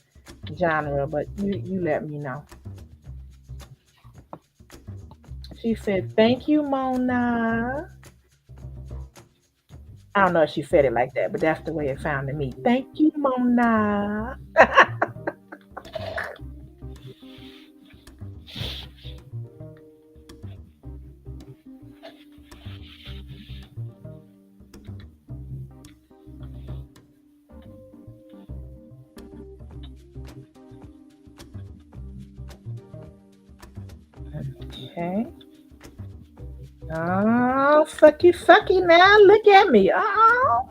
genre, but you let me know. She said, "Thank you, Mona." I don't know if she said it like that, but that's the way it sounded to me. Thank you, Mona. Okay. Oh, sucky, sucky now. Look at me. Oh.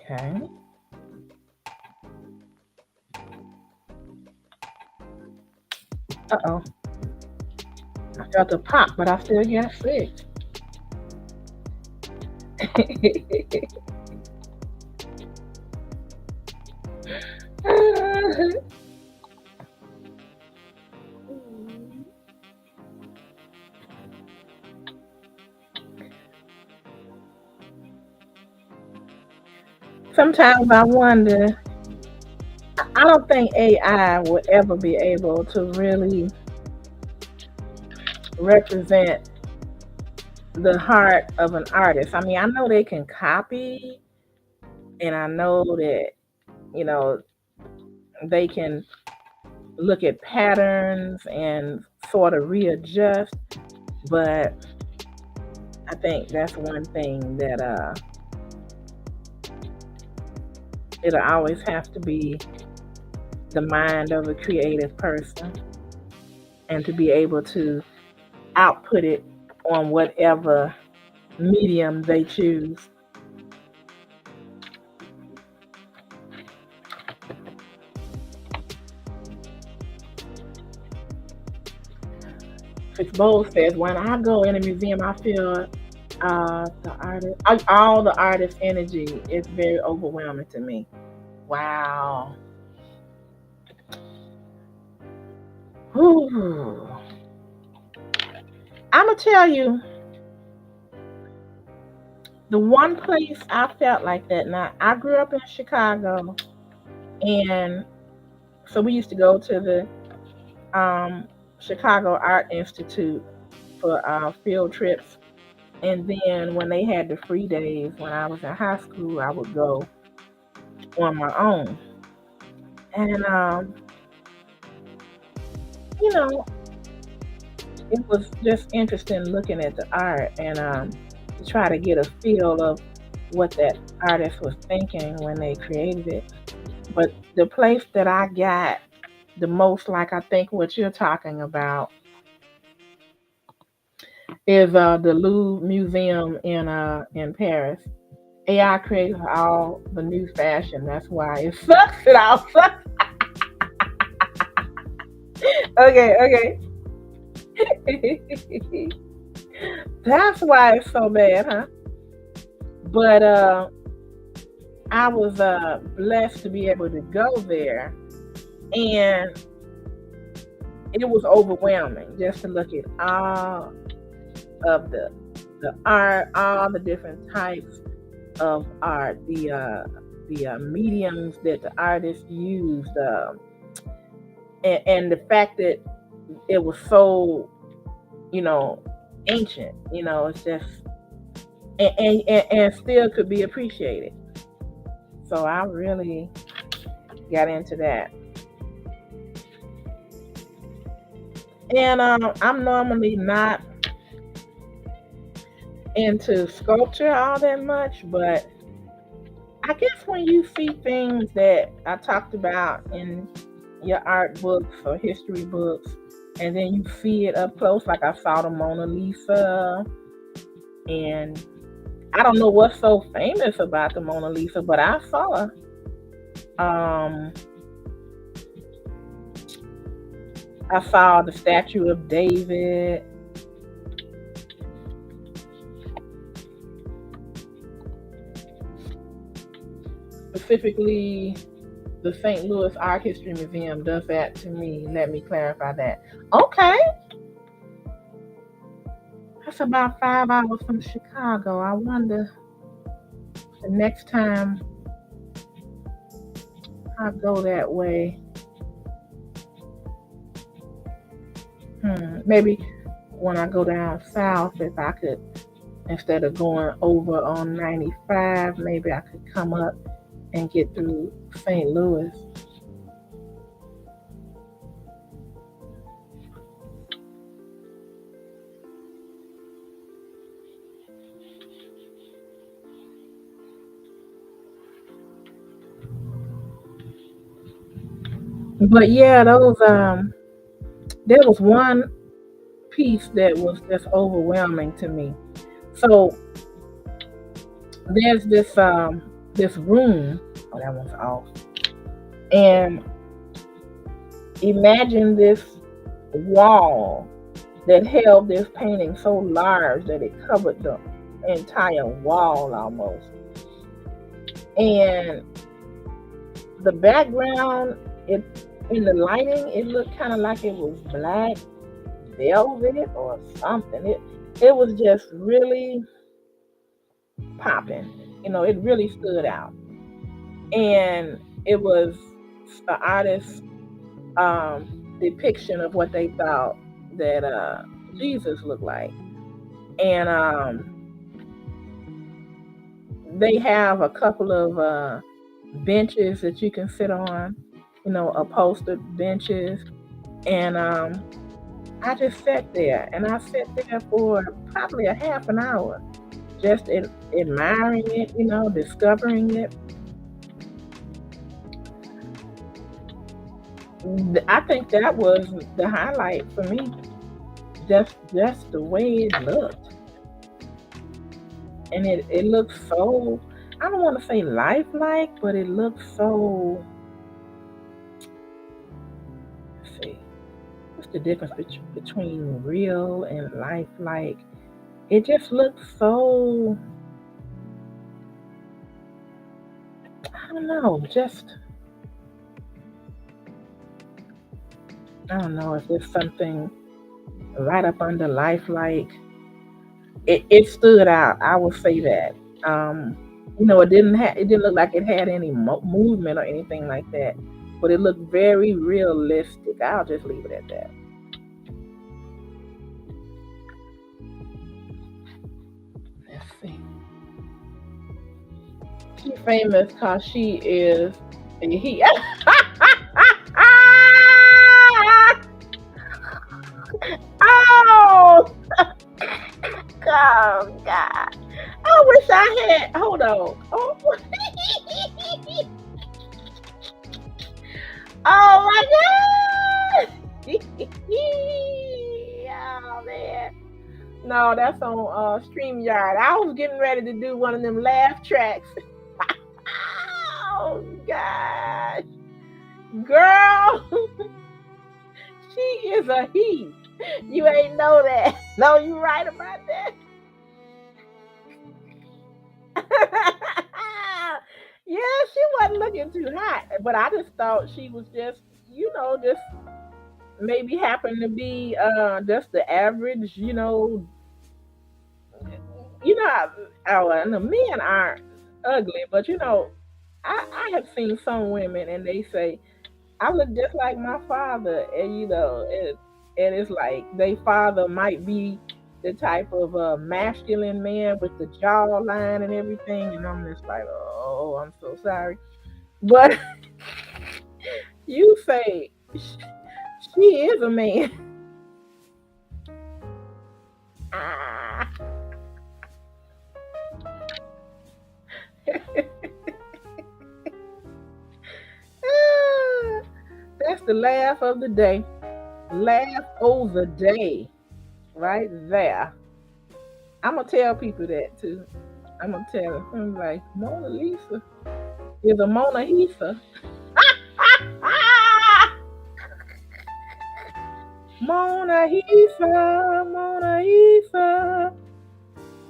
Okay. Uh-oh. I felt a pop, but I still got sick. Sometimes I wonder, I don't think AI will ever be able to really represent the heart of an artist. I mean, I know they can copy, and I know that, you know, they can look at patterns and sort of readjust, but I think that's one thing that it'll always have to be the mind of a creative person and to be able to output it on whatever medium they choose. Fitzbowl says, when I go in a museum, I feel all the artist energy is very overwhelming to me. Wow. Whew. I'm gonna tell you, the one place I felt like that. Now, I grew up in Chicago, and so we used to go to the Chicago Art Institute for field trips. And then when they had the free days when I was in high school, I would go on my own. And, you know, it was just interesting looking at the art and to try to get a feel of what that artist was thinking when they created it. But the place that I got the most, like I think what you're talking about, is the Louvre Museum in Paris. AI creates all the new fashion. That's why it sucks. It all sucks. Okay, okay. That's why it's so bad, huh? But I was blessed to be able to go there, and it was overwhelming just to look at all of the art, all the different types of art, the mediums that the artists used, and the fact that it was so, you know, ancient. You know, it's just and still could be appreciated. So I really got into that. And I'm normally not into sculpture all that much, but I guess when you see things that I talked about in your art books or history books, and then you see it up close, like I saw the Mona Lisa, and I don't know what's so famous about the Mona Lisa, but I saw I saw the statue of David. Specifically, the St. Louis Art History Museum does that to me. Let me clarify that. Okay. That's about 5 hours from Chicago. I wonder the next time I go that way. Maybe when I go down south, if I could, instead of going over on 95, maybe I could come up and get through St. Louis. But yeah, those there was one piece that was just overwhelming to me. So there's this room. Oh, that one's off. And imagine this wall that held this painting so large that it covered the entire wall almost. And the background, it in the lighting, it looked kind of like it was black velvet or something. It was just really popping. You know, it really stood out. And it was an artist's depiction of what they thought that Jesus looked like. And they have a couple of benches that you can sit on, you know, upholstered benches. And I just sat there, and I sat there for probably a half an hour, just admiring it, you know, discovering it. I think that was the highlight for me, just the way it looked. And it looked so, I don't want to say lifelike, but it looked so, let's see, what's the difference between real and lifelike? It just looked so, I don't know, just, I don't know if there's something right up under lifelike. It stood out. I will say that. You know, it didn't look like it had any movement or anything like that, but it looked very realistic. I'll just leave it at that. Let's see. She's famous because she is a he. Oh I had. Hold on. Oh, oh my God. Oh man. No, that's on StreamYard. I was getting ready to do one of them laugh tracks. Oh gosh. Girl, she is a he. You ain't know that. No, you right about that. Yeah, she wasn't looking too hot, but I just thought she was just, just maybe happened to be just the average, and the men aren't ugly, but I have seen some women and they say I look just like my father, and and it's like they father might be the type of masculine man with the jawline and everything, and I'm just like, oh, I'm so sorry, but you say she is a man. Ah. That's the laugh of the day. Laugh over day. Right there. I'm going to tell people that too. I'm going to tell them. I'm like, Mona Lisa is a Mona Lisa. Mona Lisa, Mona Lisa,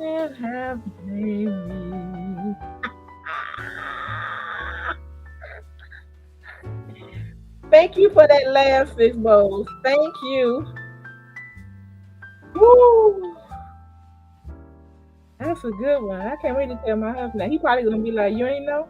and have me. Thank you for that laugh, Six Bowls. Thank you. Woo. That's a good one. I can't wait to tell my husband. He probably gonna be like, you ain't know?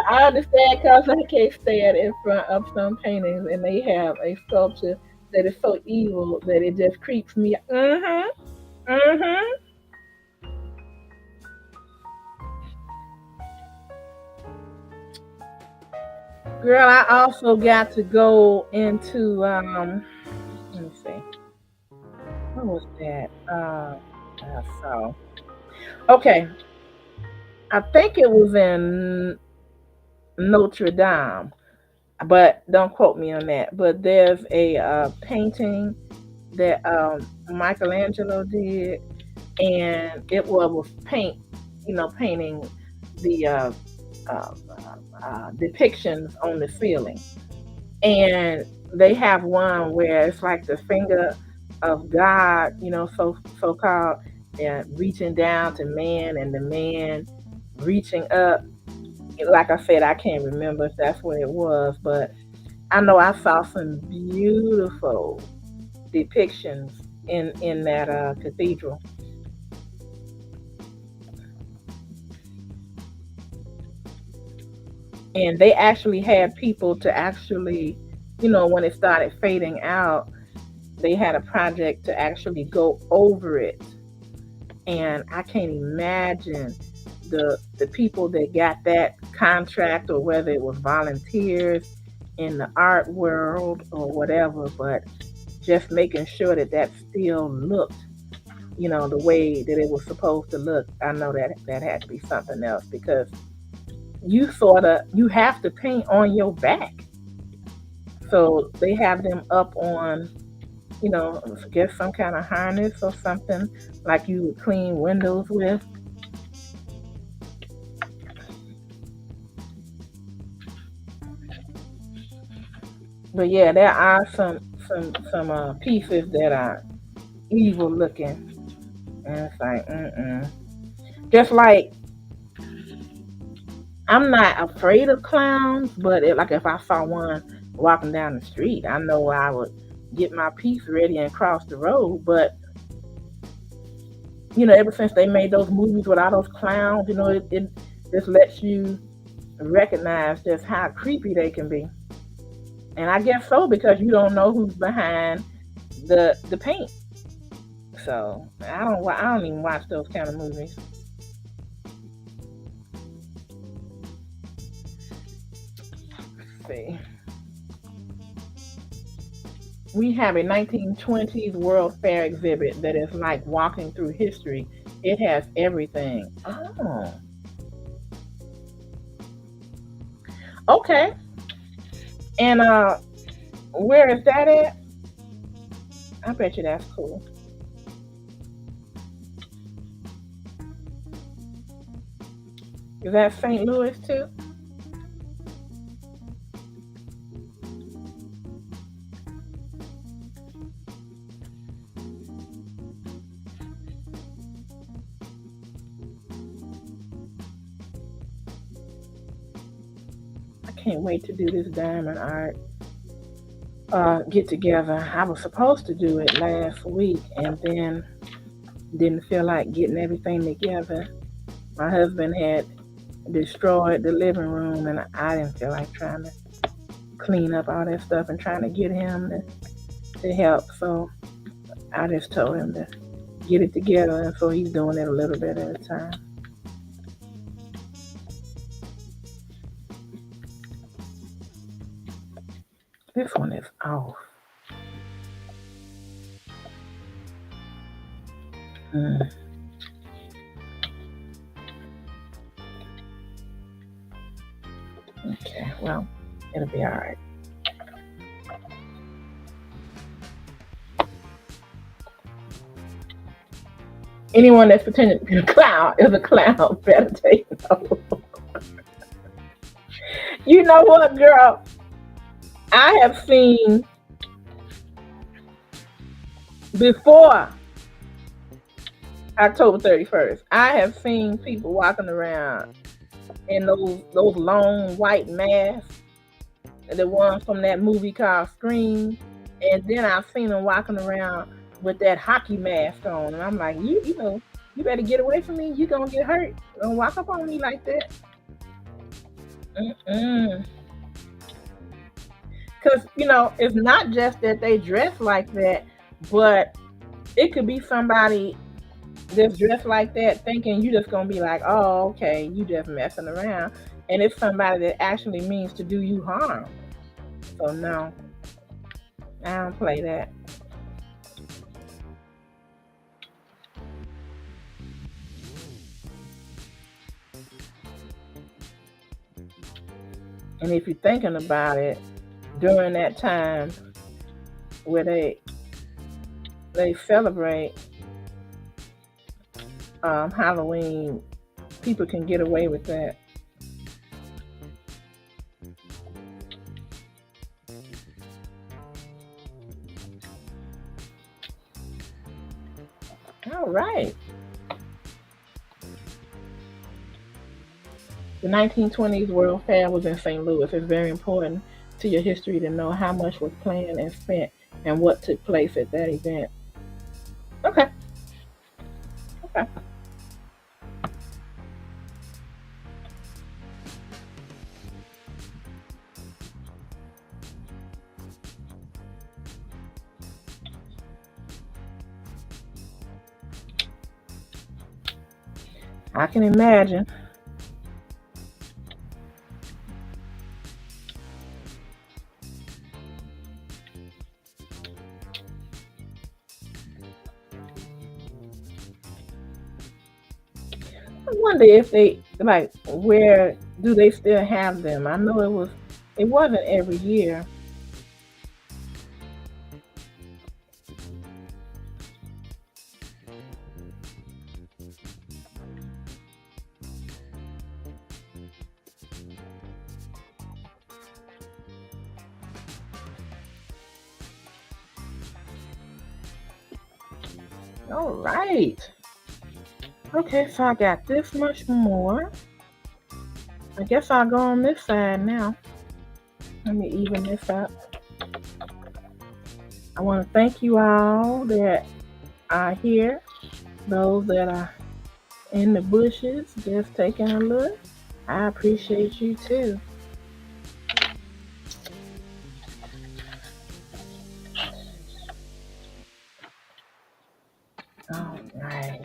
I understand because I can't stand in front of some paintings and they have a sculpture that is so evil that it just creeps me out. Girl, I also got to go into let me see. What was that? So okay. I think it was in Notre Dame, but don't quote me on that. But there's a painting that Michelangelo did, and it was painting the depictions on the ceiling, and they have one where it's like the finger of God, so called, and reaching down to man, and the man reaching up. Like I said, I can't remember if that's what it was, but I know I saw some beautiful depictions in that cathedral. And they actually had people to actually, when it started fading out, they had a project to actually go over it. And I can't imagine the people that got that contract, or whether it was volunteers in the art world or whatever, but just making sure that still looked, the way that it was supposed to look. I know that had to be something else, because you have to paint on your back. So they have them up on, get some kind of harness or something like you would clean windows with. But yeah, there are some pieces that are evil looking, and it's like, just like, I'm not afraid of clowns, but if I saw one walking down the street, I know I would get my piece ready and cross the road. But ever since they made those movies with all those clowns, it just lets you recognize just how creepy they can be. And I guess so, because you don't know who's behind the paint. So I don't even watch those kind of movies. see. We have a 1920s World Fair exhibit that is like walking through history. It has everything. Oh, okay. And where is that at? I bet you that's cool. Is that St. Louis too? I can't wait to do this diamond art get together. I was supposed to do it last week and then didn't feel like getting everything together. My husband had destroyed the living room and I didn't feel like trying to clean up all that stuff and trying to get him to help. So I just told him to get it together, and so he's doing it a little bit at a time. This one is off. Okay, well, it'll be all right. Anyone that's pretending to be a clown is a clown. Better take note. You know what, girl? I have seen before October 31st. I have seen people walking around in those long white masks, the ones from that movie called Scream, and then I've seen them walking around with that hockey mask on, and I'm like, you know, you better get away from me. You gonna get hurt. Don't walk up on me like that. Because you know, it's not just that they dress like that, but it could be somebody that's dressed like that thinking you just gonna be like, oh, okay, you just messing around, and it's somebody that actually means to do you harm. So no, I don't play that. And if you're thinking about it, during that time where they celebrate Halloween, people can get away with that. All right. The 1920s World Fair was in St. Louis. It's very important to your history to know how much was planned and spent and what took place at that event. Okay. Okay. I can imagine. I wonder if they like where do they still have them? I know it wasn't every year. All right. Okay, so I got this much more. I guess I'll go on this side now. Let me even this up. I want to thank you all that are here, those that are in the bushes just taking a look. I appreciate you too. All right.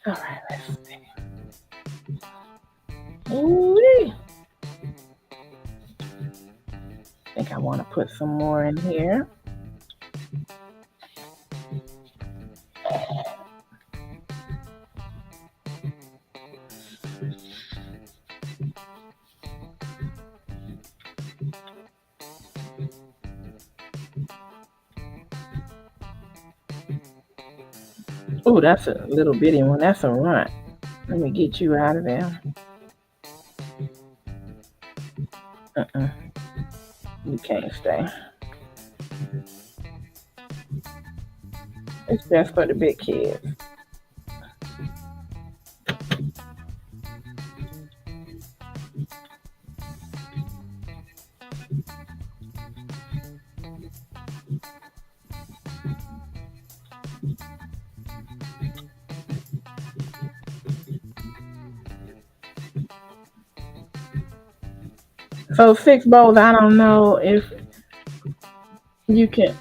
All right, let's see. Ooh-wee. I think I want to put some more in here. Oh, that's a little bitty one. That's a runt. Let me get you out of there. You can't stay. It's just for the big kids. So 6 bowls, I don't know if you can.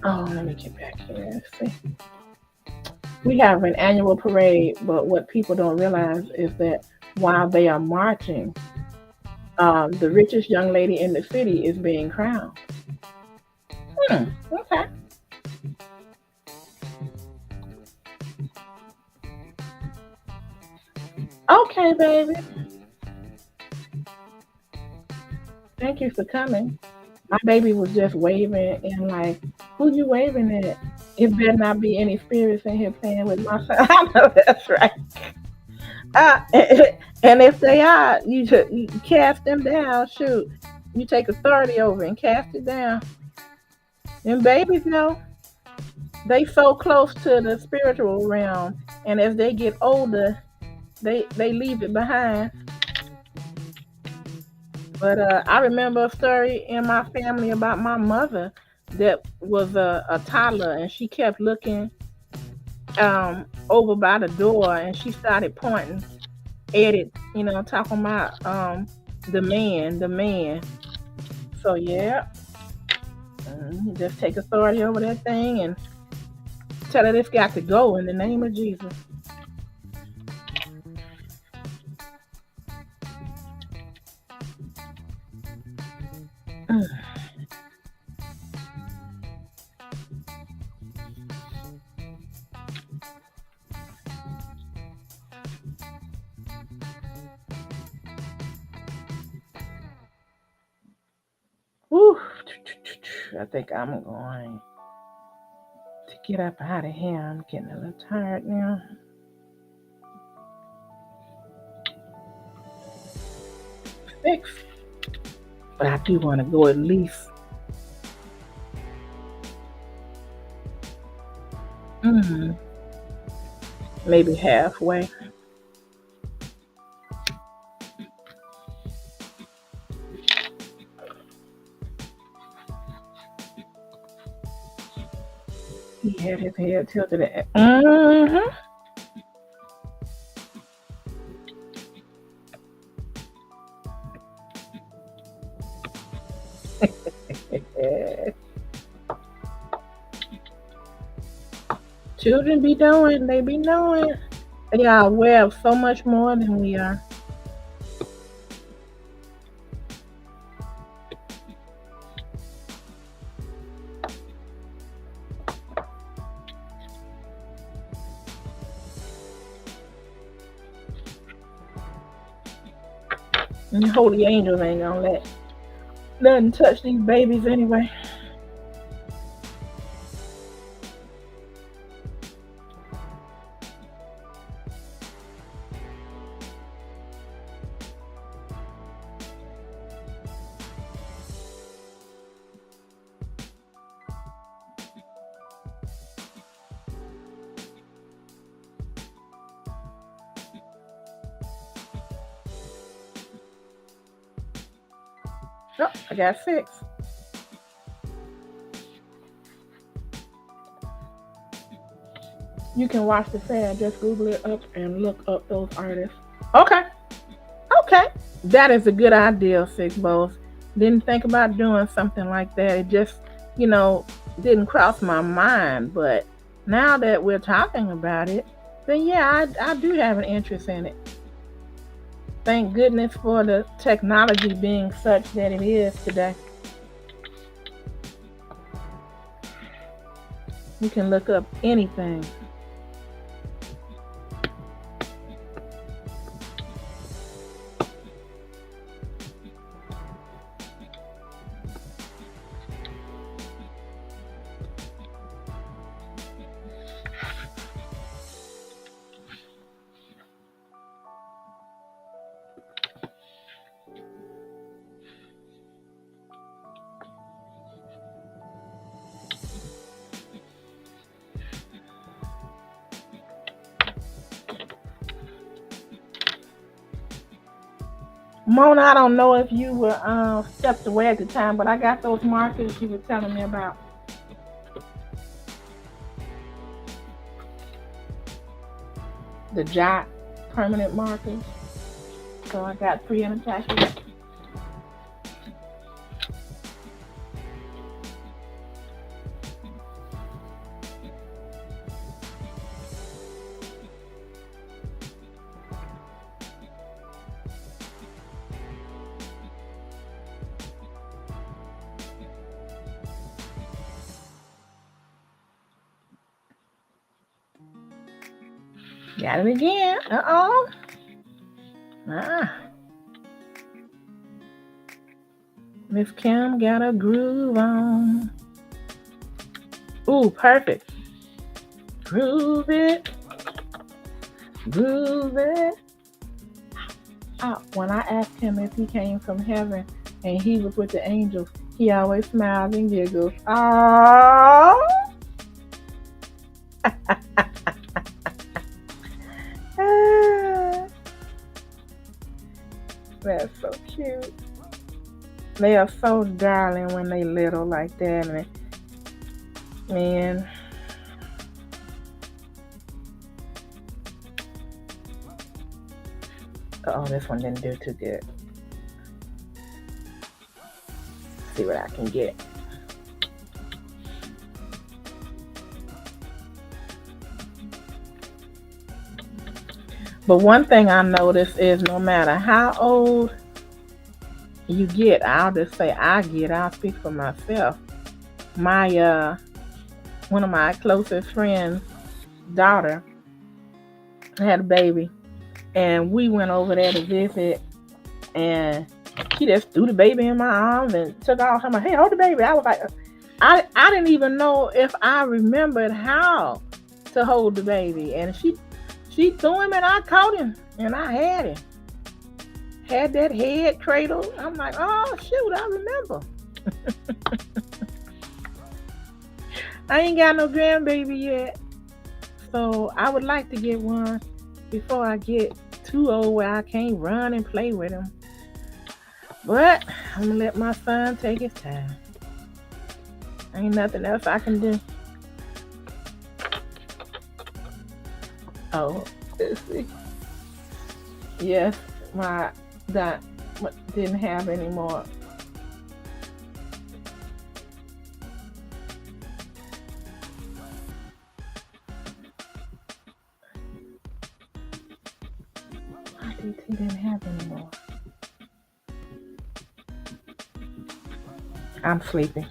Oh, let me get back here. Let's see. We have an annual parade, but what people don't realize is that while they are marching, the richest young lady in the city is being crowned. Okay. Okay, baby. Thank you for coming. My baby was just waving and like, who you waving at? It better not be any spirits in here playing with my son. I know that's right. Uh, and if they are, you cast them down. Shoot, you take authority over and cast it down. And babies know they so close to the spiritual realm, and as they get older, they leave it behind. But I remember a story in my family about my mother that was a toddler, and she kept looking over by the door, and she started pointing at it, talking about the man. So yeah, just take authority over that thing and tell her it's got to go in the name of Jesus. Whew. I think I'm going to get up out of here. I'm getting a little tired now. Six. But I do want to go at least. Maybe halfway. He had his head tilted at. Children be knowing, they be knowing. They are aware of so much more than we are. And the holy angels ain't gonna let nothing touch these babies anyway. Oh, I got 6. You can watch the fair. Just Google it up and look up those artists. Okay. That is a good idea, 6 Bows. Didn't think about doing something like that. It just, didn't cross my mind. But now that we're talking about it, then yeah, I do have an interest in it. Thank goodness for the technology being such that it is today. You can look up anything. Mona, I don't know if you were stepped away at the time, but I got those markers you were telling me about. The jot permanent markers. So I got 3 in a package. Got it again. Uh-oh. Miss Kim got a groove on. Ooh, perfect. Groove it. Groove it. When I asked him if he came from heaven and he was with the angels, he always smiles and giggles. Oh. That's so cute. They are so darling when they little like that. And man. Oh, this one didn't do too good. See what I can get. But one thing I noticed is no matter how old you get, I'll just say I'll speak for myself. My one of my closest friends' daughter had a baby, and we went over there to visit, and she just threw the baby in my arms and took off. I'm like, hey, hold the baby. I was like, I didn't even know if I remembered how to hold the baby, and she threw him and I caught him and I had him. Had that head cradle. I'm like, oh shoot, I remember. I ain't got no grandbaby yet. So I would like to get one before I get too old where I can't run and play with him. But I'm gonna let my son take his time. Ain't nothing else I can do. Oh, let's see. Yes, my that didn't have any more. My DT didn't have any more. I'm sleepy.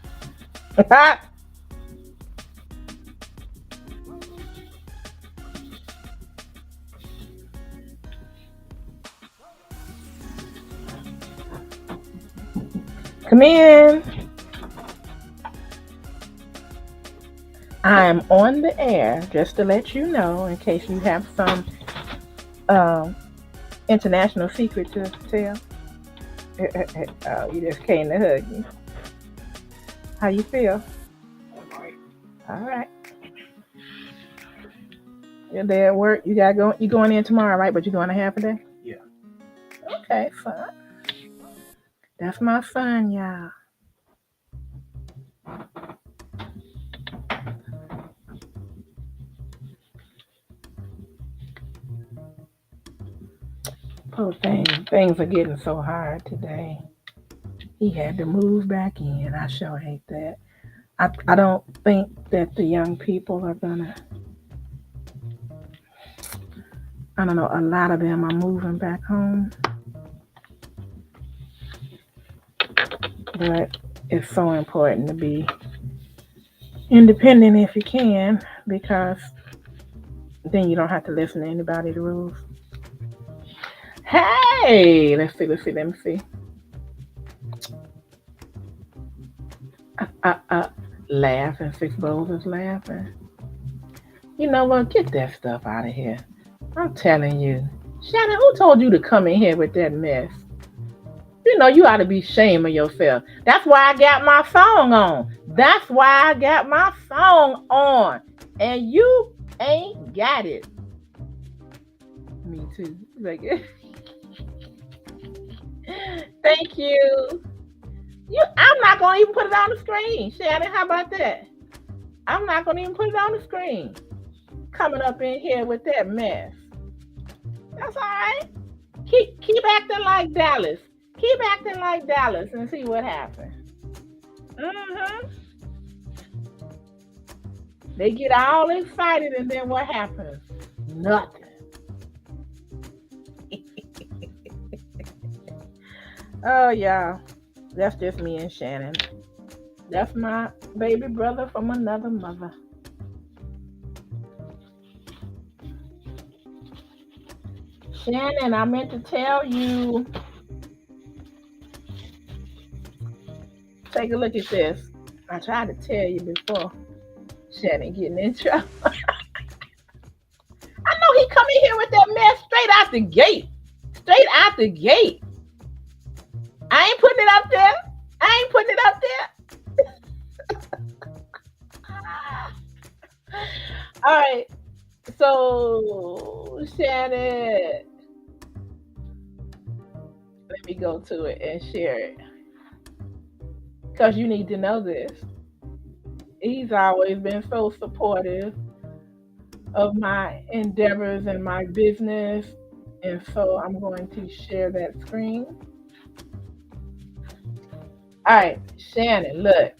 Come in. I'm on the air, just to let you know, in case you have some international secret to tell. Oh, you just came to hug me. How you feel? All right. You're there at work. You going in tomorrow, right? But you're going a half a day? Yeah. Okay, fine. That's my son, y'all. Oh, things are getting so hard today. He had to move back in. I sure hate that. I don't think that the young people are gonna. I don't know. A lot of them are moving back home, but it's so important to be independent if you can, because then you don't have to listen to anybody's rules. Hey, let me see. Uh, uh, laughing, Six Bowls is laughing. You know what? Get that stuff out of here. I'm telling you. Shannon, who told you to come in here with that mess? You know, you ought to be ashamed of yourself. That's why I got my song on. That's why I got my song on. And you ain't got it. Me too. Like, thank you. I'm not gonna even put it on the screen, Shannon. How about that? I'm not gonna even put it on the screen. Coming up in here with that mess. That's all right. Keep acting like Dallas. Keep acting like Dallas and see what happens. Mm-hmm. They get all excited and then what happens? Nothing. Oh yeah. That's just me and Shannon. That's my baby brother from another mother. Shannon, I meant to tell you. Take a look at this. I tried to tell you before. Shannon getting in trouble. I know he come in here with that mess straight out the gate. Straight out the gate. I ain't putting it up there. I ain't putting it up there. All right. So, Shannon, let me go to it and share it. Because you need to know this. He's always been so supportive of my endeavors and my business. And so I'm going to share that screen. All right, Shannon, look.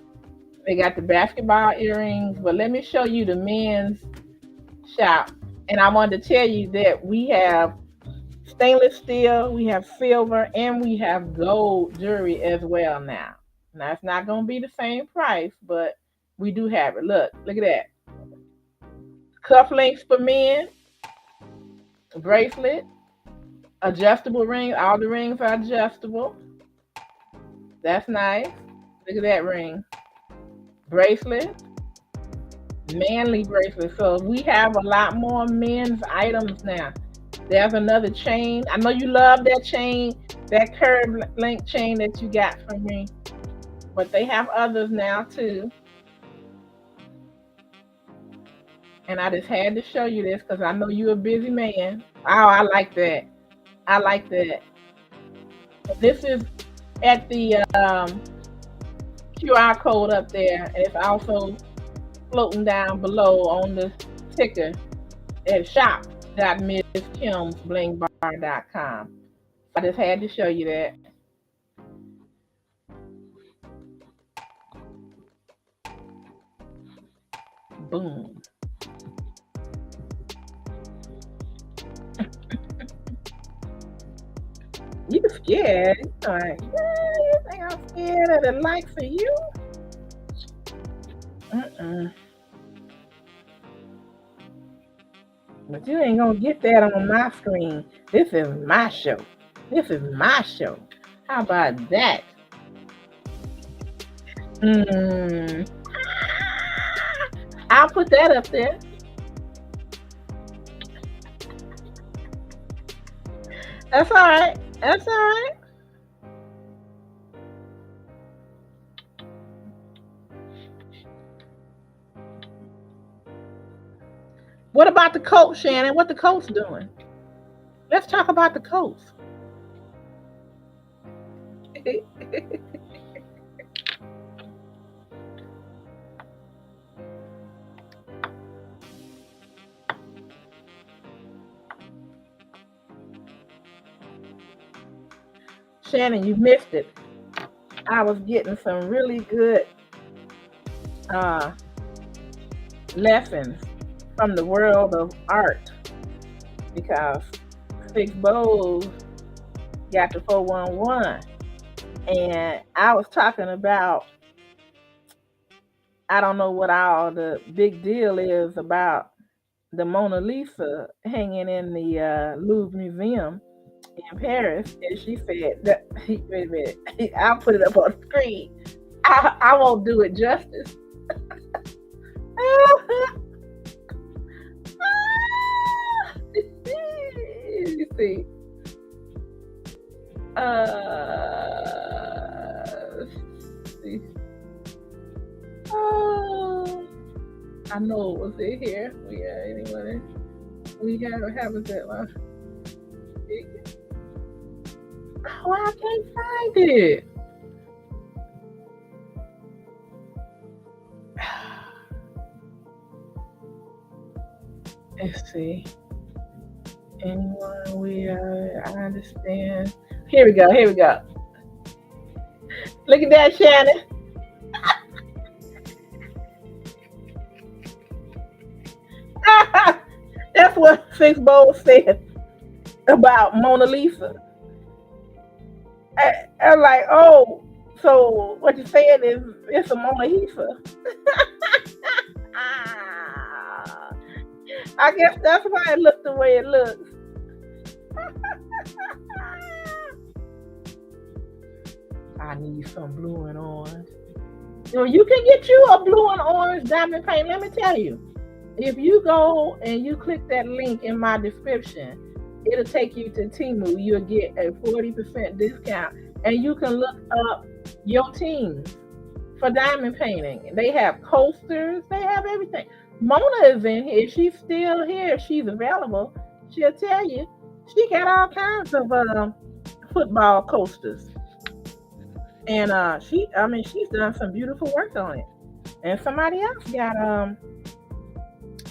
They got the basketball earrings, but let me show you the men's shop. And I wanted to tell you that we have stainless steel, we have silver, and we have gold jewelry as well now. Now, it's not going to be the same price, but we do have it. Look at that. Cufflinks for men, bracelet, adjustable ring. All the rings are adjustable. That's nice. Look at that ring. Bracelet, manly bracelet. So we have a lot more men's items now. There's another chain. I know you love that chain, that curved link chain that you got from me. But they have others now too. And I just had to show you this because I know you're a busy man. Oh, I like that. I like that. This is at the QR code up there. And it's also floating down below on the ticker at shop.misskimsblingbar.com. I just had to show you that. Boom. You scared? You're like, yeah, you think I'm scared of the likes of you? But you ain't gonna get that on my screen. This is my show. This is my show. How about that? I'll put that up there. That's all right. That's all right. What about the coat, Shannon? What the coat's doing? Let's talk about the coats. Shannon, you missed it. I was getting some really good uh, lessons from the world of art because Six Bowls got the 411. And I was talking about, I don't know what all the big deal is about the Mona Lisa hanging in the Louvre Museum in Paris. And she said, that, wait a minute, I'll put it up on the screen. I won't do it justice. You see. See. Oh, I know it was in here. Anyway, we have it one. Oh, I can't find it. Let's see. Anyone I understand. Here we go. Look at that, Shannon. That's what Six Bowls said about Mona Lisa. I'm like, oh, so what you're saying is it's a Mona Lisa. I guess that's why it looks the way it looks. I need some blue and orange. You can get you a blue and orange diamond paint. Let me tell you. If you go and you click that link in my description, it'll take you to Temu. You'll get a 40% discount. And you can look up your teams for diamond painting. They have coasters. They have everything. Mona is in here. She's still here. She's available. She'll tell you. She got all kinds of football coasters. And she's done some beautiful work on it. And somebody else got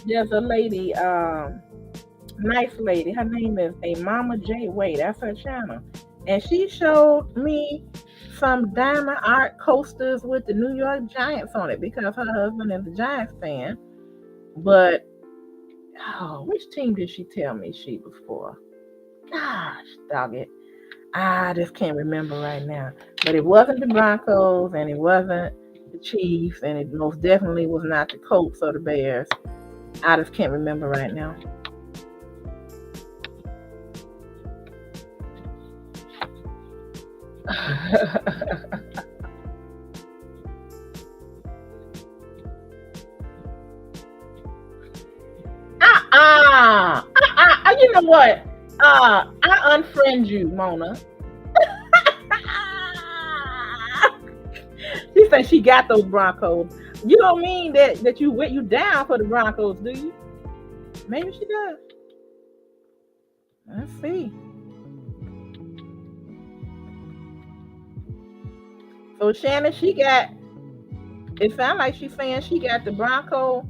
there's a lady, nice lady. Her name is a Mama J Way. That's her channel. And she showed me some diamond art coasters with the New York Giants on it because her husband is a Giants fan. But which team did she tell me she was for? Gosh, dog it. I just can't remember right now. But it wasn't the Broncos and it wasn't the Chiefs and it most definitely was not the Colts or the Bears. I just can't remember right now. You know what? I unfriend you, Mona. She said she got those Broncos. You don't mean that you down for the Broncos, do you? Maybe she does. Let's see. So Shannon, it sounds like she's saying she got the Bronco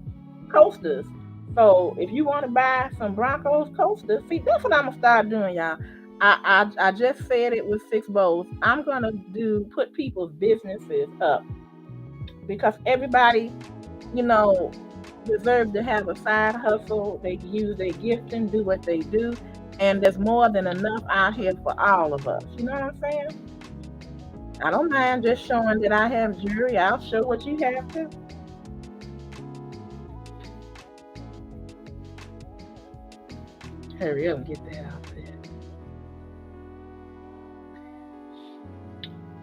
coasters. So if you want to buy some Broncos coasters, see, that's what I'm gonna start doing, y'all. I just said it with Six Bowls. I'm gonna put people's businesses up because everybody, deserves to have a side hustle. They can use their gifting, do what they do, and there's more than enough out here for all of us. You know what I'm saying? I don't mind just showing that I have jewelry. I'll show what you have too. Hurry up and get that out there.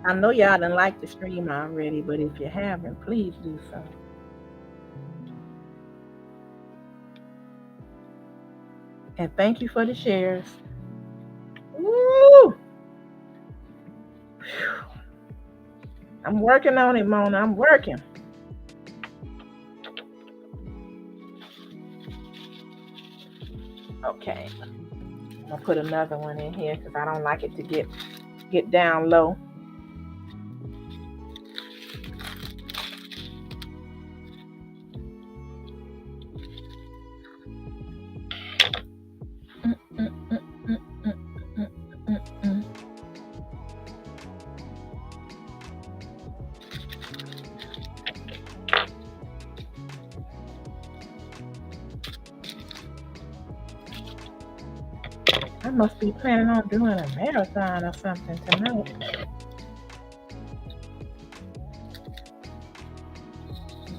I know y'all done like the stream already, but if you haven't, please do so. And thank you for the shares. Woo! I'm working on it, Mona. I'm working. Okay. I'm gonna put another one in here because I don't like it to get down low. I must be planning on doing a marathon or something tonight.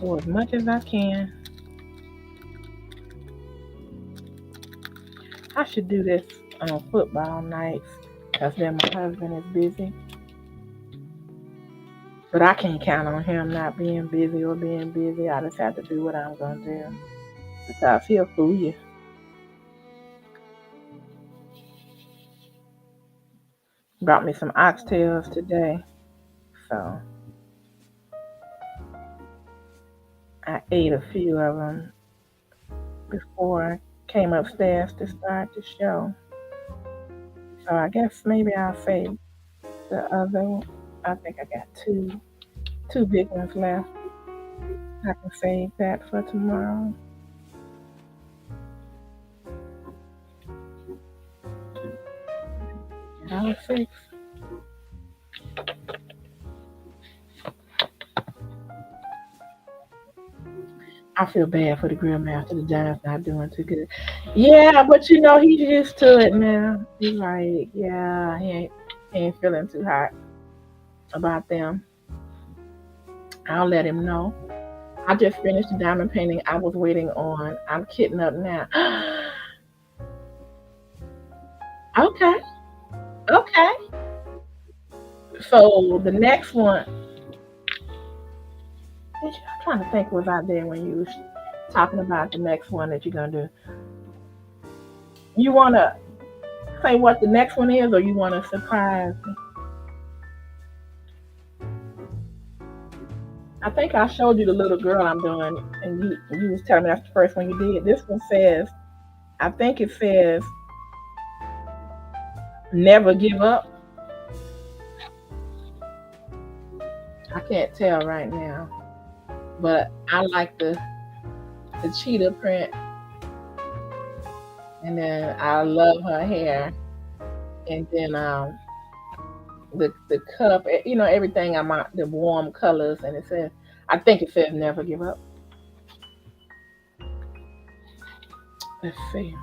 Go as much as I can. I should do this on football nights because then my husband is busy. But I can't count on him not being busy or being busy. I just have to do what I'm going to do because he'll fool you. Brought me some oxtails today. So I ate a few of them before I came upstairs to start the show. So I guess maybe I'll save the other. I think I got two big ones left. I can save that for tomorrow. $6. I feel bad for the grill master. The Giants not doing too good. Yeah, but you know he's used to it now. He's like, yeah, he ain't feeling too hot about them. I'll let him know. I just finished the diamond painting I was waiting on. I'm kitting up now. Okay. So the next one, I'm trying to think was out there when you was talking about the next one that you're gonna do. You wanna say what the next one is, or you wanna surprise me? I think I showed you the little girl I'm doing, and you was telling me that's the first one you did. This one says, I think it says, never give up. I can't tell right now, but I like the cheetah print, and then I love her hair, and then the cup, you know, everything the warm colors, and it says, I think it says never give up. Let's see.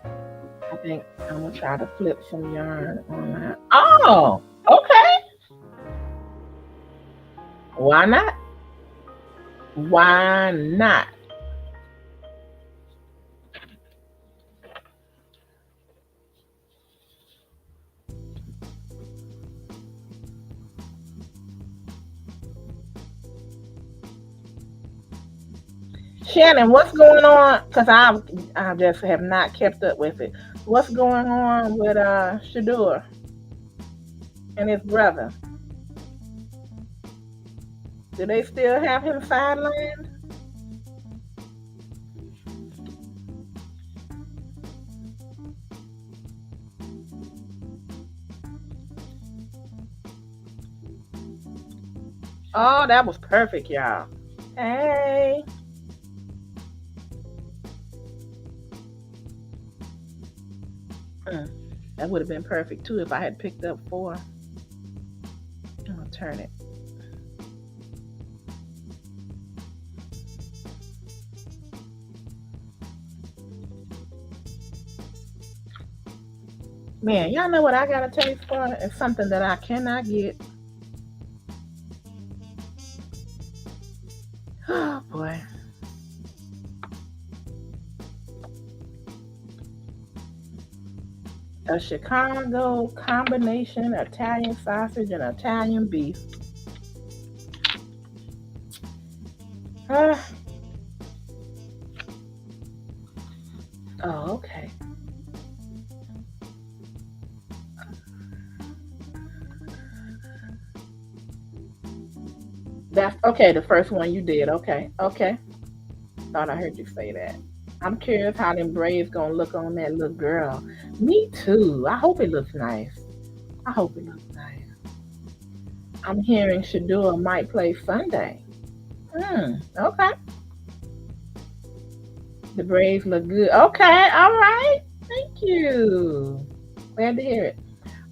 I think I'm gonna try to flip some yarn on that. Oh, okay. Why not? Why not? Shannon, what's going on? Because I just have not kept up with it. What's going on with Shadur and his brother? Do they still have him sidelined? Oh, that was perfect, y'all. Hey. That would have been perfect too if I had picked up 4. I'm gonna turn it. Man, y'all know what I got a taste for? It's something that I cannot get. Oh boy. A Chicago combination Italian sausage and Italian beef. Oh, okay. That's okay, the first one you did. Okay. Thought I heard you say that. I'm curious how them braids gonna look on that little girl. Me too. I hope it looks nice. I'm hearing Shadur might play Sunday. Okay. The braids look good. Okay, all right. Thank you. Glad to hear it.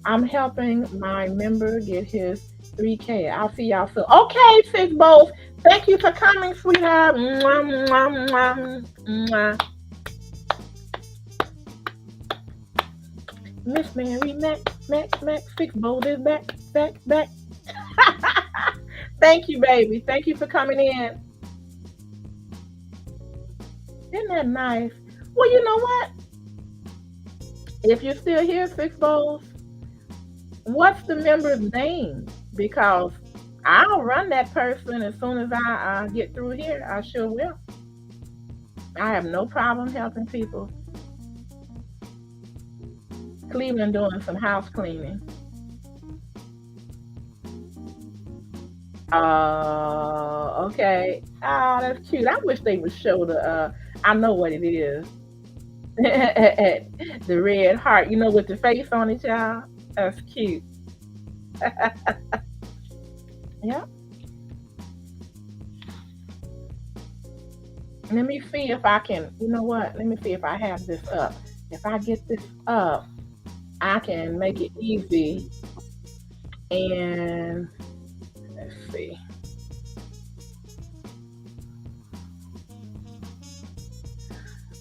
I'm helping my member get his 3K. I'll see y'all soon. Okay, Six Bowls. Thank you for coming, sweetheart. Mwah, mwah, mwah, mwah. Miss Mary Mac, Fix Bold is back, back. Thank you, baby. Thank you for coming in. Isn't that nice? Well, you know what? If you're still here, Fix Bowls, what's the member's name? Because I'll run that person as soon as I get through here. I sure will. I have no problem helping people. Cleveland doing some house cleaning. Okay. Oh, that's cute. I wish they would show the. I know what it is. The red heart, with the face on it, y'all. That's cute. Yeah. Let me see if I can. You know what? Let me see if I have this up. If I get this up, I can make it easy. And let's see.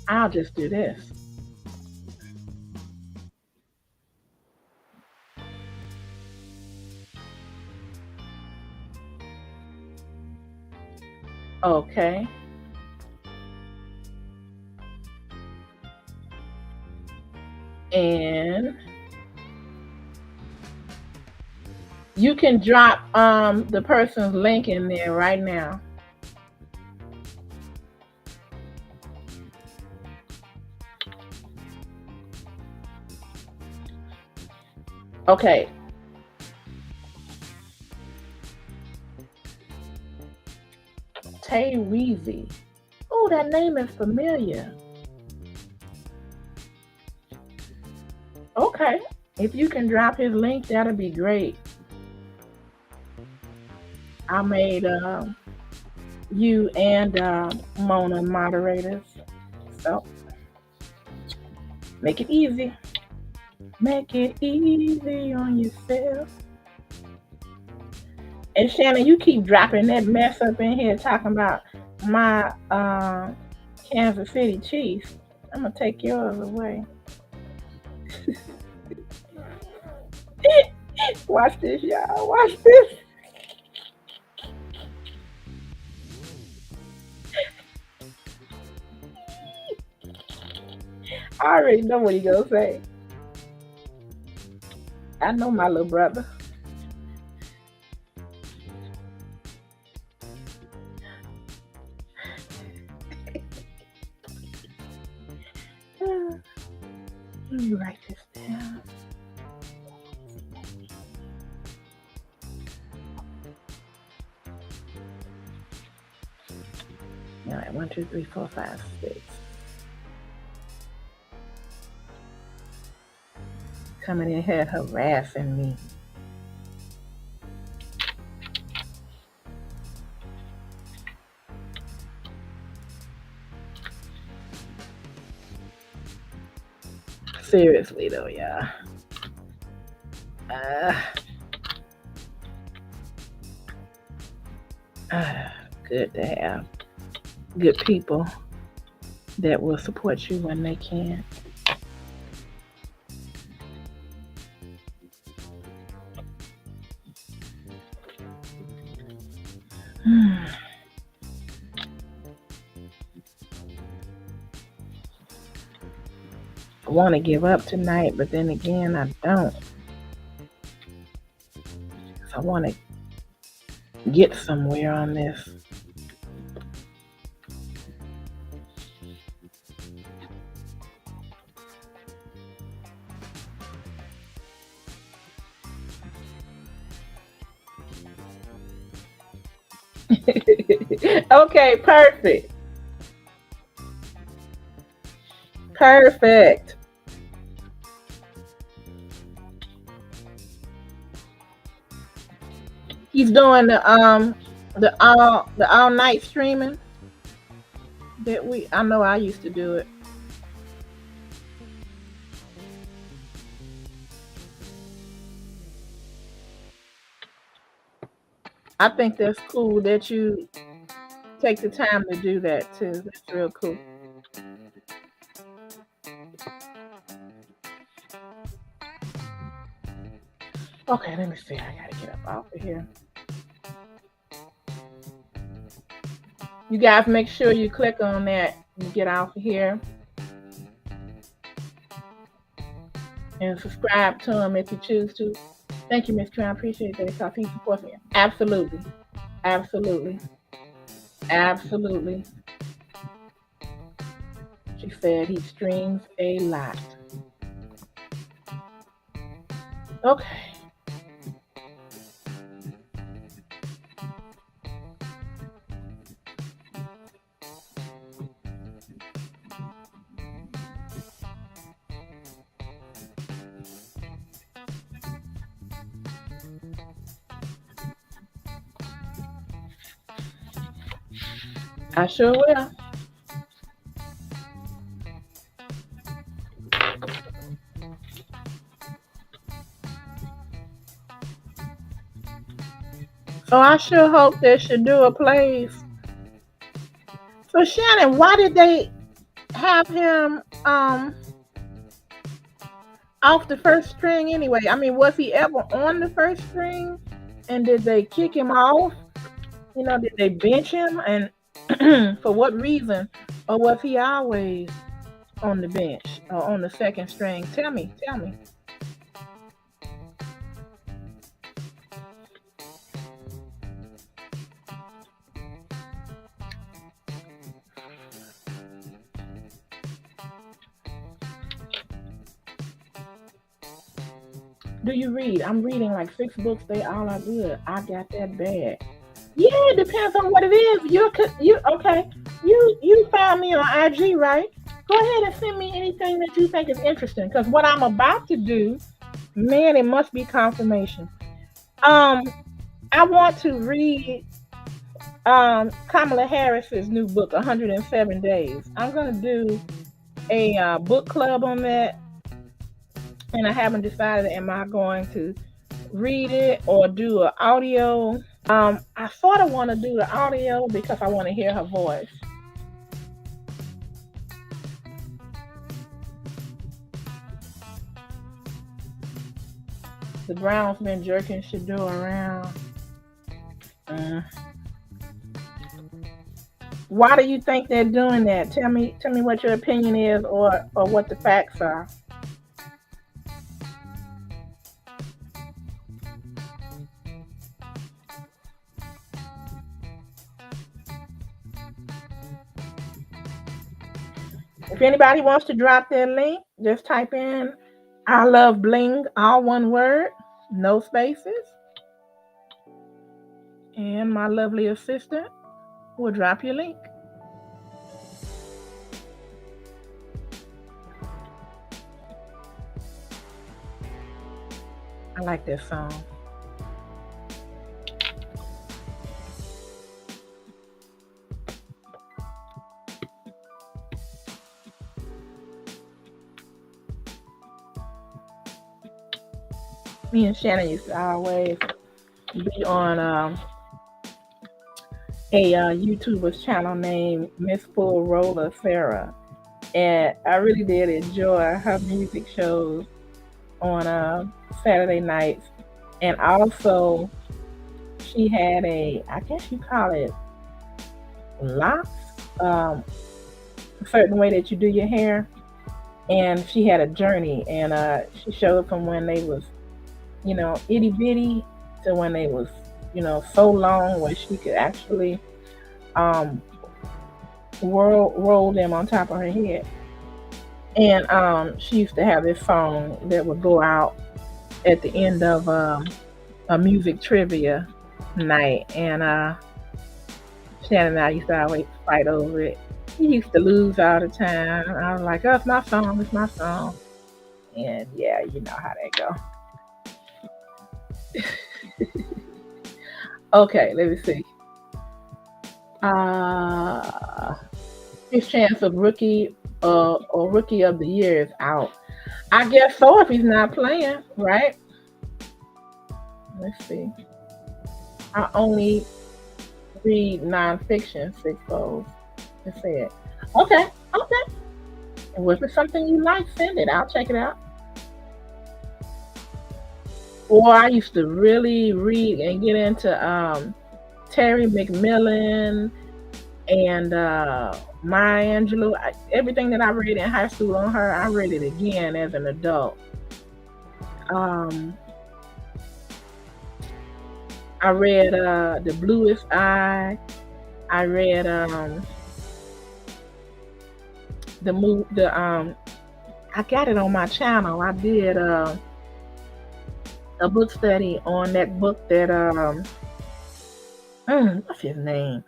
I'll just do this. Okay. And you can drop the person's link in there right now. Okay. Tay Weezy. Oh, that name is familiar. Okay. If you can drop his link, that'll be great. I made you and Mona moderators. So make it easy. Make it easy on yourself. And Shannon, you keep dropping that mess up in here talking about my Kansas City Chiefs. I'm going to take yours away. Watch this, y'all. Watch this. I already know what he gonna say. I know my little brother. Let me write this down. All right, 1, 2, 3, 4, 5, 6. Coming in here harassing me. Seriously though, y'all. Good to have good people that will support you when they can. I want to give up tonight, but then again, I don't. I want to get somewhere on this. Okay, perfect. Perfect. He's doing the all night streaming that I know I used to do it. I think that's cool that you take the time to do that too. That's real cool. Okay, let me see. I gotta get up off of here. You guys make sure you click on that and get off of here. And subscribe to him if you choose to. Thank you, Miss Tran. I appreciate that because he supports me. Absolutely. Absolutely. Absolutely. She said he streams a lot. Okay. I sure will. So I sure hope that Shadua plays. So Shannon, why did they have him off the first string anyway? I mean, was he ever on the first string? And did they kick him off? You know, did they bench him? And for what reason? Or was he always on the bench or on the second string? Tell me. Do you read? I'm reading like 6 books. They all are good. I got that bad. Yeah, it depends on what it is. You okay? You found me on IG, right? Go ahead and send me anything that you think is interesting. Because what I'm about to do, man, it must be confirmation. I want to read Kamala Harris's new book, 107 Days. I'm gonna do a book club on that. And I haven't decided, am I going to read it or do an audio? I sort of want to do the audio because I want to hear her voice. The Browns been jerking Shadua around. Why do you think they're doing that? Tell me what your opinion is or what the facts are. If anybody wants to drop their link, just type in I love bling, all one word, no spaces. And my lovely assistant will drop your link. I like this song. Me and Shannon used to always be on a YouTuber's channel named Miss Full Roller Sarah, and I really did enjoy her music shows on Saturday nights. And also, she had I guess you call it locks, a certain way that you do your hair, and she had a journey, and she showed from when they was itty bitty to when they was, so long where she could actually roll them on top of her head. And she used to have this song that would go out at the end of a music trivia night. And Shannon and I used to always fight over it. He used to lose all the time. I was like, oh, it's my song. And yeah, you know how that go. Okay, let me see. His chance of rookie or rookie of the year is out. I guess so if he's not playing, right? Let's see. I only read nonfiction, 6 goals. Let's see it. Okay. And if it's something you like, send it. I'll check it out. Boy, I used to really read and get into Terry McMillan and Maya Angelou. Everything that I read in high school on her, I read it again as an adult. Um, I read The Bluest Eye. I read the I got it on my channel. I did a book study on that book that what's his name?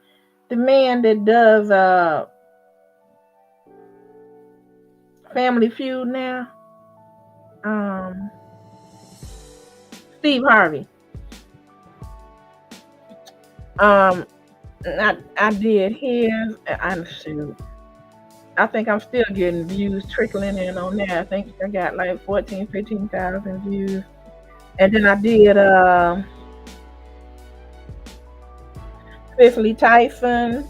The man that does Family Feud now. Steve Harvey. I did his. I think I'm still getting views trickling in on that. I think I got like 14, 15,000 views. And then I did Cicely Tyson.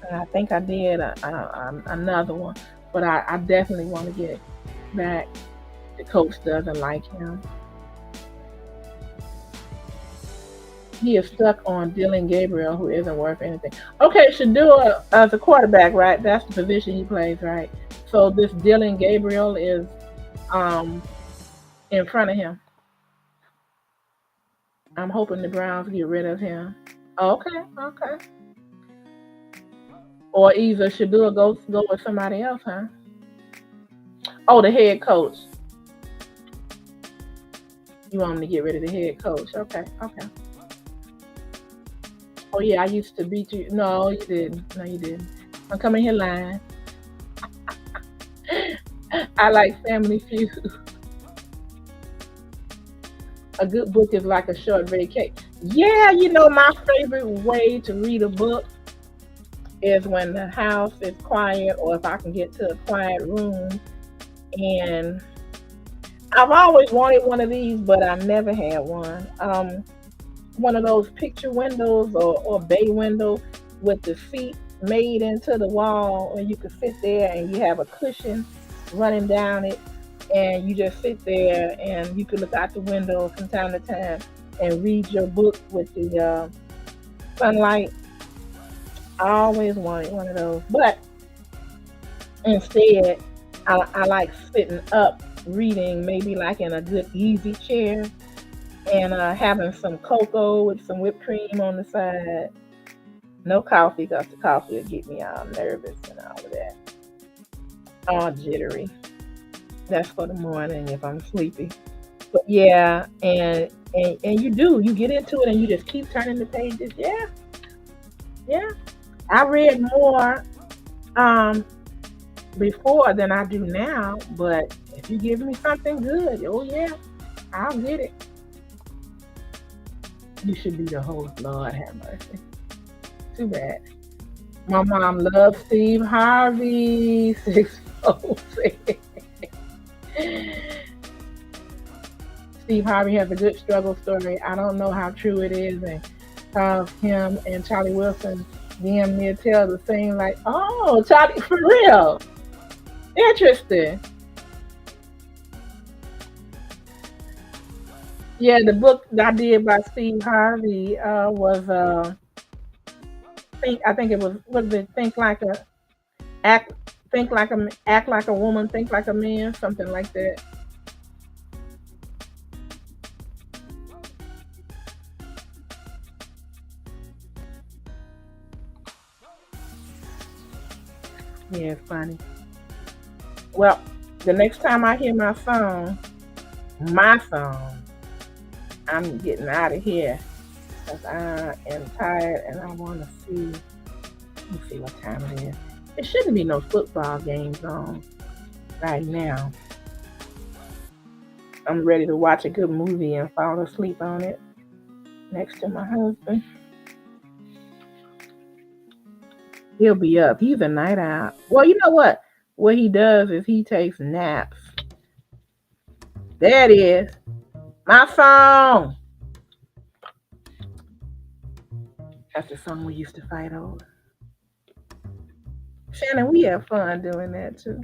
And I think I did another one. But I definitely want to get back. The coach doesn't like him. He is stuck on Dylan Gabriel, who isn't worth anything. Okay, Shadua as a quarterback, right? That's the position he plays, right? So this Dylan Gabriel is in front of him. I'm hoping the Browns get rid of him. Okay. Or either Shadua go with somebody else, huh? Oh, the head coach. You want him to get rid of the head coach? Okay. Oh yeah, I used to beat you. No, you didn't. I'm coming here lying. I like Family Feud. A good book is like a short vacation. Yeah, my favorite way to read a book is when the house is quiet, or if I can get to a quiet room. And I've always wanted one of these, but I never had one. One of those picture windows or bay window with the seat made into the wall, and you can sit there and you have a cushion running down it, and you just sit there and you can look out the window from time to time and read your book with the sunlight. I always wanted one of those, but instead I like sitting up reading, maybe like in a good easy chair, and having some cocoa with some whipped cream on the side. No coffee, because the coffee will get me all nervous and all of that. All jittery. That's for the morning if I'm sleepy. But yeah, and you get into it and you just keep turning the pages. Yeah. I read more before than I do now, but if you give me something good, oh yeah, I'll get it. You should be the host, Lord have mercy. Too bad. My mom loves Steve Harvey. 606. Steve Harvey has a good struggle story. I don't know how true it is, and cause him and Charlie Wilson damn near tell the same, like, oh, Charlie, for real. Interesting. Yeah, the book that I did by Steve Harvey was I think it was, what is it? Act act like a woman, think like a man, something like that. Yeah, it's funny. Well, the next time I hear my song, I'm getting out of here because I am tired and I want to see. Let me see what time it is. There shouldn't be no football games on right now. I'm ready to watch a good movie and fall asleep on it next to my husband. He'll be up. He's a night owl. Well, you know what? What he does is he takes naps. There it is. My song. That's the song we used to fight over. Shannon, we have fun doing that too.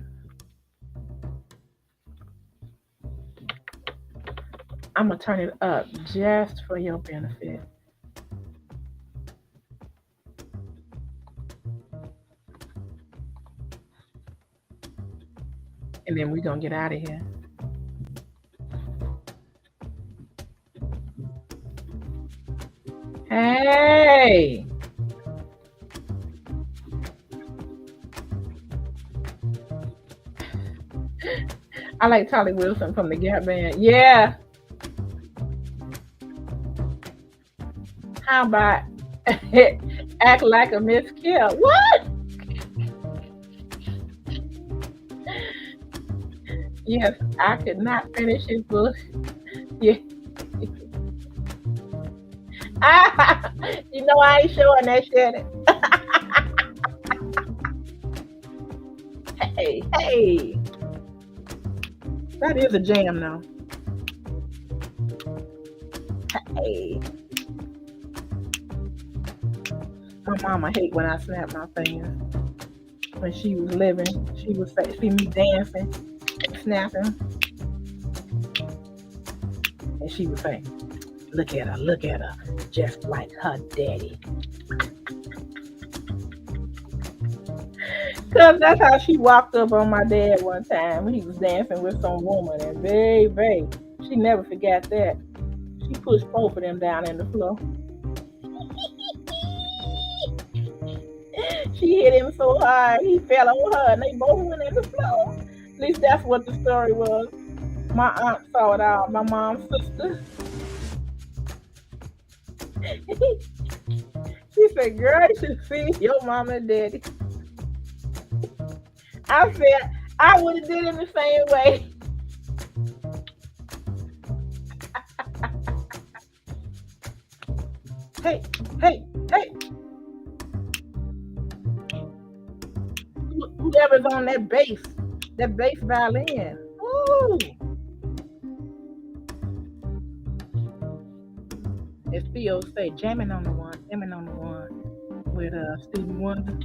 I'm gonna turn it up just for your benefit. And then we're gonna get out of here. Hey, I like Tolly Wilson from the Gap Band. Yeah, how about act like a Miss Kill? What? Yes, I could not finish his book. Yeah. You know I ain't showing that shit. Hey, hey, that is a jam now. Hey, my mama hate when I snap my fingers. When she was living, she would say, see me dancing, snapping, and she would say, look at her, just like her daddy. Cause that's how she walked up on my dad one time when he was dancing with some woman, and baby, she never forgot that. She pushed both of them down in the floor. She hit him so hard, he fell on her, and they both went in the floor. At least that's what the story was. My aunt saw it all, my mom's sister. She said, girl, you should see your mama and daddy. I said, I would have did it the same way. Hey, hey, hey. Whoever's on that bass violin. Ooh. As Theo say, jamming on the one with Stevie Wonder.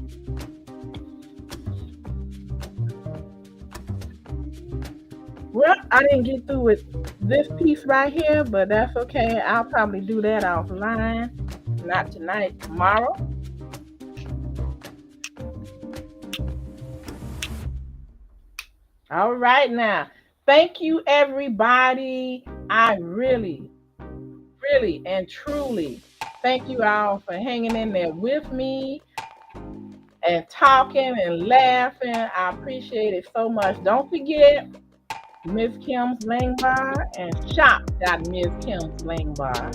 Well, I didn't get through with this piece right here, but that's okay. I'll probably do that offline. Not tonight, tomorrow. All right now. Thank you, everybody. I really and truly thank you all for hanging in there with me and talking and laughing. I appreciate it so much. Don't forget Miss Kim's Slang Bar and shop.misskim's Slang Bar.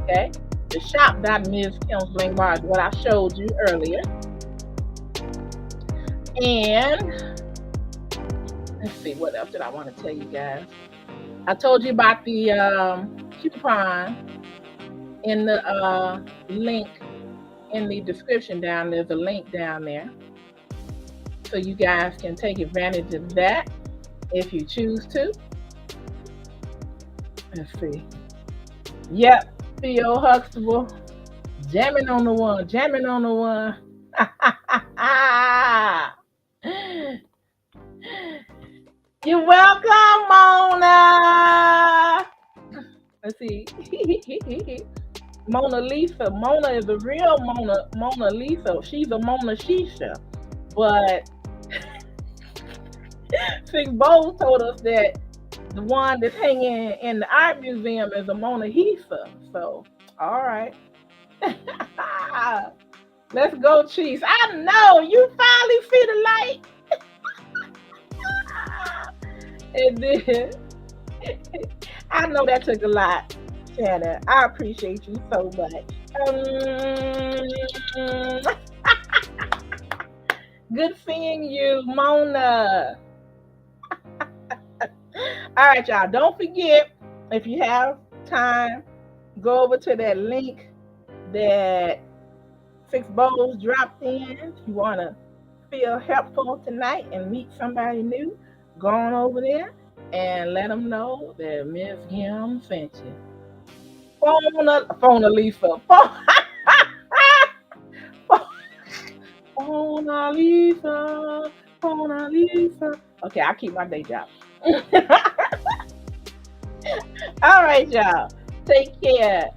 Okay? The shop.misskim's Slang Bar is what I showed you earlier. And let's see, what else did I want to tell you guys? I told you about the coupon in the link in the description down. There's a link down there. So you guys can take advantage of that if you choose to. Let's see. Yep, Theo Huxtable. Jamming on the one. You're welcome, Mona. Let's see. Mona Lisa. Mona is the real Mona Lisa. She's a Mona Shisha. But Six Bowles told us that the one that's hanging in the art museum is a Mona Lisa. So, all right. Let's go, Cheese. I know you finally see the light. And then I know that took a lot, Shannon. I appreciate you so much. Good seeing you, Mona. All right, y'all. Don't forget, if you have time, go over to that link that Six Bowles dropped in. If you want to feel helpful tonight and meet somebody new, go on over there and let them know that Miss Kim sent you. Phone Lisa. Phone Lisa. Okay, I'll keep my day job. All right, y'all. Take care.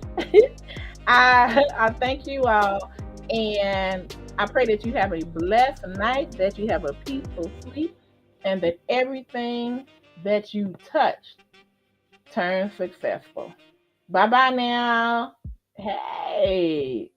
I thank you all, and I pray that you have a blessed night, that you have a peaceful sleep, and that everything that you touch turns successful. Bye bye now. Hey.